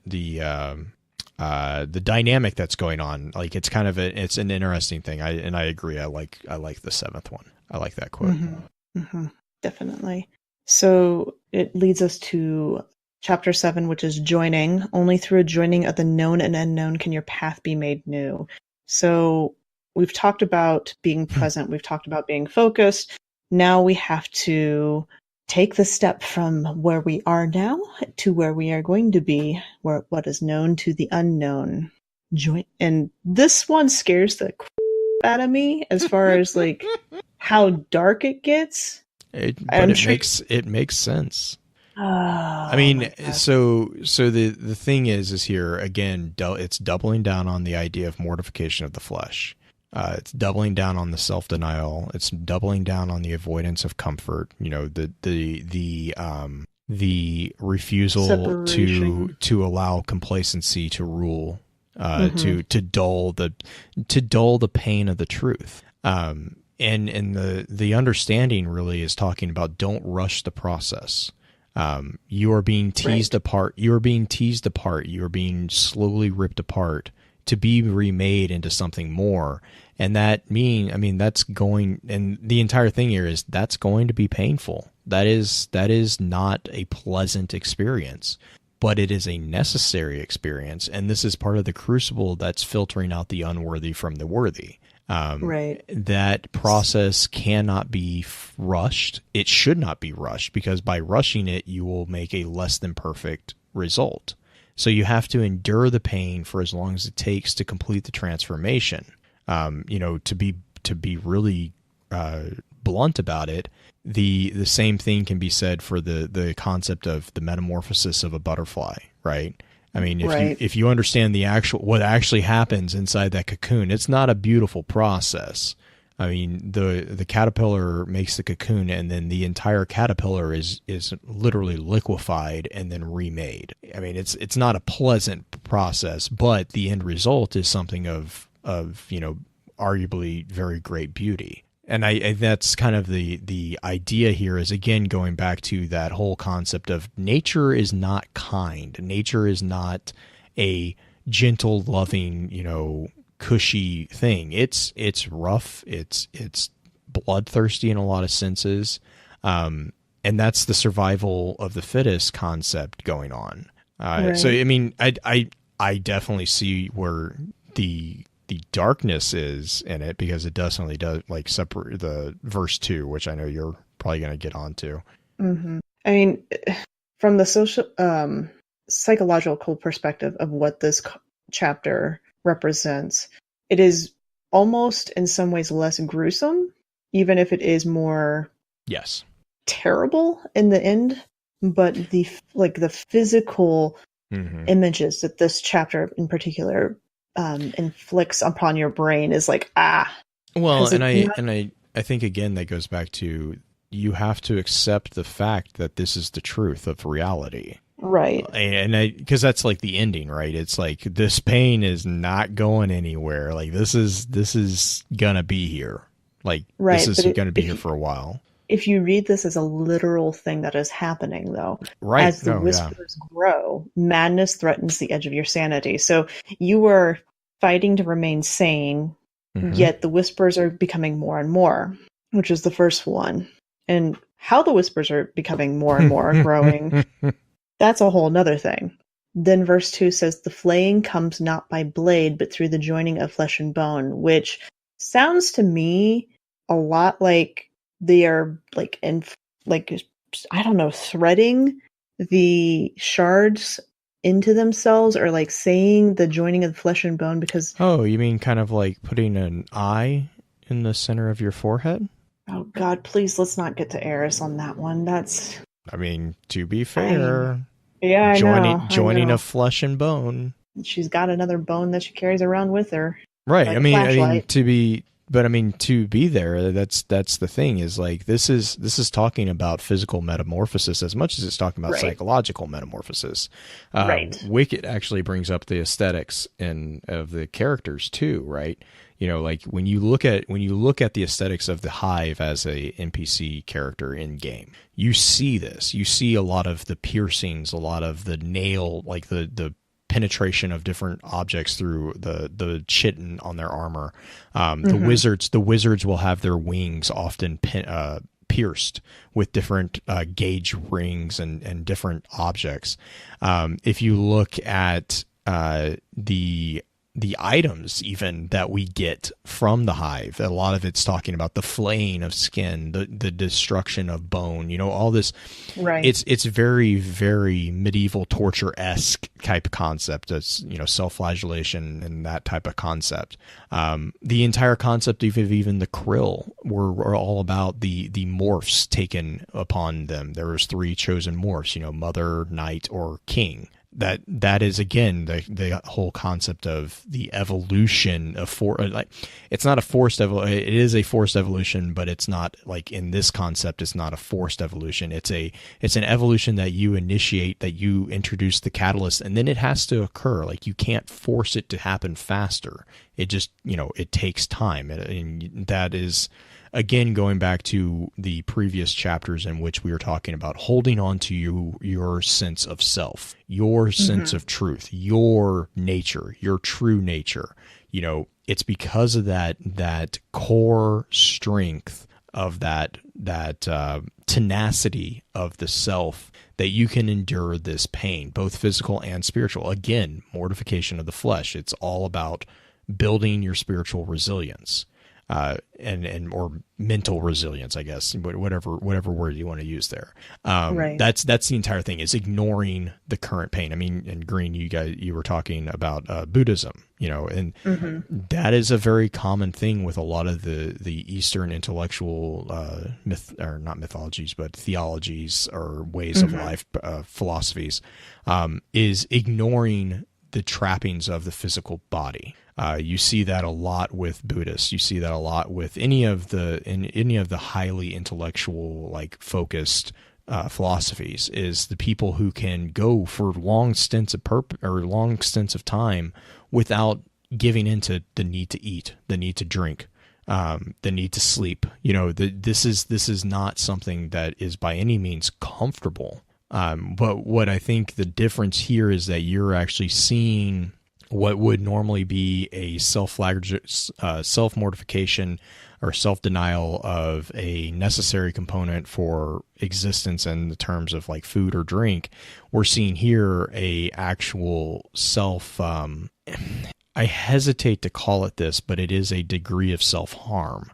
dynamic that's going on. Like, it's kind of it's an interesting thing. I agree. I like the seventh one. I like that quote. Definitely. So it leads us to chapter 7, which is joining. Only through a joining of the known and unknown can your path be made new. So we've talked about being present. We've talked about being focused. Now we have to take the step from where we are now to where we are going to be, where what is known to the unknown. And this one scares the out of me as far as like how dark it gets. It makes sense. I mean, so the thing is here again, it's doubling down on the idea of mortification of the flesh. It's doubling down on the self-denial. It's doubling down on the avoidance of comfort. You know, the refusal Separation. to allow complacency to rule, to dull the pain of the truth. And the understanding really is talking about don't rush the process. You are being teased apart. You are being teased apart. You are being slowly ripped apart to be remade into something more. And that's going, and the entire thing here is that's going to be painful. That is not a pleasant experience, but it is a necessary experience. And this is part of the crucible that's filtering out the unworthy from the worthy. That process cannot be rushed. It should not be rushed, because by rushing it, you will make a less than perfect result. So you have to endure the pain for as long as it takes to complete the transformation. To be really blunt about it, the same thing can be said for the concept of the metamorphosis of a butterfly, right? I mean, if you understand what actually happens inside that cocoon, it's not a beautiful process. I mean, the caterpillar makes the cocoon, and then the entire caterpillar is literally liquefied and then remade. I mean, it's not a pleasant process, but the end result is something of arguably very great beauty. And that's kind of the idea here, is again going back to that whole concept of nature is not kind. Nature is not a gentle, loving, cushy thing. It's rough. It's bloodthirsty in a lot of senses. And that's the survival of the fittest concept going on. So, I mean, I definitely see where the darkness is in it, because it definitely does like separate the verse 2, which I know you're probably going to get onto. I mean, from the social, psychological perspective of what this chapter represents, it is almost in some ways less gruesome, even if it is more terrible in the end. But the physical images that this chapter in particular inflicts upon your brain is like, well, and I think again that goes back to, you have to accept the fact that this is the truth of reality, right? And because that's like the ending, right? It's like, this pain is not going anywhere. Like, this is gonna be here. Like, this is gonna be here for a while. If you read this as a literal thing that is happening, though, as the whispers grow, madness threatens the edge of your sanity. So you are fighting to remain sane, yet the whispers are becoming more and more, which is the first one. And how the whispers are becoming more and more growing, that's a whole nother thing. Then verse 2 says, the flaying comes not by blade, but through the joining of flesh and bone, which sounds to me a lot like they are I don't know, threading the shards into themselves, or like saying the joining of flesh and bone, because... Oh, you mean kind of like putting an eye in the center of your forehead? Oh God, please, let's not get to Eris on that one. That's... I mean, to be fair, I know. joining of flesh and bone. she's got another bone that she carries around with her. Right. Like I mean, flashlight. to be there, that's the thing is like, this is talking about physical metamorphosis as much as it's talking about psychological metamorphosis. Right. Wicked actually brings up the aesthetics of the characters too, right? You know, like when you look at the aesthetics of the Hive as a NPC character in game, you see this. You see a lot of the piercings, a lot of the nail, like the penetration of different objects through the chitin on their armor. The wizards will have their wings often pierced with different gauge rings and different objects. If you look at the items even that we get from the Hive, a lot of it's talking about the flaying of skin, the destruction of bone, you know, all this. Right. It's very, very medieval torture-esque type of concept. It's, you know, self-flagellation and that type of concept. The entire concept of even the Krill were all about the morphs taken upon them. There was 3 chosen morphs, you know, mother, knight, or king. That is again the whole concept of the evolution of it's not a forced evolution. It is a forced evolution, but it's not like in this concept. It's not a forced evolution. It's an evolution that you initiate, that you introduce the catalyst, and then it has to occur. Like you can't force it to happen faster. It just, you know, it takes time, and that is. Again, going back to the previous chapters in which we were talking about holding on to your sense of self, your sense of truth, your nature, your true nature. You know, it's because of that core strength of that tenacity of the self that you can endure this pain, both physical and spiritual. Again, mortification of the flesh. It's all about building your spiritual resilience. And or mental resilience, I guess, whatever word you want to use there. Right. That's the entire thing, is ignoring the current pain. I mean, and Green, you were talking about Buddhism, you know, and that is a very common thing with a lot of the Eastern intellectual not mythologies, but theologies or ways of life, philosophies, is ignoring the trappings of the physical body. You see that a lot with Buddhists. You see that a lot with any of the highly intellectual, like focused philosophies. Is the people who can go for long stints of time without giving into the need to eat, the need to drink, the need to sleep. You know, this is not something that is by any means comfortable. But what I think the difference here is that you're actually seeing what would normally be a self-mortification or self-denial of a necessary component for existence in the terms of like food or drink. We're seeing here a actual self, I hesitate to call it this, but it is a degree of self-harm.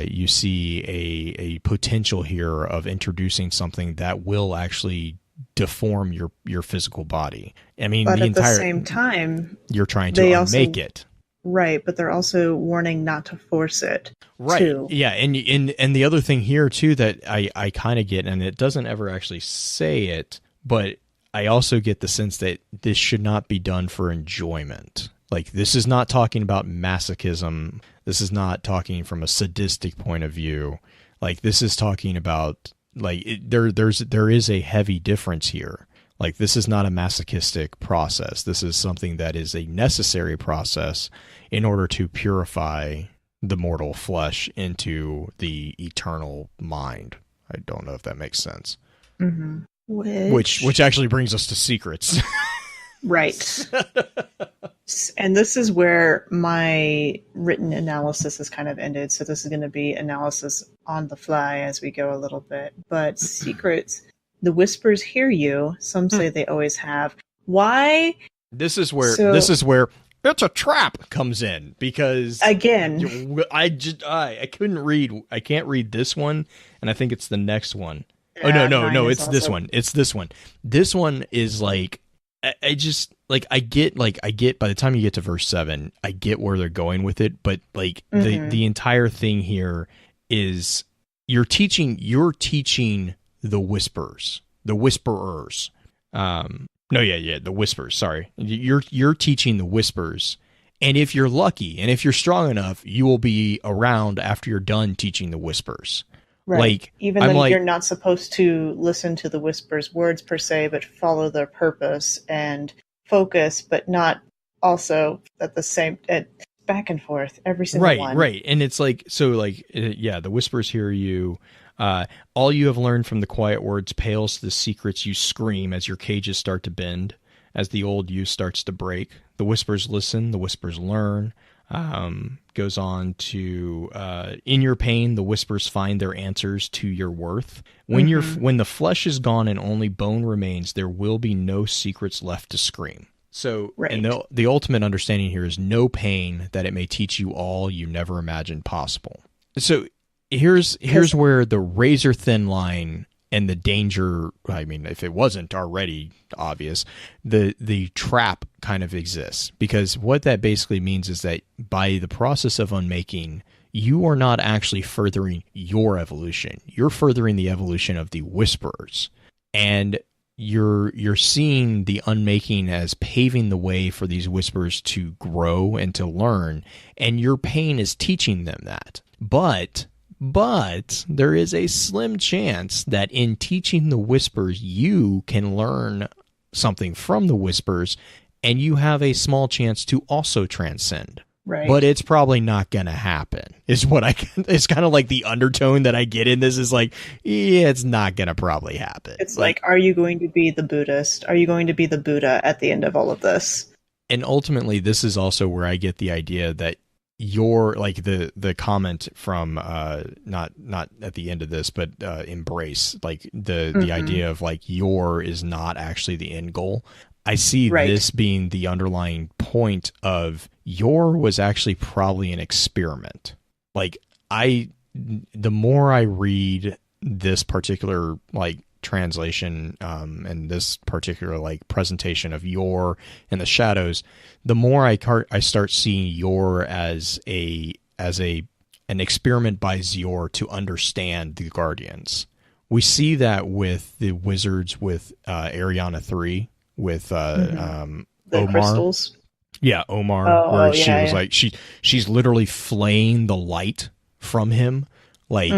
You see a potential here of introducing something that will actually deform your physical body. I mean, but at the same time, you're trying to unmake it. Right, but they're also warning not to force it. Right. Too. Yeah, and the other thing here too that I kind of get, and it doesn't ever actually say it, but I also get the sense that this should not be done for enjoyment. Like, this is not talking about masochism. This is not talking from a sadistic point of view. Like, this is talking about, like, there is a heavy difference here. Like, this is not a masochistic process. This is something that is a necessary process in order to purify the mortal flesh into the eternal mind. I don't know if that makes sense. Mm-hmm. Which actually brings us to secrets. Right. And this is where my written analysis has kind of ended. So this is going to be analysis on the fly as we go a little bit. But secrets, the whispers hear you. Some say they always have. Why? This is where it's a trap comes in, because again, I couldn't read. I can't read this one, and I think it's the next one. Yeah, no, it's this one. It's this one. This one is like, I just, like, I get by the time you get to verse 7, I get where they're going with it, but like the entire thing here is you're teaching the whisperers, No, yeah, the whispers. Sorry, you're teaching the whispers, and if you're lucky and if you're strong enough, you will be around after you're done teaching the whispers. Right. Like Even though I'm you're like, not supposed to listen to the whispers' words per se, but follow their purpose and focus, but not also at the same back and forth every single right, one. right, and it's like so, like yeah, the whispers hear you. All you have learned from the quiet words pales to the secrets you scream as your cages start to bend, as the old you starts to break. The whispers listen, the whispers learn. Goes on to in your pain, the whispers find their answers to your worth. When the flesh is gone and only bone remains, there will be no secrets left to scream. So, and Right. the ultimate understanding here is no pain that it may teach you all you never imagined possible. So here's where the razor thin line and the danger, I mean, if it wasn't already obvious, the trap kind of exists, because what that basically means is that by the process of unmaking, you are not actually furthering your evolution. You're furthering the evolution of the whisperers. And you're seeing the unmaking as paving the way for these whispers to grow and to learn, and your pain is teaching them that. But there is a slim chance that in teaching the whispers, you can learn something from the whispers, and you have a small chance to also transcend. Right. But it's probably not going to happen, is what it's kind of like the undertone that I get in this is like, yeah, it's not going to probably happen. It's like, are you going to be the Buddhist? Are you going to be the Buddha at the end of all of this? And ultimately, this is also where I get the idea that your, like the comment from not at the end of this, but embrace, like the idea of like your is not actually the end goal. I see this being the underlying point of your was actually probably an experiment. Like the more I read this particular like translation and this particular like presentation of your and the shadows, the more I start seeing your as an experiment by Zior to understand the Guardians. We see that with the wizards with Ariana 3 with The Omar. crystals. Yeah, Omar, where she was like she's literally flaying the light from him, like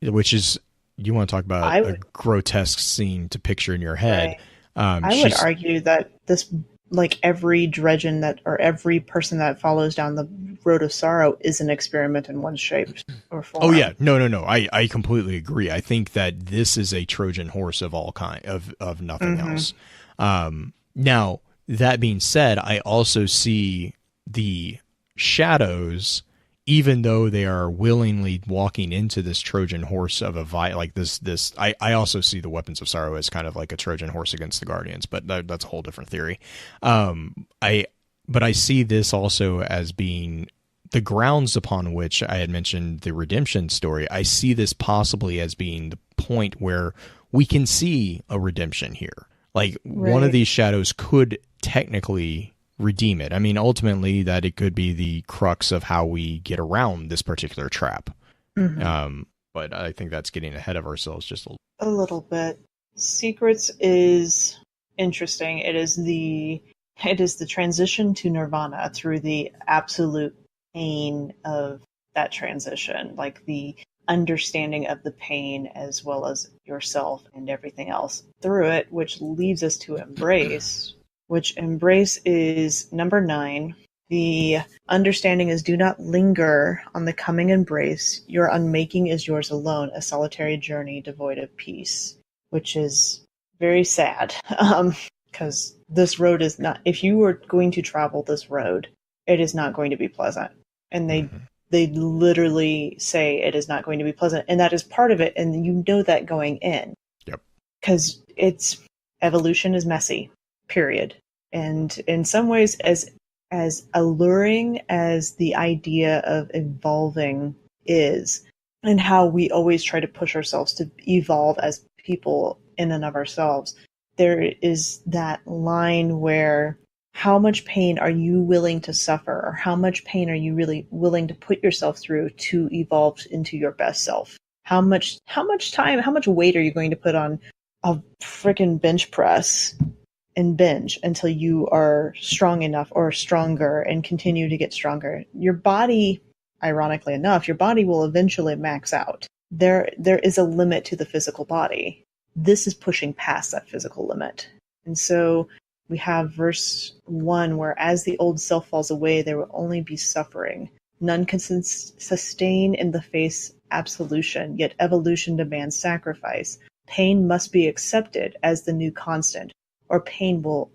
which is, you want to talk about a grotesque scene to picture in your head. Right. I would argue that this, like every dredgen that, or every person that follows down the road of sorrow, is an experiment in one shape or form. Oh yeah, no. I completely agree. I think that this is a Trojan horse of all kind of nothing else. Now, that being said, I also see the shadows, even though they are willingly walking into this Trojan horse of like this. I also see the weapons of sorrow as kind of like a Trojan horse against the Guardians, but that's a whole different theory. But I see this also as being the grounds upon which I had mentioned the redemption story. I see this possibly as being the point where we can see a redemption here. Like one of these shadows could technically redeem it. I mean, ultimately that it could be the crux of how we get around this particular trap. But I think that's getting ahead of ourselves just a little bit. Secrets is interesting. It is the transition to nirvana through the absolute pain of that transition, like the understanding of the pain as well as yourself and everything else through it, which leads us to embrace, which embrace is number 9. The understanding is, do not linger on the coming embrace. Your unmaking is yours alone, a solitary journey devoid of peace, which is very sad. Because this road is not, if you were going to travel this road, it is not going to be pleasant. And they literally say it is not going to be pleasant. And that is part of it. And you know that going in. Yep. Because evolution is messy, period. And in some ways, as alluring as the idea of evolving is, and how we always try to push ourselves to evolve as people in and of ourselves, there is that line where how much pain are you willing to suffer, or how much pain are you really willing to put yourself through to evolve into your best self? How much time, how much weight are you going to put on a freaking bench press and binge until you are strong enough or stronger and continue to get stronger. Your body, ironically enough, your body will eventually max out. There is a limit to the physical body. This is pushing past that physical limit. And so we have verse 1 where as the old self falls away, there will only be suffering. None can sustain in the face absolution, yet evolution demands sacrifice. Pain must be accepted as the new constant, or pain will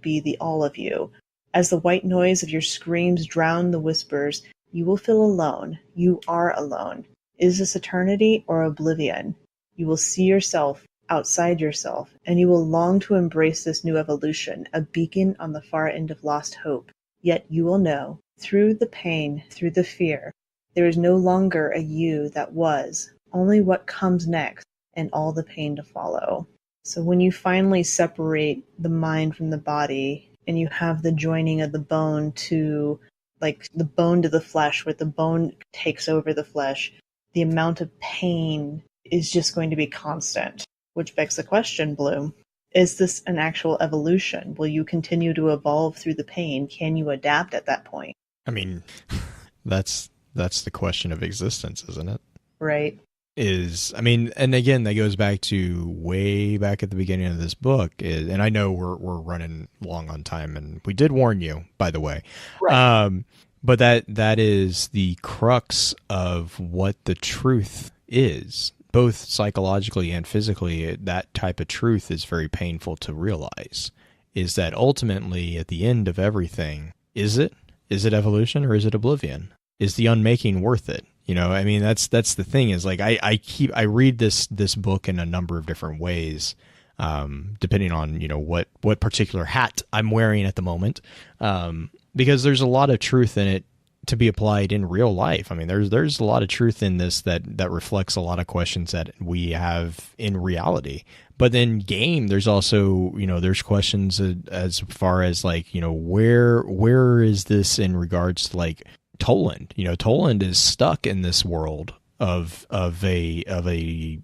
be the all of you. As the white noise of your screams drown the whispers, you will feel alone. You are alone. Is this eternity or oblivion? You will see yourself outside yourself, and you will long to embrace this new evolution, a beacon on the far end of lost hope. Yet you will know, through the pain, through the fear, there is no longer a you that was, only what comes next, and all the pain to follow. So when you finally separate the mind from the body, and you have the joining of the bone to, like the bone to the flesh, where the bone takes over the flesh, the amount of pain is just going to be constant. Which begs the question, Bloom, is this an actual evolution? Will you continue to evolve through the pain? Can you adapt at that point? I mean, that's the question of existence, isn't it? Right. And again, that goes back to way back at the beginning of this book. And I know we're running long on time, and we did warn you, by the way. Right. But that is the crux of what the truth is. Both psychologically and physically, that type of truth is very painful to realize, is that ultimately at the end of everything, is it evolution or is it oblivion? Is the unmaking worth it? I mean, that's the thing is like, I read this book in a number of different ways, depending on, what particular hat I'm wearing at the moment. Because there's a lot of truth in it to be applied in real life. I mean, there's a lot of truth in this that reflects a lot of questions that we have in reality. But then game, there's also, there's questions as far as like, where is this in regards to like Toland? Toland is stuck in this world of a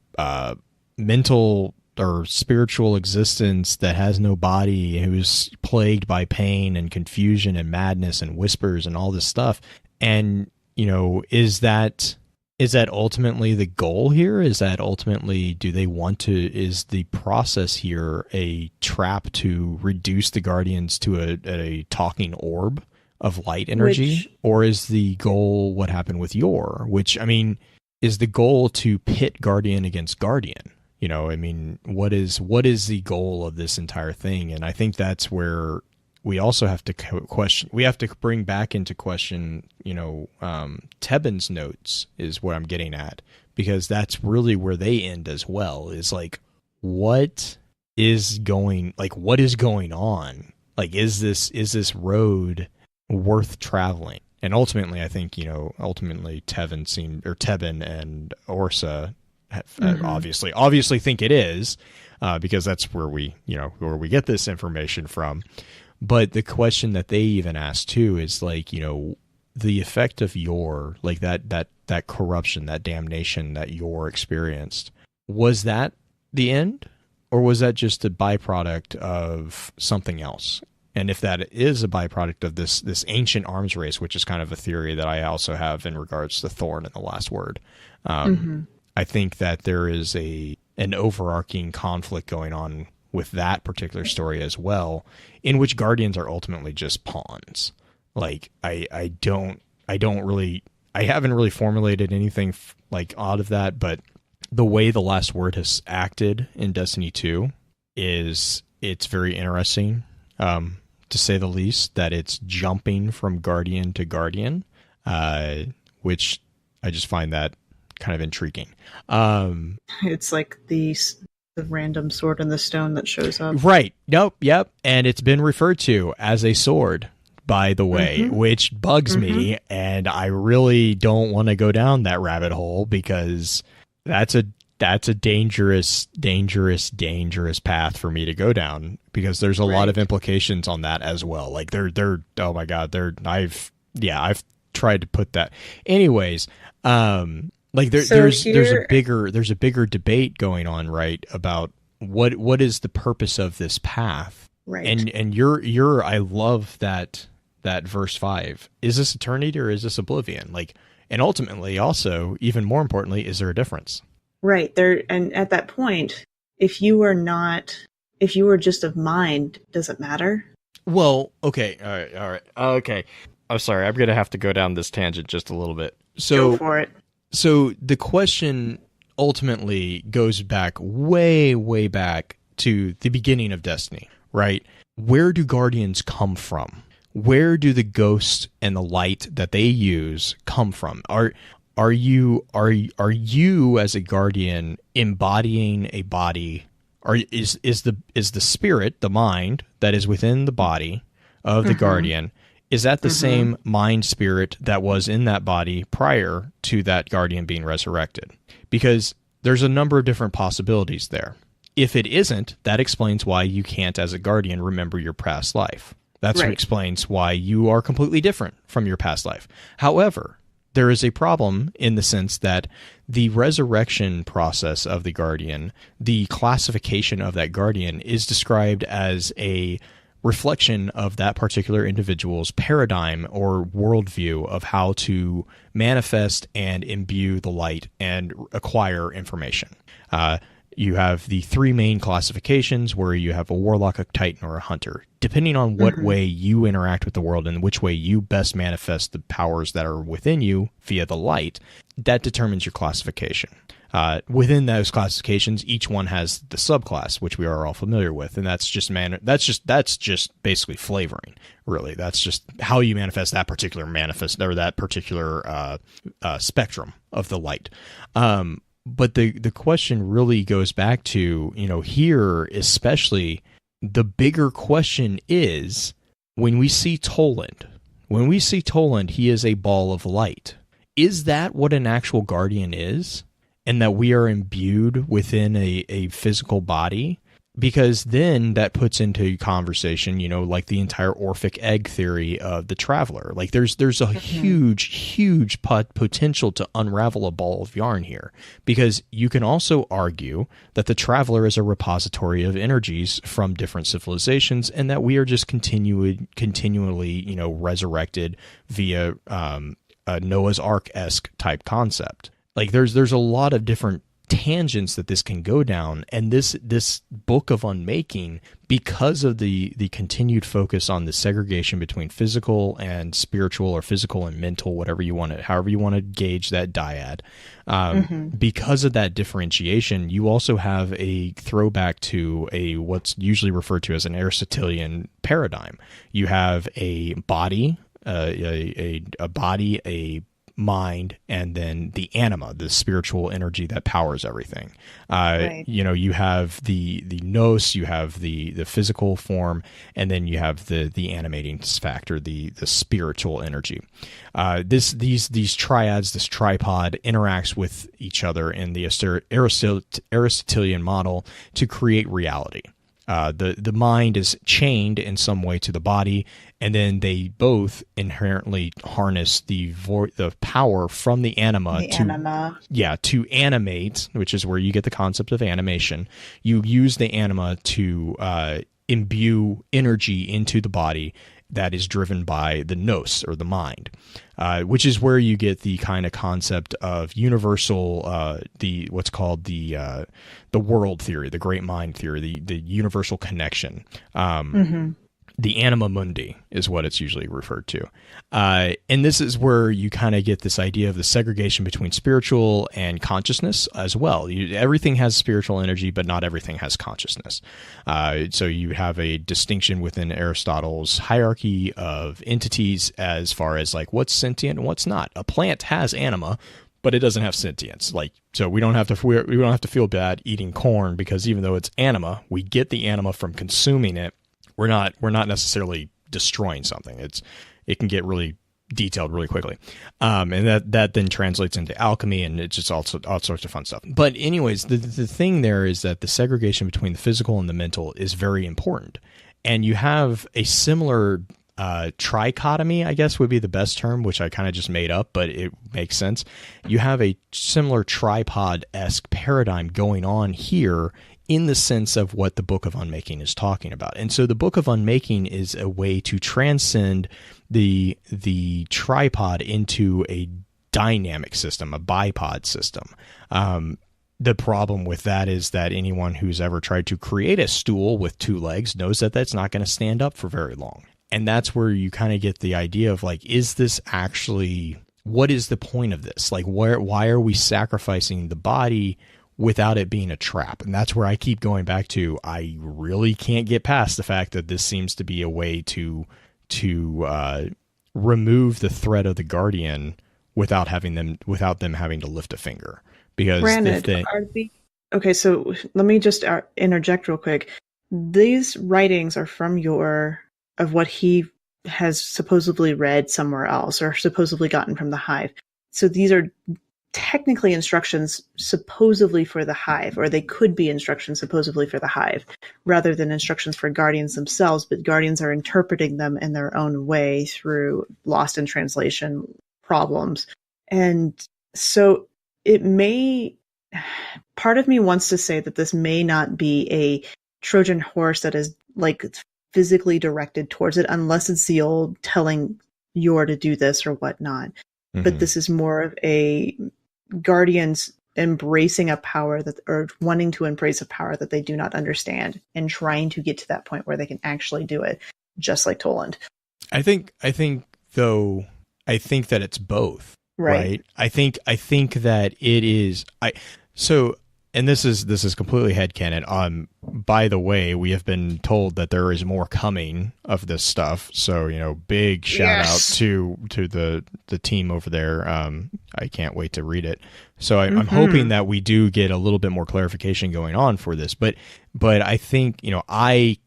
mental or spiritual existence that has no body, who's plagued by pain and confusion and madness and whispers and all this stuff. And, is that ultimately the goal here? Is that ultimately, is the process here a trap to reduce the Guardians to a talking orb of light energy? Or is the goal what happened with Yor, which, I mean, is the goal to pit Guardian against Guardian? I mean, what is the goal of this entire thing? And I think that's where we also have to question. We have to bring back into question, Teben's notes is what I'm getting at, because that's really where they end as well. Is like, what is going on? Like, is this road worth traveling? And ultimately, I think, Teben and Orsa obviously think it is, because that's where we get this information from. But the question that they even ask too is like, the effect of Yor, like that corruption, that damnation that Yor experienced, was that the end, or was that just a byproduct of something else? And if that is a byproduct of this ancient arms race, which is kind of a theory that I also have in regards to Thorn in the Last Word, I think that there is an overarching conflict going on with that particular story as well, in which Guardians are ultimately just pawns. Like, I haven't really formulated anything like out of that, but the way the Last Word has acted in Destiny 2 it's very interesting, to say the least, that it's jumping from Guardian to Guardian, which I just find that kind of intriguing. It's like the random sword in the stone that shows up. Right. Nope. Yep. And it's been referred to as a sword, by the way, which bugs me. And I really don't want to go down that rabbit hole, because that's a dangerous path for me to go down, because there's a lot of implications on that as well. Like they're oh my God, I've tried to put that. Anyways, like there's a bigger debate going on, right, about what is the purpose of this path? Right. And I love that verse 5. Is this eternity or is this oblivion? Like, and ultimately also, even more importantly, is there a difference? Right. There, and at that point, if you were just of mind, does it matter? Well, okay. All right. Okay. I'm sorry. I'm going to have to go down this tangent just a little bit. So go for it. So the question ultimately goes back way, way back to the beginning of Destiny, right? Where do guardians come from? Where do the ghosts and the light that they use come from? Are you as a guardian embodying a body? Or is the spirit, the mind that is within the body of the guardian, is that the same mind spirit that was in that body prior to that guardian being resurrected? Because there's a number of different possibilities there. If it isn't, that explains why you can't, as a guardian, remember your past life. That's what explains why you are completely different from your past life. However, there is a problem in the sense that the resurrection process of the guardian, the classification of that guardian, is described as a reflection of that particular individual's paradigm or worldview of how to manifest and imbue the light and acquire information. You have the three main classifications where you have a warlock, a titan, or a hunter. Depending on what way you interact with the world and which way you best manifest the powers that are within you via the light, that determines your classification. Within those classifications, each one has the subclass, which we are all familiar with, and that's just basically flavoring. Really, that's just how you manifest that particular spectrum of the light. But the question really goes back to, here especially, the bigger question is, when we see Toland, he is a ball of light. Is that what an actual guardian is? And that we are imbued within a physical body? Because then that puts into conversation, like the entire Orphic egg theory of the Traveler. Like there's a huge potential to unravel a ball of yarn here. Because you can also argue that the Traveler is a repository of energies from different civilizations, and that we are just continually, resurrected via a Noah's Ark-esque type concept. Like there's a lot of different tangents that this can go down, and this Book of Unmaking, because of the continued focus on the segregation between physical and spiritual, or physical and mental, however you want to gauge that dyad, because of that differentiation, you also have a throwback to what's usually referred to as an Aristotelian paradigm. You have a body, a mind, and then the anima, the spiritual energy that powers everything. You have the nous, you have the physical form, and then you have the animating factor, the spiritual energy. These triads, this tripod, interacts with each other in the Aristotelian model to create reality. The mind is chained in some way to the body, and then they both inherently harness the power from the anima to animate, which is where you get the concept of animation. You use the anima to imbue energy into the body that is driven by the nous, or the mind, which is where you get the kind of concept of universal, what's called the world theory, the great mind theory, the universal connection. The anima mundi is what it's usually referred to. And this is where you kind of get this idea of the segregation between spiritual and consciousness as well. Everything has spiritual energy, but not everything has consciousness. So you have a distinction within Aristotle's hierarchy of entities as far as like what's sentient and what's not. A plant has anima, but it doesn't have sentience. So we don't have to feel bad eating corn, because even though it's anima, we get the anima from consuming it. We're not necessarily destroying something. It can get really detailed really quickly, and that then translates into alchemy, and it's just all sorts of fun stuff. But anyways, the thing there is that the segregation between the physical and the mental is very important, and you have a similar trichotomy, I guess would be the best term, which I kind of just made up, but it makes sense. You have a similar tripod-esque paradigm going on here in the sense of what the Book of Unmaking is talking about. And so the Book of Unmaking is a way to transcend the tripod into a dynamic system, a bipod system. The problem with that is that anyone who's ever tried to create a stool with two legs knows that that's not going to stand up for very long. And that's where you kind of get the idea of like, is this actually, what is the point of this? Like, why are we sacrificing the body without it being a trap? And that's where I keep going back to, I really can't get past the fact that this seems to be a way to remove the threat of the Guardian without them having to lift a finger. Because granted, okay, so let me just interject real quick. These writings are from of what he has supposedly read somewhere else or supposedly gotten from the Hive. So these are technically instructions supposedly for the Hive, or they could be instructions supposedly for the Hive, rather than instructions for Guardians themselves, but Guardians are interpreting them in their own way through lost in translation problems. And so part of me wants to say that this may not be a Trojan horse that is like physically directed towards it, unless it's the old telling Yor to do this or whatnot. Mm-hmm. But this is more of a Guardians embracing a power or wanting to embrace a power that they do not understand and trying to get to that point where they can actually do it, just like Toland. I think that it's both. Right. I think that it is. And this is completely headcanon. By the way, we have been told that there is more coming of this stuff. So, big shout out to the team over there. I can't wait to read it. So I'm hoping that we do get a little bit more clarification going on for this. But I think, I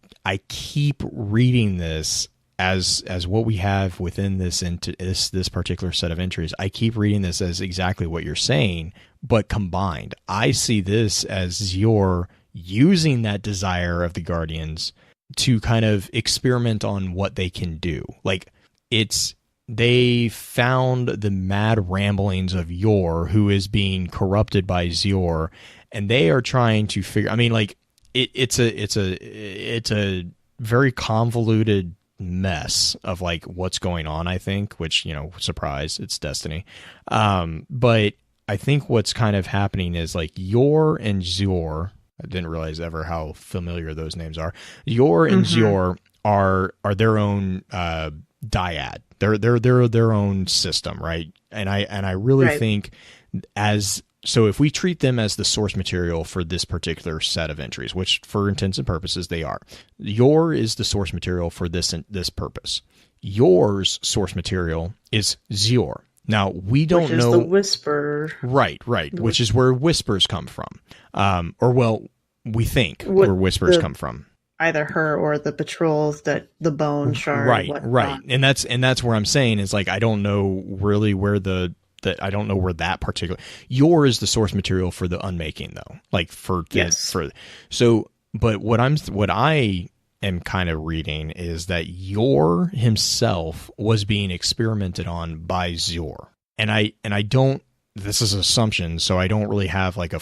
keep reading this as what we have within this particular set of entries. I keep reading this as exactly what you're saying, but combined. I see this as Yor using that desire of the Guardians to kind of experiment on what they can do. Like, they found the mad ramblings of Yor, who is being corrupted by Yor, and they are trying to figure. I mean, like, it's a very convoluted mess of like what's going on, I think, which, surprise, it's destiny. But I think what's kind of happening is like Yor and Yor, I didn't realize ever how familiar those names are. Yor and Yor are their own dyad. They're their own system, right? And I really think so if we treat them as the source material for this particular set of entries, which for intents and purposes they are, Yor is the source material for this purpose. Yor's source material is Yor. Now, we don't know... Which is the whisper. Right, which is where whispers come from. We think where whispers come from. Either her or the patrols, that the bone shard. Right. And that's where I'm saying is like, I don't know really where I don't know where that particular Yor is the source material for the Unmaking, though. Like but what I am kind of reading is that Yor himself was being experimented on by Yor. And I don't, this is assumption, so I don't really have like I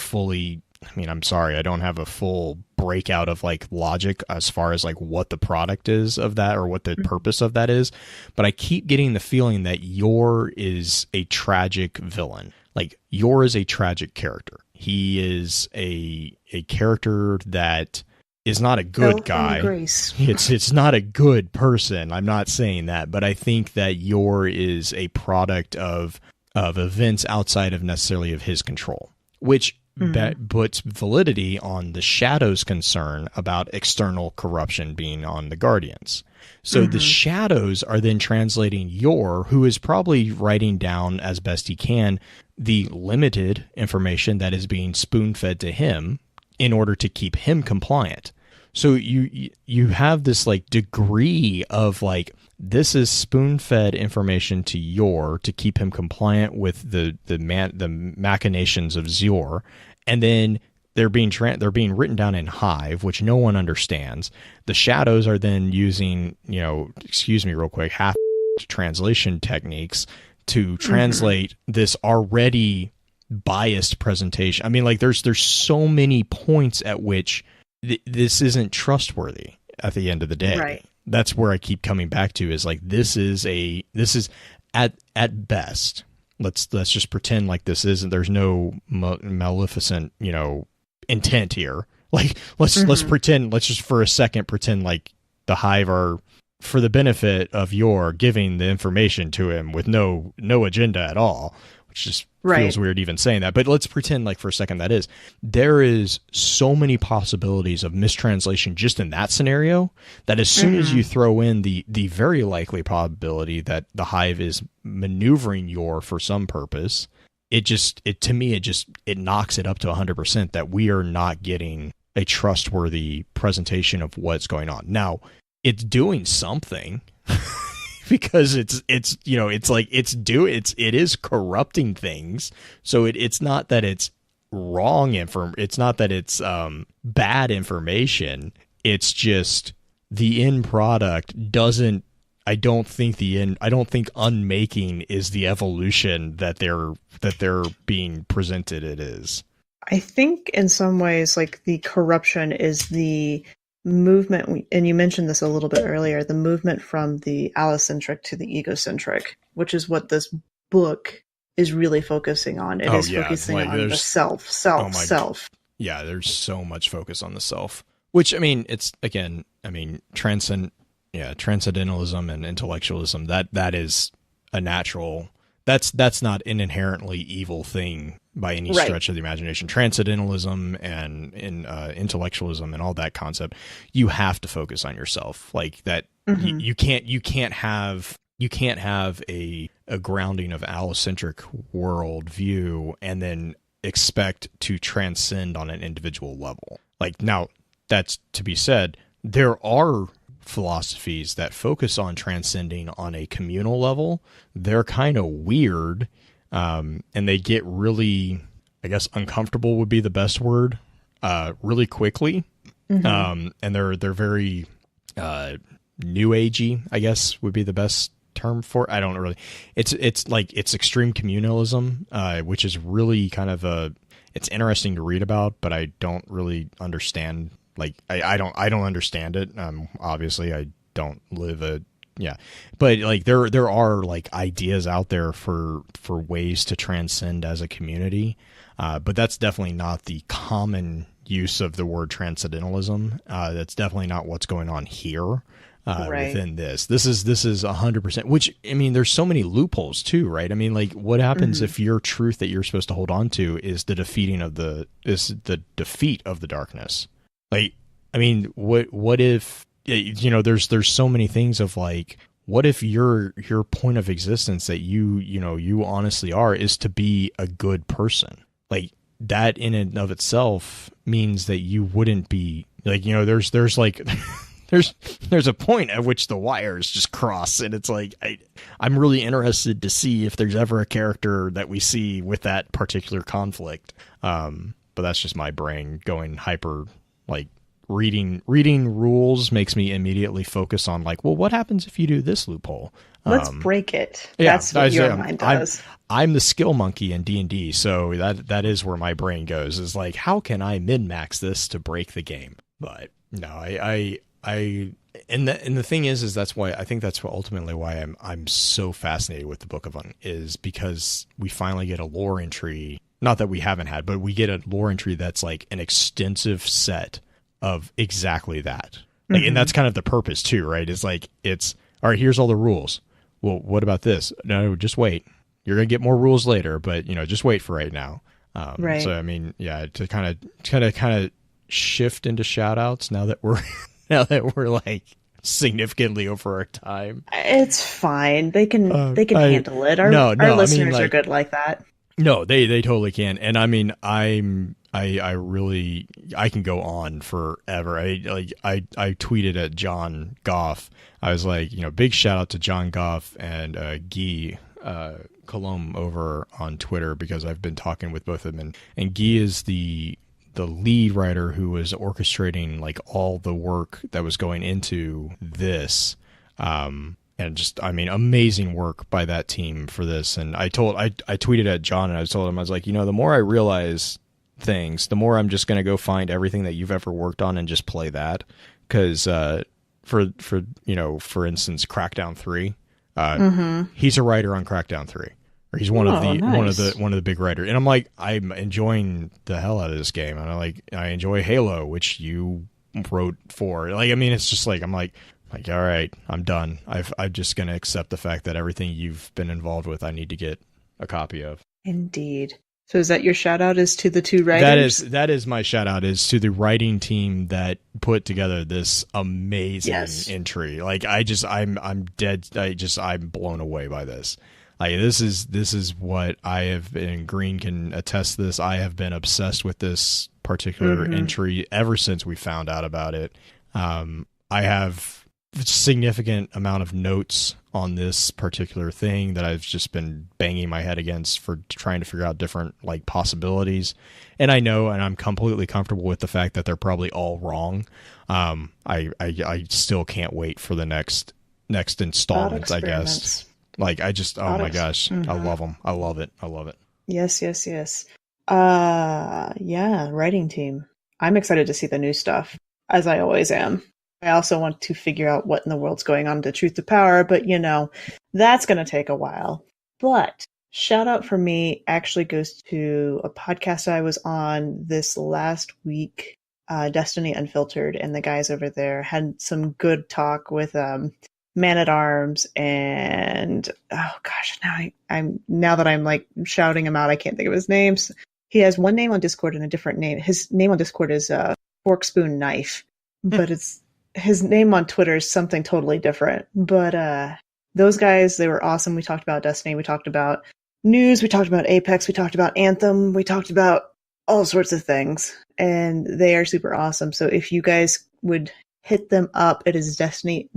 don't have a full breakout of like logic as far as like what the product is of that or what the purpose of that is. But I keep getting the feeling that Yor is a tragic villain. Like, Yor is a tragic character. He is a character that is not a good guy. It's not a good person. I'm not saying that, but I think that Yor is a product of events outside of necessarily of his control, which that puts validity on the Shadows' concern about external corruption being on the Guardians. So the Shadows are then translating Yor, who is probably writing down as best he can the limited information that is being spoon-fed to him in order to keep him compliant. So you have this like degree of like, this is spoon-fed information to Yor to keep him compliant with the machinations of Yor, and then they're being written down in Hive, which no one understands. The shadows are then using, excuse me real quick, half translation techniques to translate this already biased presentation. I mean, like there's so many points at which this isn't trustworthy at the end of the day. Right. That's where I keep coming back to, is like this is at best. Let's just pretend like this isn't. There's no maleficent, intent here. Like let's pretend. Let's just for a second pretend like the Hive are, for the benefit of Yor, giving the information to him with no agenda at all, which just feels weird even saying that. But let's pretend like for a second that is. There is so many possibilities of mistranslation just in that scenario that as soon as you throw in the very likely probability that the Hive is maneuvering Yor for some purpose, it knocks it up to 100% that we are not getting a trustworthy presentation of what's going on. Now, it's doing something. Because it is corrupting things. So it's not that it's wrong it's not that it's bad information. It's just the end product doesn't. I don't think Unmaking is the evolution that they're being presented. It is. I think in some ways, like, the corruption is the movement, and you mentioned this a little bit earlier, the movement from the allocentric to the egocentric, which is what this book is really focusing on. It is focusing on the self. Yeah, there's so much focus on the self, which, I mean, it's, again, transcendentalism and intellectualism, that is a natural, that's not an inherently evil thing by any stretch of the imagination. Transcendentalism and intellectualism and all that concept, you have to focus on yourself. Like that, you can't have a grounding of allocentric world view and then expect to transcend on an individual level. Like, now, that's to be said, there are philosophies that focus on transcending on a communal level. They're kind of weird. And they get really, I guess, uncomfortable would be the best word, really quickly. And they're very new agey, I guess, would be the best term for it. I don't really. It's extreme communalism, which is really kind of it's interesting to read about, but I don't really understand. Like, I don't understand it. Obviously, I don't live but like there are like ideas out there for ways to transcend as a community, but that's definitely not the common use of the word transcendentalism. That's definitely not what's going on here within this. This is 100%. Which, I mean, there's so many loopholes too, right? I mean, like, what happens if your truth that you're supposed to hold on to is the defeat of the darkness? Like, I mean, what if? There's so many things of like, what if your point of existence that you honestly are is to be a good person? Like, that in and of itself means that you wouldn't be like, there's like there's a point at which the wires just cross, and it's like I'm really interested to see if there's ever a character that we see with that particular conflict. But that's just my brain going hyper, like. Reading rules makes me immediately focus on like, well, what happens if you do this loophole? Let's break it. That's what your mind does. I'm the skill monkey in D&D, so that is where my brain goes, is like, how can I min-max this to break the game? But no, and the thing is that's why I think that's ultimately why I'm so fascinated with the Book of Unmaking, is because we finally get a lore entry. Not that we haven't had, but we get a lore entry that's like an extensive set of exactly that. Like, and that's kind of the purpose too, right? It's like, it's all right, here's all the rules. Well, what about this? No, just wait. You're going to get more rules later, but just wait for right now. Right. So, I mean, yeah, to kind of shift into shoutouts now that we're like significantly over our time. It's fine. They can handle it. Our listeners are good like that. No, they totally can. And I mean, I can go on forever. I tweeted at John Goff. I was like, big shout out to John Goff and Guy Colombe over on Twitter, because I've been talking with both of them. And Guy is the the lead writer who was orchestrating like all the work that was going into this. And just, I mean, amazing work by that team for this. And I tweeted at John and I told him, I was like, the more I realize things, the more I'm just going to go find everything that you've ever worked on and just play that. Cause, for instance, Crackdown 3, he's a writer on Crackdown 3, or he's one of the big writers. And I'm like, I'm enjoying the hell out of this game. And I enjoy Halo, which you wrote for. Like, I mean, it's just like, I'm like, all right, I'm done. I'm just going to accept the fact that everything you've been involved with, I need to get a copy of. Indeed. So is that your shout out is to the two writers? That is my shout out is to the writing team that put together this amazing entry. Like I'm blown away by this. Like this is what I have been, Green can attest to this. I have been obsessed with this particular entry ever since we found out about it. I have significant amount of notes on this particular thing that I've just been banging my head against for trying to figure out different like possibilities. And I know, and I'm completely comfortable with the fact that they're probably all wrong. I still can't wait for the next installment, I guess. Like I just, oh my gosh, I love them. I love it. Yes. Yeah. Writing team. I'm excited to see the new stuff, as I always am. I also want to figure out what in the world's going on to Truth to Power, but that's going to take a while. But shout out for me actually goes to a podcast I was on this last week, Destiny Unfiltered, and the guys over there had some good talk with Man-at-Arms, and oh gosh, now that I'm like shouting him out, I can't think of his names. He has one name on Discord and a different name. His name on Discord is Fork Spoon Knife, but his name on Twitter is something totally different. But those guys, they were awesome. We talked about Destiny. We talked about news. We talked about Apex. We talked about Anthem. We talked about all sorts of things. And they are super awesome. So if you guys would hit them up, it is Destiny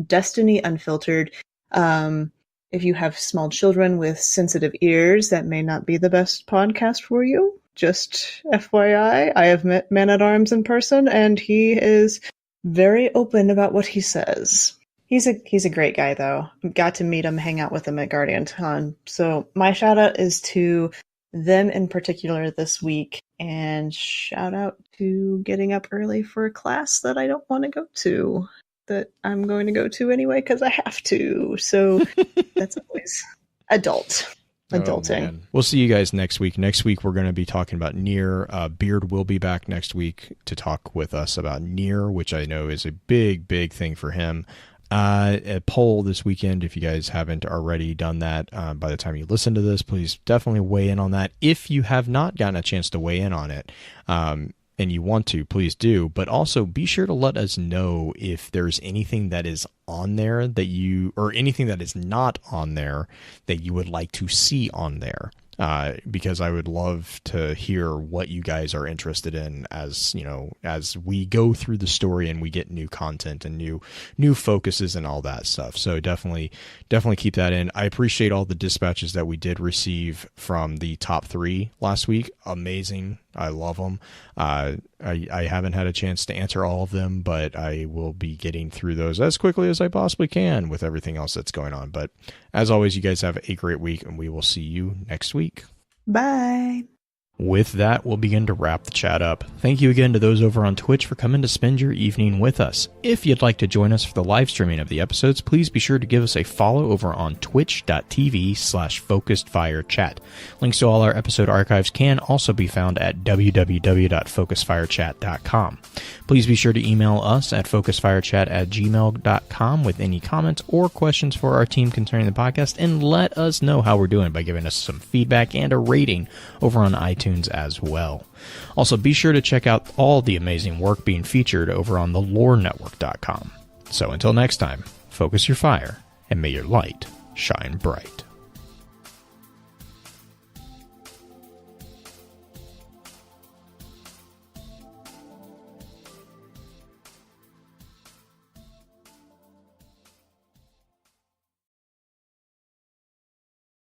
Unfiltered. If you have small children with sensitive ears, that may not be the best podcast for you. Just FYI, I have met Man-at-Arms in person, and he is very open about what he says. He's a great guy, though. Got to meet him, hang out with him at GuardianCon. So my shout out is to them in particular this week, and shout out to getting up early for a class that I don't want to go to, that I'm going to go to anyway because I have to. So that's always adulting. Oh, we'll see you guys next week. Next week, we're going to be talking about Nier. Beard will be back next week to talk with us about Nier, which I know is a big, big thing for him. A poll this weekend, if you guys haven't already done that, by the time you listen to this, please definitely weigh in on that. If you have not gotten a chance to weigh in on it, and you want to, please do. But also be sure to let us know if there's anything that is on there or anything that is not on there that you would like to see on there. Because I would love to hear what you guys are interested in as we go through the story and we get new content and new focuses and all that stuff. So definitely keep that in. I appreciate all the dispatches that we did receive from the top 3 last week. Amazing. I love them. I haven't had a chance to answer all of them, but I will be getting through those as quickly as I possibly can with everything else that's going on. But as always, you guys have a great week, and we will see you next week. Bye. With that, we'll begin to wrap the chat up. Thank you again to those over on Twitch for coming to spend your evening with us. If you'd like to join us for the live streaming of the episodes, please be sure to give us a follow over on twitch.tv/focusedfirechat. Links to all our episode archives can also be found at www.focusedfirechat.com. Please be sure to email us at focusedfirechat@gmail.com with any comments or questions for our team concerning the podcast, and let us know how we're doing by giving us some feedback and a rating over on iTunes as well. Also, be sure to check out all the amazing work being featured over on thelorenetwork.com. So until next time, focus your fire, and may your light shine bright.